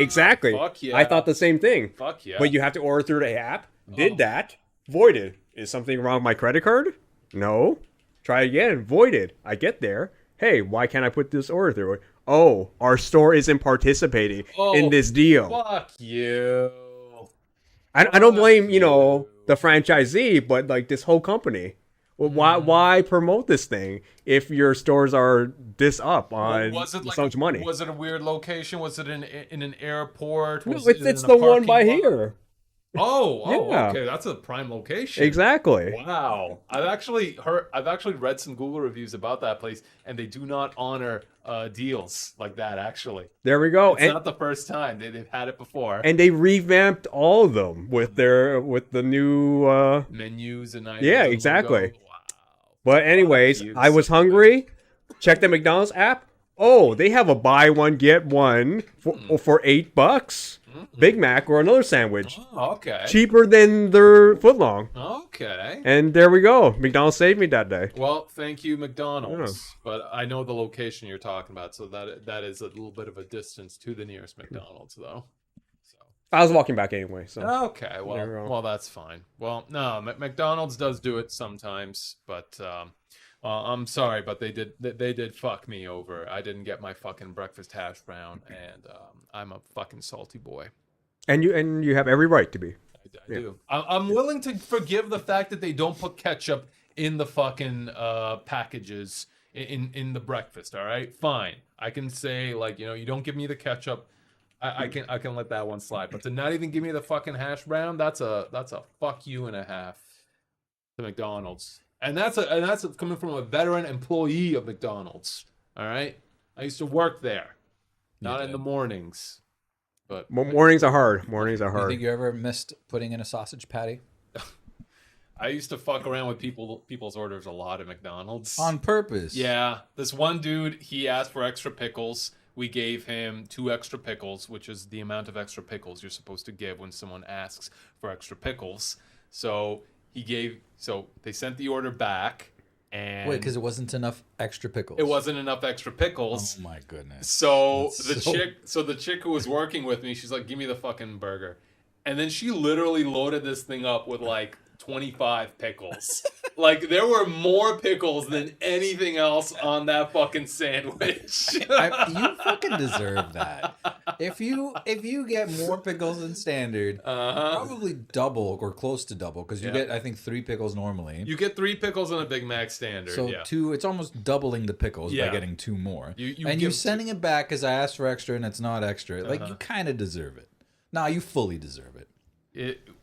Fuck yeah. I thought the same thing. Fuck yeah. But you have to order through the app. Did that. Voided. Is something wrong with my credit card? No. Try again. Voided. I get there. Hey, why can't I put this order through? Oh, our store isn't participating in this deal. Fuck you. I don't blame, the franchisee, but like this whole company. Well, why promote this thing if your stores are this up on so much money? Was it a weird location? Was it in an airport? No, it's the one by here. Yeah. Okay, that's a prime location. Exactly. Wow. I've actually read some Google reviews about that place, and they do not honor deals like that. Actually, there we go. It's not the first time they've had it before. And they revamped all of them with the new menus and items. Yeah, exactly. Wow. But anyways, I was hungry. Check the McDonald's app. Oh, they have a buy one get one for $8. Big Mac or another sandwich. Oh, okay. Cheaper than their footlong. Okay. And there we go. McDonald's saved me that day. Well, thank you, McDonald's. Yeah. But I know the location you're talking about, so that is a little bit of a distance to the nearest McDonald's, though. So I was walking back anyway, so. Okay, There we go. well, that's fine. Well, no, McDonald's does do it sometimes, but I'm sorry, but they did fuck me over. I didn't get my fucking breakfast hash brown, and I'm a fucking salty boy. And you have every right to be. I do. I'm willing to forgive the fact that they don't put ketchup in the fucking packages in the breakfast. All right, fine. I can say, like, you don't give me the ketchup. I can let that one slide. But to not even give me the fucking hash brown, that's a fuck you and a half to McDonald's. And that's coming from a veteran employee of McDonald's. All right, I used to work there, not in the mornings. But Mornings are hard. Mornings are You hard. think you ever missed putting in a sausage patty? I used to fuck around with people's orders a lot at McDonald's. On purpose? Yeah. This one dude, he asked for extra pickles. We gave him 2 extra pickles, which is the amount of extra pickles you're supposed to give when someone asks for extra pickles. So they sent the order back, and Wait, because it wasn't enough extra pickles. it wasn't enough extra pickles. Oh my goodness. So That's the chick who was working with me, she's like, "Give me the fucking burger," and then she literally loaded this thing up with like 25 pickles. Like, there were more pickles than anything else on that fucking sandwich. You fucking deserve that. If you get more pickles than standard, probably double or close to double, because you get, I think, 3 pickles normally. You get 3 pickles on a Big Mac standard. So yeah. 2, it's almost doubling the pickles by getting 2 more. You're sending it back because I asked for extra and it's not extra. Like, you kind of deserve it. Nah, you fully deserve it.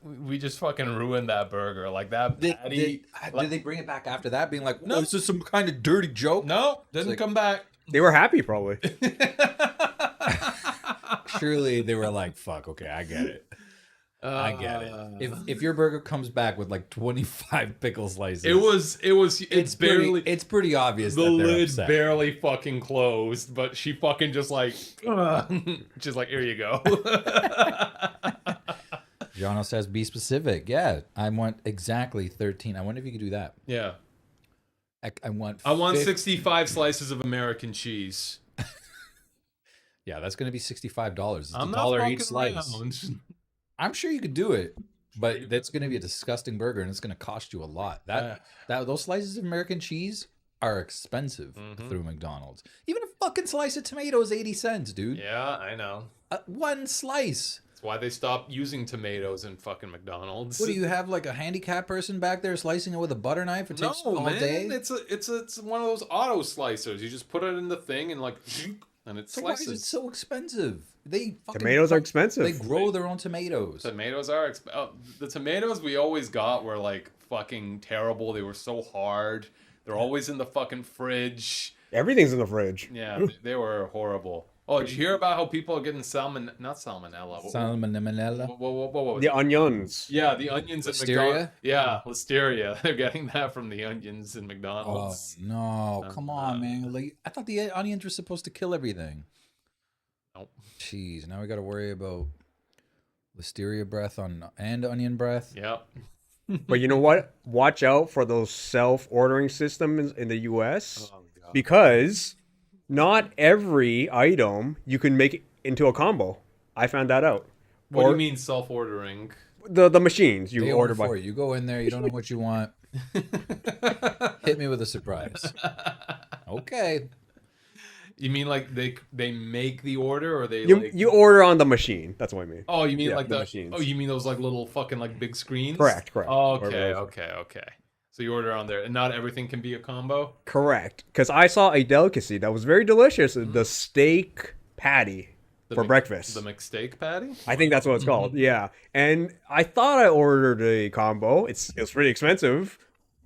We just fucking ruined that burger. Like, that patty. Did they bring it back after that, being like, no, this is some kind of dirty joke? No, didn't come back. They were happy, probably. Surely they were like, fuck, okay, I get it. I get it. If your burger comes back with like 25 pickle slices, it's barely, it's pretty obvious the that they're lid upset. barely fucking closed, but she fucking just like, just like, here you go. Jono says, be specific. Yeah, I want exactly 13. I wonder if you could do that. Yeah. I want 65 slices of American cheese. Yeah, that's going to be $65. It's I'm $1 not each slice. fucking I'm sure you could do it, but that's going to be a disgusting burger, and it's going to cost you a lot. Those slices of American cheese are expensive through McDonald's. Even a fucking slice of tomato is 80 cents, dude. Yeah, I know. One slice. That's why they stopped using tomatoes in fucking McDonald's. What do you have, like a handicapped person back there slicing it with a butter knife? It takes all day. It's one of those auto slicers. You just put it in the thing and like, and it So why slices. is it so expensive? Tomatoes are expensive. They grow their own tomatoes. Tomatoes are the tomatoes we always got were like fucking terrible. They were so hard. They're always in the fucking fridge. Everything's in the fridge. Yeah, they were horrible. Oh, did you hear about how people are getting not salmonella? Salmonella? The onions. Yeah, the onions Listeria? at McDonald's. Yeah, listeria. They're getting that from the onions in McDonald's. Oh, no. Come on, man. Like, I thought the onions were supposed to kill everything. Nope. Jeez, now we got to worry about listeria breath and onion breath. Yep. But you know what? Watch out for those self-ordering systems in the U.S. Because not every item you can make into a combo. I found that out. What do you mean self-ordering? The machines you They order for by. you. You go in there, you don't know what you want. Hit me with a surprise. Okay. You mean like they make the order, or they You order on the machine. That's what I mean. Oh, you mean like the machines. Oh, you mean those like little fucking like big screens? Correct. Oh, okay. So you order on there, and not everything can be a combo? Correct. Because I saw a delicacy that was very delicious. The steak patty for breakfast. The McSteak patty? I think that's what it's called. Yeah. And I thought I ordered a combo. It was pretty expensive,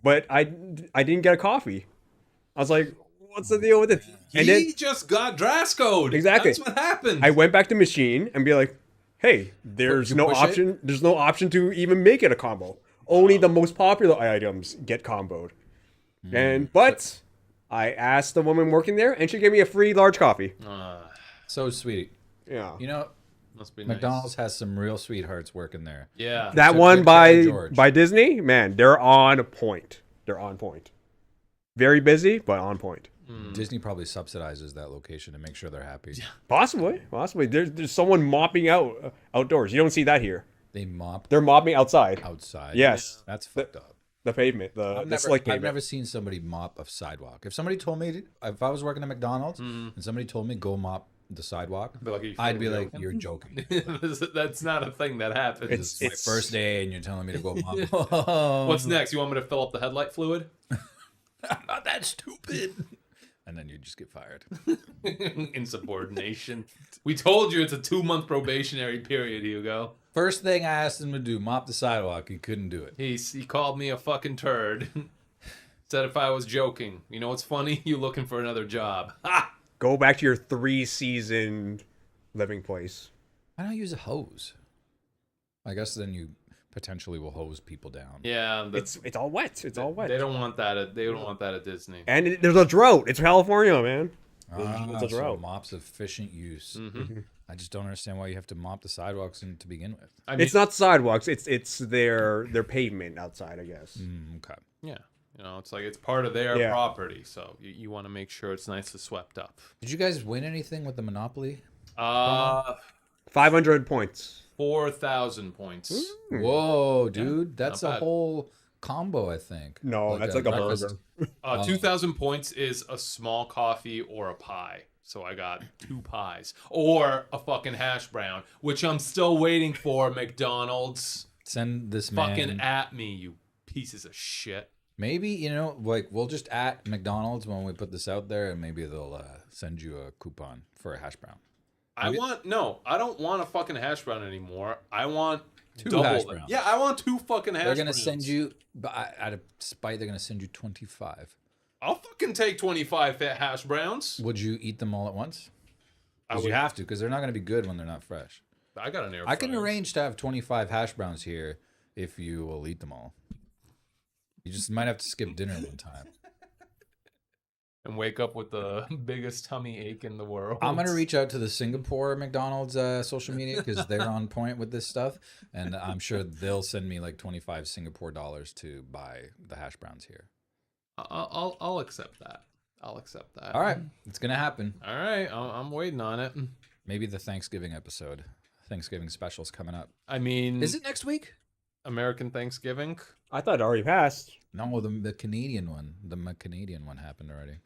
but I didn't get a coffee. I was like, what's the deal with it? And He just got dress code. Exactly. That's what happened. I went back to machine and be like, hey, there's no option. There's no option to even make it a combo. Only the most popular items get comboed. But I asked the woman working there, and she gave me a free large coffee. So sweet. Yeah. You know, must be McDonald's has some real sweethearts working there. Yeah. That So one good by George. Disney, man, they're on point. They're on point. Very busy, but on point. Disney probably subsidizes that location to make sure they're happy. Possibly. There's someone mopping out outdoors. You don't see that here. They mop. They're mopping outside. Outside. Yes. That's fucked up. The pavement. The slick pavement. I've never seen somebody mop a sidewalk. If somebody told me, if I was working at McDonald's and somebody told me go mop the sidewalk, I'd be like, you're joking. That's not a thing that happens. It's my first day and you're telling me to go mop. What's next? You want me to fill up the headlight fluid? I'm not that stupid. And then you just get fired. Insubordination. We told you it's a 2-month probationary period, Hugo. First thing I asked him to do, mop the sidewalk. He couldn't do it. He called me a fucking turd. Said if I was joking. You know what's funny? You looking for another job. Ha! Go back to your 3-season living place. Why not use a hose? I guess then you potentially will hose people down. Yeah, it's all wet. It's all wet. They don't want that. They don't want that at Disney. And there's a drought. It's California, man. It's a So drought. mop's efficient use. I just don't understand why you have to mop the sidewalks to begin with. I mean, It's not sidewalks. It's their pavement outside, I guess. Okay. Yeah. You know, it's like it's part of their property, so you want to make sure it's nicely swept up. Did you guys win anything with the Monopoly? 500 points. 4,000 points. Whoa, dude. That's not a bad. whole combo, I think. No, that's like a breakfast. burger. 2,000 points is a small coffee or a pie. So I got 2 pies. Or a fucking hash brown, which I'm still waiting for, McDonald's. Send this man. Fucking at me, you pieces of shit. Maybe, like, we'll just at McDonald's when we put this out there, and maybe they'll send you a coupon for a hash brown. I don't want a fucking hash brown anymore. I want 2 double hash them. browns. Yeah, I want 2 fucking hash browns. They're going to send you, out of spite, they're going to send you 25. I'll fucking take 25 hash browns. Would you eat them all at once? I Because would. you have to, because they're not going to be good when they're not fresh. I got an air I can fryer. arrange to have 25 hash browns here if you will eat them all. You just might have to skip dinner one time. And wake up with the biggest tummy ache in the world. I'm going to reach out to the Singapore McDonald's social media because they're on point with this stuff. And I'm sure they'll send me like 25 Singapore dollars to buy the hash browns here. I'll accept that. I'll accept that. All right. It's going to happen. All right. I'm waiting on it. Maybe the Thanksgiving episode. Thanksgiving special's coming up. I mean... Is it next week? American Thanksgiving? I thought it already passed. No, the Canadian one. The Canadian one happened already.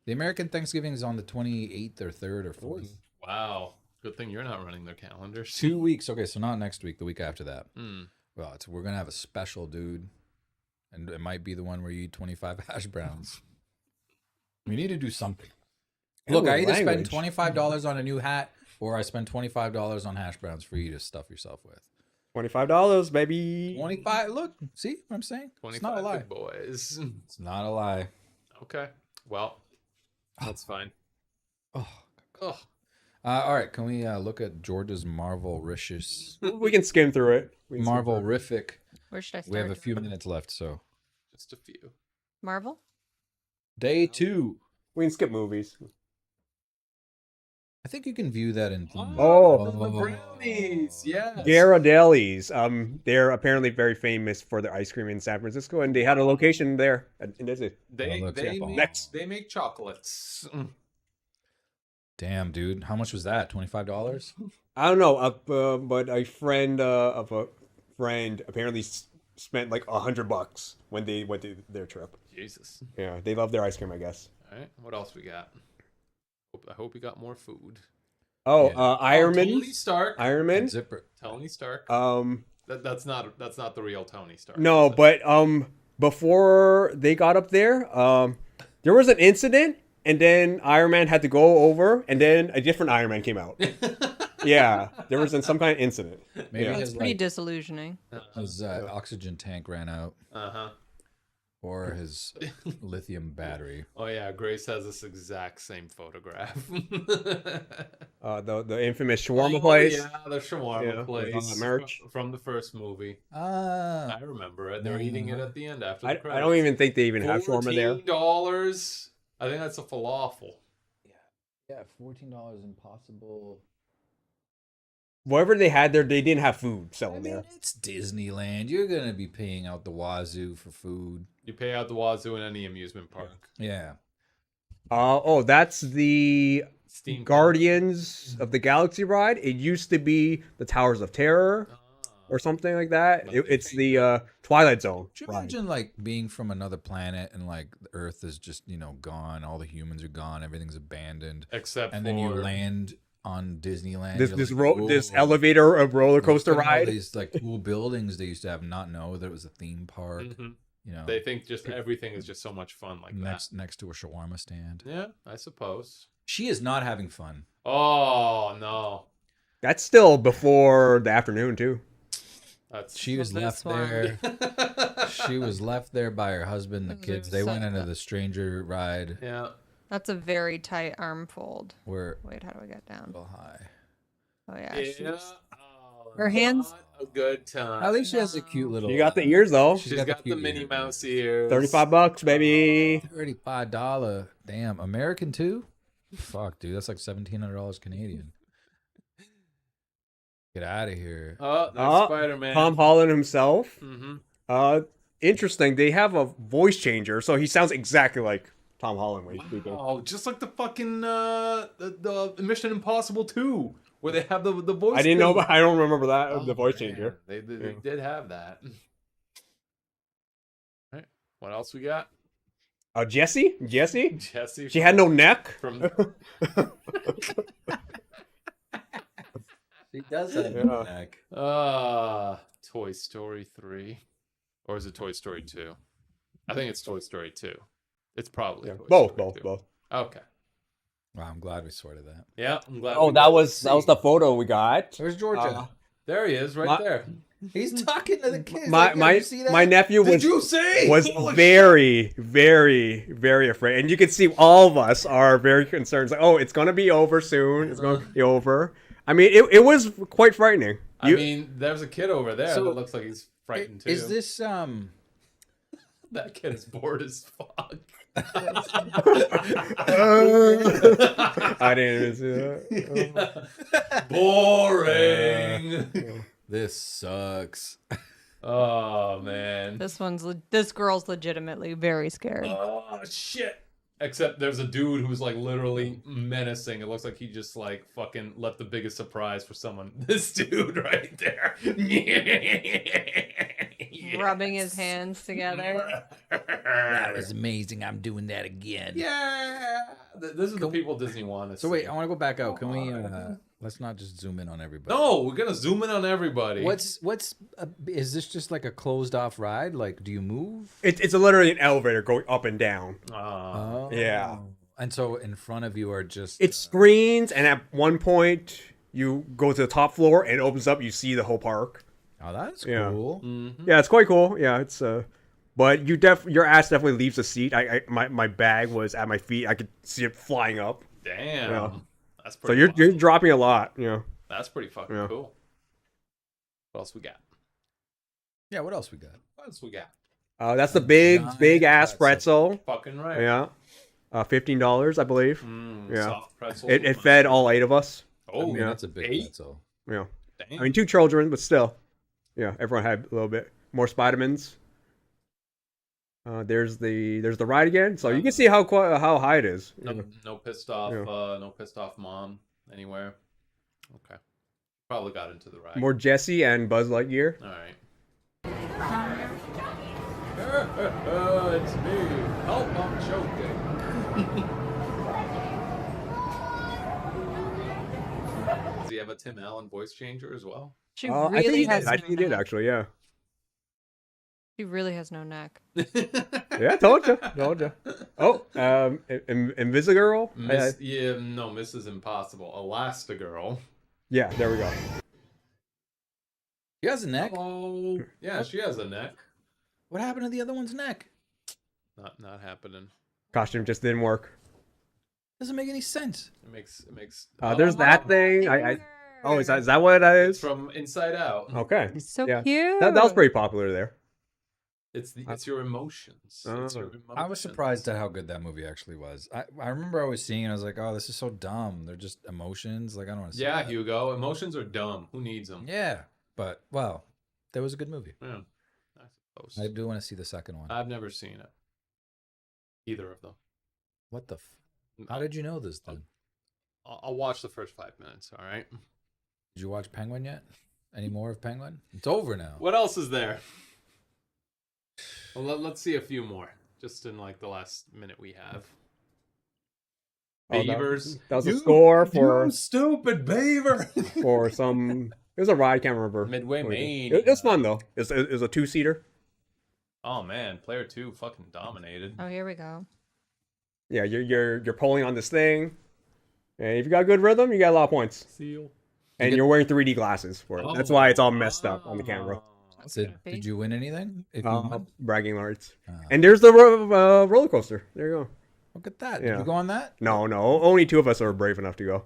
The American Thanksgiving is on the 28th or 3rd or 4th. Wow. Good thing you're not running their calendars. 2 weeks. Okay, so not next week, the week after that. Mm. Well, we're going to have a special, dude. And it might be the one where you eat 25 hash browns. We need to do something. Look, I either spend $25 on a new hat or I spend $25 on hash browns for you to stuff yourself with. $25, baby. 25. Look, see what I'm saying? It's not a lie. Good boys. It's not a lie. Okay. Well, that's fine. Oh. Oh. All right. Can we look at George's Marvel-ricious? We can skim through it. Marvel-rific. Where should I start? We have a few minutes left, so. Just a few. Marvel? Day 2. We can skip movies. I think you can view that in. Oh, the brownies. Yes. Ghirardelli's. They're apparently very famous for their ice cream in San Francisco, and they had a location there in Disney. They make chocolates. Damn, dude. How much was that? $25? I don't know, but a friend of a friend apparently spent like $100 when they went to their trip. Jesus. Yeah, they love their ice cream, I guess. All right. What else we got? I hope we got more food. Oh, yeah. Iron Man. Tony Stark. Iron Man. Zipper. Tony Stark. That's not the real Tony Stark. No, but before they got up there, there was an incident, and then Iron Man had to go over, and then a different Iron Man came out. Yeah, there was some kind of incident. Maybe That's pretty disillusioning. His oxygen tank ran out. Or his lithium battery. Oh yeah, Grace has this exact same photograph. The infamous shawarma place. Yeah, the shawarma place. Merch from the first movie. I remember it. They're eating it at the end after the credits. I don't even think they even have shawarma there. $14. I think that's a falafel. Yeah, $14 impossible. Whatever they had there, they didn't have food selling there. It's Disneyland. You're going to be paying out the wazoo for food. You pay out the wazoo in any amusement park. Yeah. Oh, that's the Steam Guardians of the Galaxy ride. It used to be the Towers of Terror or something like that. It's the Twilight Zone. Could you imagine like being from another planet and like the Earth is just gone, all the humans are gone, everything's abandoned, except and then you land on Disneyland. This elevator of roller coaster ride. These like cool buildings they used to have, not know that it was a theme park. They think just everything is just so much fun like next to a shawarma stand. Yeah, I suppose. She is not having fun. Oh no, that's still before the afternoon too. She was left there. She was left there by her husband, the kids. They went into the stranger ride. Yeah. That's a very tight arm fold. Wait, how do I get down? Go high. Oh yeah. Yeah. Her hands. A good time. At least she has a cute little. You got the ears though. She's got the Minnie Mouse ears. $35, baby. $35. Damn, American too. Fuck, dude, that's like $1,700 Canadian. Get out of here. Oh, there's Spider-Man. Tom Holland himself. Mm-hmm. Interesting. They have a voice changer, so he sounds exactly like Tom Holland when he's speaking. Oh, just like the fucking the Mission Impossible 2, where they have the voice. I didn't know. I don't remember that the voice changer. They did have that. All right. What else we got? Jessie. She had no neck. From She does have no neck. Toy Story 3, or is it Toy Story 2? I think it's Toy Story 2. It's probably Toy both. Story 2. Both. Okay. Wow, I'm glad we sorted that. Yeah, I'm glad. That was the photo we got. Where's Georgia? There he is, right there. He's talking to the kids. My nephew Did you see? was very, very, very afraid, and you can see all of us are very concerned. It's like, oh, it's gonna be over soon. It's gonna be over. I mean, it was quite frightening. I mean, there's a kid over there that looks like he's frightened too. Is this That kid is bored as fuck. I didn't even see that. Boring. This sucks. Oh man. This girl's legitimately very scared. Oh shit. Except there's a dude who's like literally menacing. It looks like he just like fucking left the biggest surprise for someone. This dude right there. Rubbing his hands together. That was amazing. I'm doing that again. Yeah. This is the people Disney wanted. So wait, I want to go back out. Can we let's not just zoom in on everybody. No, we're gonna zoom in on everybody. Is this just like a closed off ride? Like, do you move? It's literally an elevator going up and down. Oh. Yeah. And so in front of you are just it screens, and at one point you go to the top floor and it opens up. You see the whole park. Oh, that's cool. Mm-hmm. Yeah, it's quite cool. Yeah, it's but your ass definitely leaves the seat. My bag was at my feet. I could see it flying up. Damn. Yeah. That's so pretty you're dropping a lot. That's pretty fucking cool. What else we got? Yeah, what else we got? What else we got? That's the big ass pretzel. Fucking right. Yeah. $15, I believe. Yeah. Soft pretzel. It fed all 8 of us. Oh, yeah, that's a big pretzel. Yeah. Damn. I mean, 2 children, but still. Yeah, everyone had a little bit more Spider-Mans. There's the ride again, so you can see how high it is. No pissed off, no pissed off mom anywhere. Okay, probably got into the ride. More Jessie and Buzz Lightyear. All right. It's me. Help! I'm choking. Does he have a Tim Allen voice changer as well? She really has. I think he did actually. Yeah. She really has no neck. Yeah, told you. Oh, Invisigirl? Mrs. Impossible. Elastigirl. Yeah, there we go. She has a neck. Oh, yeah, she has a neck. What happened to the other one's neck? Not happening. Costume just didn't work. Doesn't make any sense. It makes. There's that thing. Oh, is that what it is? It's from Inside Out. Okay. It's so yeah. cute. That was pretty popular there. It's your emotions. It's your emotions. I was surprised at how good that movie actually was. I remember always seeing it. I was like, oh, this is so dumb. They're just emotions. Like, I don't want to see that. Hugo. Emotions are dumb. Who needs them? Yeah. But, well, that was a good movie. Yeah. I suppose. I do want to see the second one. I've never seen it. Either of them. What the How did you know this then? I'll watch the first 5 minutes. All right. Did you watch Penguin yet? Any more of Penguin? It's over now. What else is there? Well, let's see a few more, just in like the last minute we have. Beavers. That was a score for You stupid beaver. for some. It was a ride. I can't remember. Midway Maine. It was fun though. It was a 2-seater. Oh man, player 2 fucking dominated. Oh, here we go. Yeah, you're pulling on this thing, and if you got good rhythm, you got a lot of points. Seal. And you're wearing 3D glasses for it. That's why it's all messed up on the camera. Did you win anything? If you won? Bragging rights. And there's the roller coaster. There you go. Look at that. Yeah. Did you go on that? No. Only 2 of us are brave enough to go.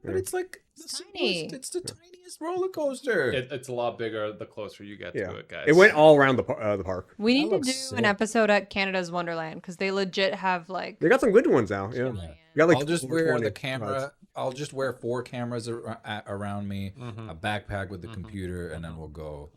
But it's like tiny. It's the tiniest roller coaster. It's a lot bigger the closer you get to it, guys. It went all around the park. We need to looks do sick. an episode at Canada's Wonderland because they legit have like. They got some good ones now. Yeah. You got like I'll just over wear 20 the camera. rides. I'll just wear 4 cameras around me, a backpack with the computer, and then we'll go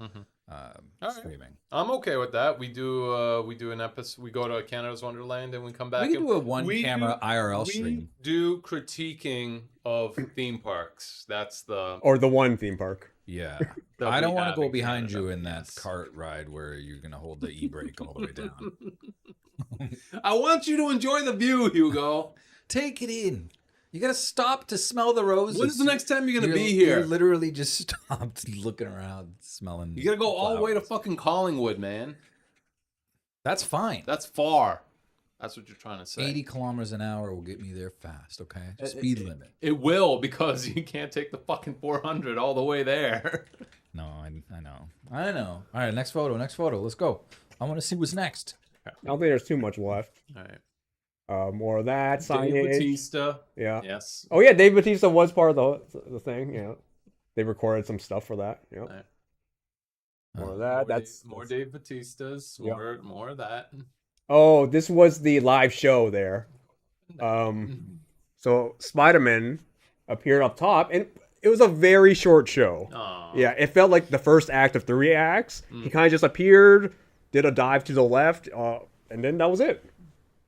streaming. I'm okay with that. We do an episode. We go to Canada's Wonderland and we come back. We can and do a one-camera IRL stream. We do critiquing of theme parks. That's the Or the one theme park. Yeah. that I we don't want have to go in behind Canada. you in that cart ride where you're going to hold the e-brake all the way down. I want you to enjoy the view, Hugo. Take it in. You got to stop to smell the roses. When's the next time you're going to be You're here? literally just stopped looking around, smelling. You got to go all the way to flowers. fucking Collingwood, man. That's fine. That's far. That's what you're trying to say. 80 kilometers an hour will get me there fast, okay? Speed limit. It will, because you can't take the fucking 400 all the way there. No, I know. I know. All right, next photo. Let's go. I want to see what's next. I don't think there's too much left. All right. More of that Dave signage. Bautista. Yeah. Yes. Oh yeah, Dave Bautista was part of the thing. Yeah. They recorded some stuff for that. Yeah. Right. More of that. More Dave Bautistas. Yeah. More of that. Oh, this was the live show there. So Spider-Man appeared up top, and it was a very short show. Aw. Yeah, it felt like the first act of 3 acts. He kind of just appeared, did a dive to the left, and then that was it.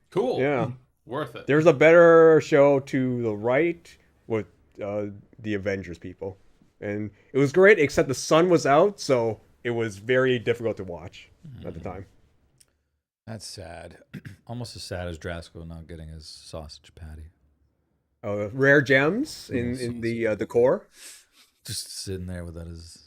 Cool. Yeah. Worth it. There's a better show to the right with the Avengers people. And it was great, except the sun was out, so it was very difficult to watch at the time. That's sad. Almost as sad as Drasko not getting his sausage patty. Rare gems in the core. Just sitting there without his...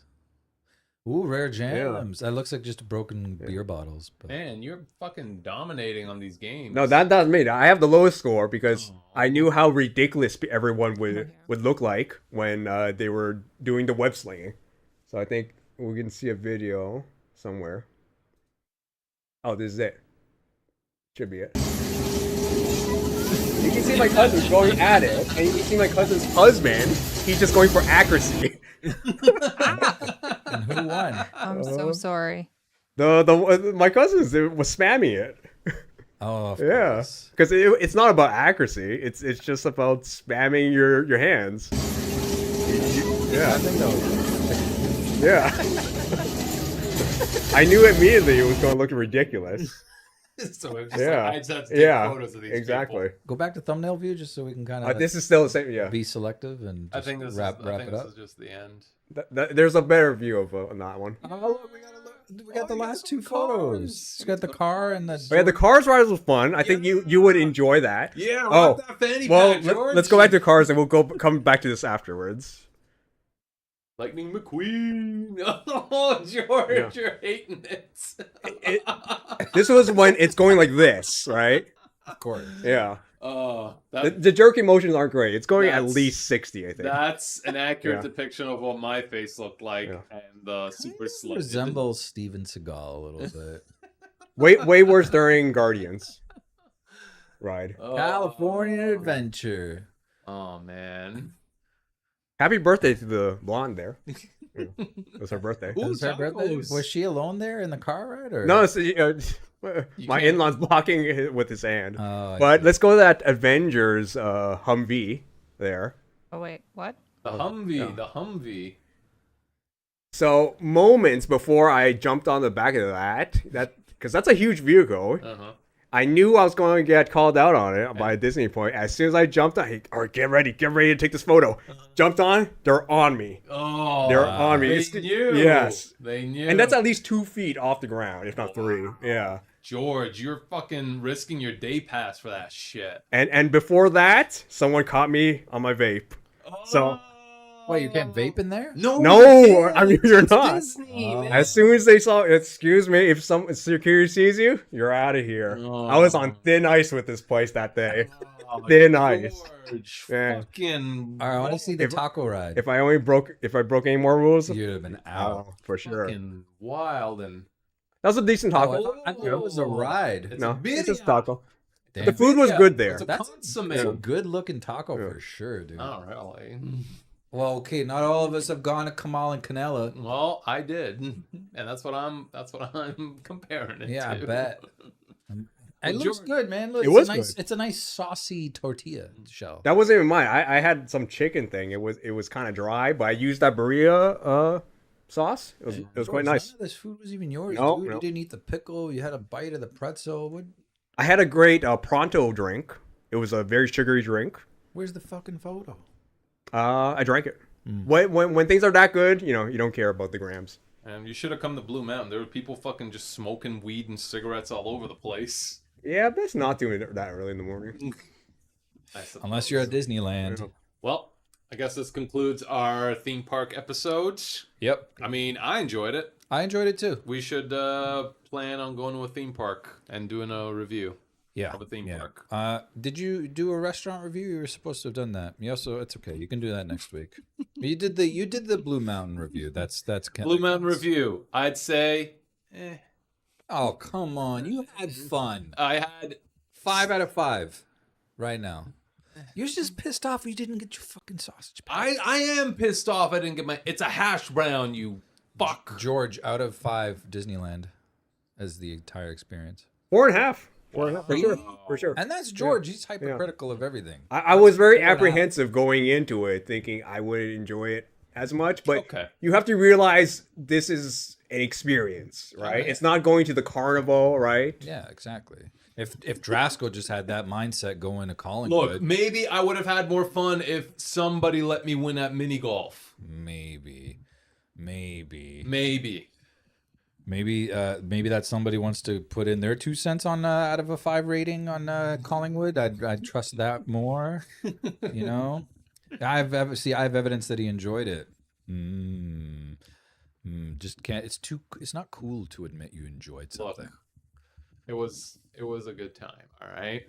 Ooh, rare gems. That looks like just broken beer bottles. But... Man, you're fucking dominating on these games. No, that's me. I have the lowest score because I knew how ridiculous everyone would look like when they were doing the web slinging. So I think we can see a video somewhere. Oh, this is it. Should be it. You can see my cousin going at it, and you can see my cousin's husband. He's just going for accuracy. And who won? I'm so sorry. My cousin was spamming it. Oh, of yeah, course. because it's not about accuracy. It's just about spamming your hands. Yeah. Yeah. I knew immediately it was going to look ridiculous. So it was just Yeah. like, I just have to take photos of these exactly. people. Go back to thumbnail view just so we can kind of. This is still the same. Yeah. Be selective and I just think this wrap is it up. just the end. There's a better view of on that one. Oh, look, we got the last 2 photos. You got the car and the. Oh, yeah, the Cars ride was fun. I think you would enjoy that. Yeah, oh, that fanny well, pack, George. let's go back to Cars and we'll come back to this afterwards. Lightning McQueen. Oh, George, Yeah. you're hating it. This was when it's going like this, right? Of course. Yeah. That, The jerky motions aren't great. It's going at That's- least 60, I think. that's an accurate Yeah. depiction of what my face looked like, and the super slut. Resembles Steven Seagal a little bit. Way worse during Guardians ride. California Adventure. Oh man. Happy birthday to the blonde there. Yeah, it was her birthday. It was her birthday? Was she alone there in the car ride? Or? No, it's, my can't- in-law's blocking it with his hand. Oh, I But see. let's go to that Avengers Humvee there. Oh wait, what? The Humvee, the Humvee. So moments before I jumped on the back of that because that's a huge vehicle. Uh-huh. I knew I was going to get called out on it by a Disney point. As soon as I jumped on, hey, all right, get ready to take this photo. Jumped on, they're on me. Oh, they're on me. They knew. Yes, they knew. And that's at least 2 feet off the ground, if not 3. Yeah. George, you're fucking risking your day pass for that shit. And before that, someone caught me on my vape. So. Wait, you can't vape in there? No, I mean you're not. Disney, man. As soon as they saw, excuse me, if some security sees you, you're out of here. I was on thin ice with this place that day. Thin ice. Yeah. Fucking. I want to see the taco ride. If I broke any more rules, you'd have been out for sure. Fucking wild and. That was a decent taco. I thought it was a ride. It's just taco. Damn. The food was good there. That's a good looking taco for sure, dude. Oh, really? Well, okay, not all of us have gone to Kamal and Canela. Well, I did, and that's what I'm comparing it to. Yeah, I bet. It looks good, man. Look, It was nice. good. It's a nice saucy tortilla shell. That wasn't even mine. I had some chicken thing. It was kind of dry, but I used that burrito sauce. It was quite nice. None of this food was even yours, No, dude. no. You didn't eat the pickle. You had a bite of the pretzel. What? I had a great pronto drink. It was a very sugary drink. Where's the fucking photo? I drank it. When things are that good, you don't care about the grams. And you should have come to Blue Mountain. There were people fucking just smoking weed and cigarettes all over the place. Yeah, but it's not doing it that early in the morning. Unless you're at Disneyland. Well, I guess this concludes our theme park episode. Yep. I mean, I enjoyed it. I enjoyed it too. We should plan on going to a theme park and doing a review. Of a theme park. Did you do a restaurant review? You were supposed to have done that. You also, it's okay. You can do that next week. You did the Blue Mountain review. That's Blue Mountain review. I'd say, Oh, come on. You had fun. I had 5 out of 5 right now. You're just pissed off you didn't get your fucking sausage. I am pissed off I didn't get my. It's a hash brown, you fuck. George, out of 5, Disneyland as the entire experience. 4.5. 4.5 for sure. And that's George. He's hypercritical of everything. I was very apprehensive going into it, thinking I wouldn't enjoy it as much. But you have to realize this is an experience, right? It's not going to the carnival, right? Yeah, exactly. If Drasco just had that mindset going to Collingwood. Look, maybe I would have had more fun if somebody let me win at mini golf. Maybe. Maybe that somebody wants to put in their 2 cents on out of a 5 rating on Collingwood. I'd trust that more. You know, I have evidence that he enjoyed it. Just can't. It's not cool to admit you enjoyed something. Look, it was a good time. All right,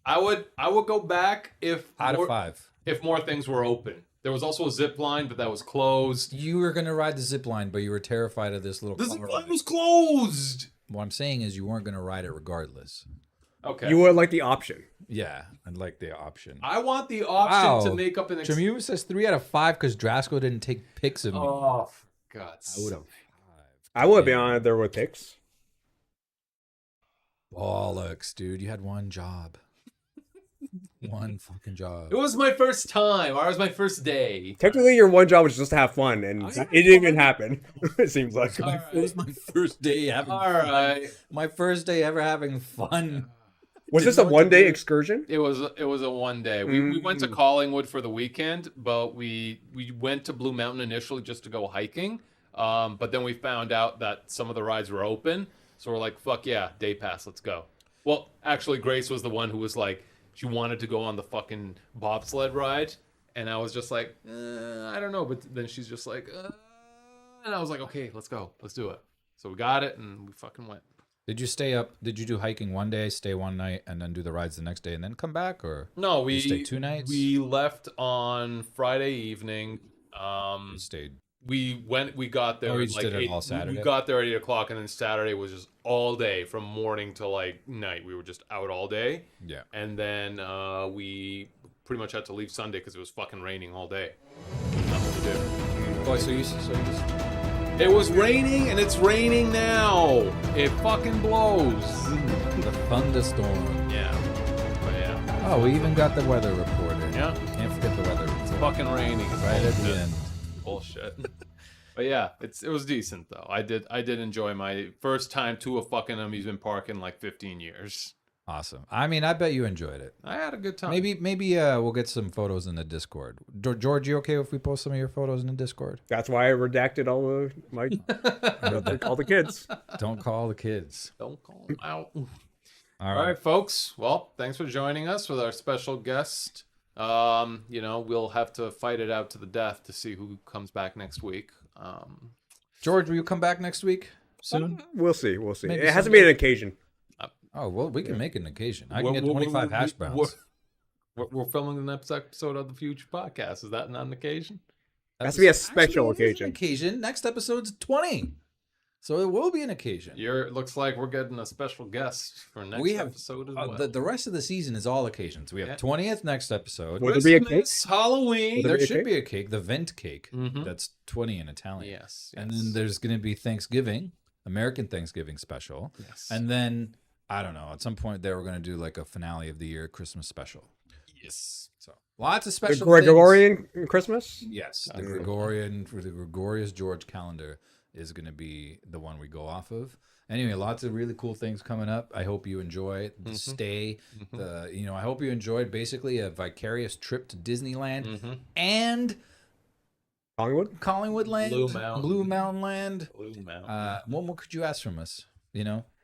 I would go back if out of 5 if more things were open. There was also a zip line, but that was closed. You were gonna ride the zip line, but you were terrified of this little. The zip line was closed. What I'm saying is you weren't gonna ride it regardless. Okay. You would like the option. Yeah, I'd like the option. I want the option to make up an. Jamu says 3 out of 5 because Drasco didn't take pics of me. Oh, for God's sake. I would be on it there with pics. Bollocks, dude! You had one job. One fucking job. It was my first time. Or it was my first day. Technically, your one job was just to have fun, and it didn't even happen. It seems like. It was my first day having fun. My first day ever having fun. Was this a one-day excursion? It was a one day. We went to Collingwood for the weekend, but we went to Blue Mountain initially just to go hiking. But then we found out that some of the rides were open. So we're like, fuck yeah, day pass, let's go. Well, actually, Grace was the one who was like, she wanted to go on the fucking bobsled ride. And I was just like, I don't know. But then she's just like, and I was like, okay, let's go. Let's do it. So we got it and we fucking went. Did you stay up? Did you do hiking one day, stay one night, and then do the rides the next day and then come back? Or no, we stayed 2 nights? We left on Friday evening. You stayed. We got there. Oh, you at just like did it 8, all Saturday? We got there at 8 o'clock, and then Saturday was just all day from morning to like night. We were just out all day. Yeah. And then we pretty much had to leave Sunday because it was fucking raining all day. Nothing to do. Oh, so you just. It was raining, and it's raining now. It fucking blows. The thunderstorm. Yeah. But yeah. Oh, we even got the weather reported. Yeah. Can't forget the weather report. It's fucking raining. It's right at the bullshit. end. Bullshit. But yeah, it was decent though. I did enjoy my first time to a fucking amusement park in like 15 years. Awesome. I mean, I bet you enjoyed it. I had a good time. Maybe we'll get some photos in the Discord. George, you okay if we post some of your photos in the Discord? That's why I redacted all the kids. Don't call the kids. Don't call them out. All right, folks. Well, thanks for joining us with our special guest. We'll have to fight it out to the death to see who comes back next week. George, will you come back next week soon? We'll see. Maybe It has to be an occasion. Oh, well, we can make an occasion. I can get 25 hash browns. We're filming the next episode of the Future Podcast. Is that not an occasion? It has to be a special occasion. Next episode's 20. So it will be an occasion. It looks like we're getting a special guest for next episode as well. The rest of the season is all occasions. We have 20th next episode. Will there be a cake? Halloween. There should be a cake. The vent cake. That's 20 in Italian. Yes. And then there's going to be Thanksgiving, American Thanksgiving special. Yes. And then, I don't know, at some point there we're going to do like a finale of the year Christmas special. Yes. So lots of special The Gregorian Christmas? Yes. The Gregorius George calendar is going to be the one we go off of. Anyway, lots of really cool things coming up. I hope you enjoy the stay. I hope you enjoyed basically a vicarious trip to Disneyland and Collingwood Land, Blue Mountain Land. What more could you ask from us?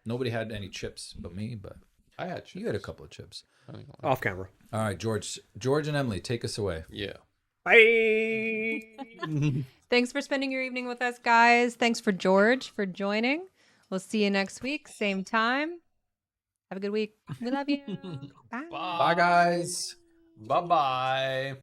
Nobody had any chips but me, but I had chips. You had a couple of chips. Off camera. All right, George and Emily, take us away. Yeah. Bye. Thanks for spending your evening with us, guys. Thanks for George for joining. We'll see you next week, same time. Have a good week. We love you. Bye. Bye, guys. Bye-bye.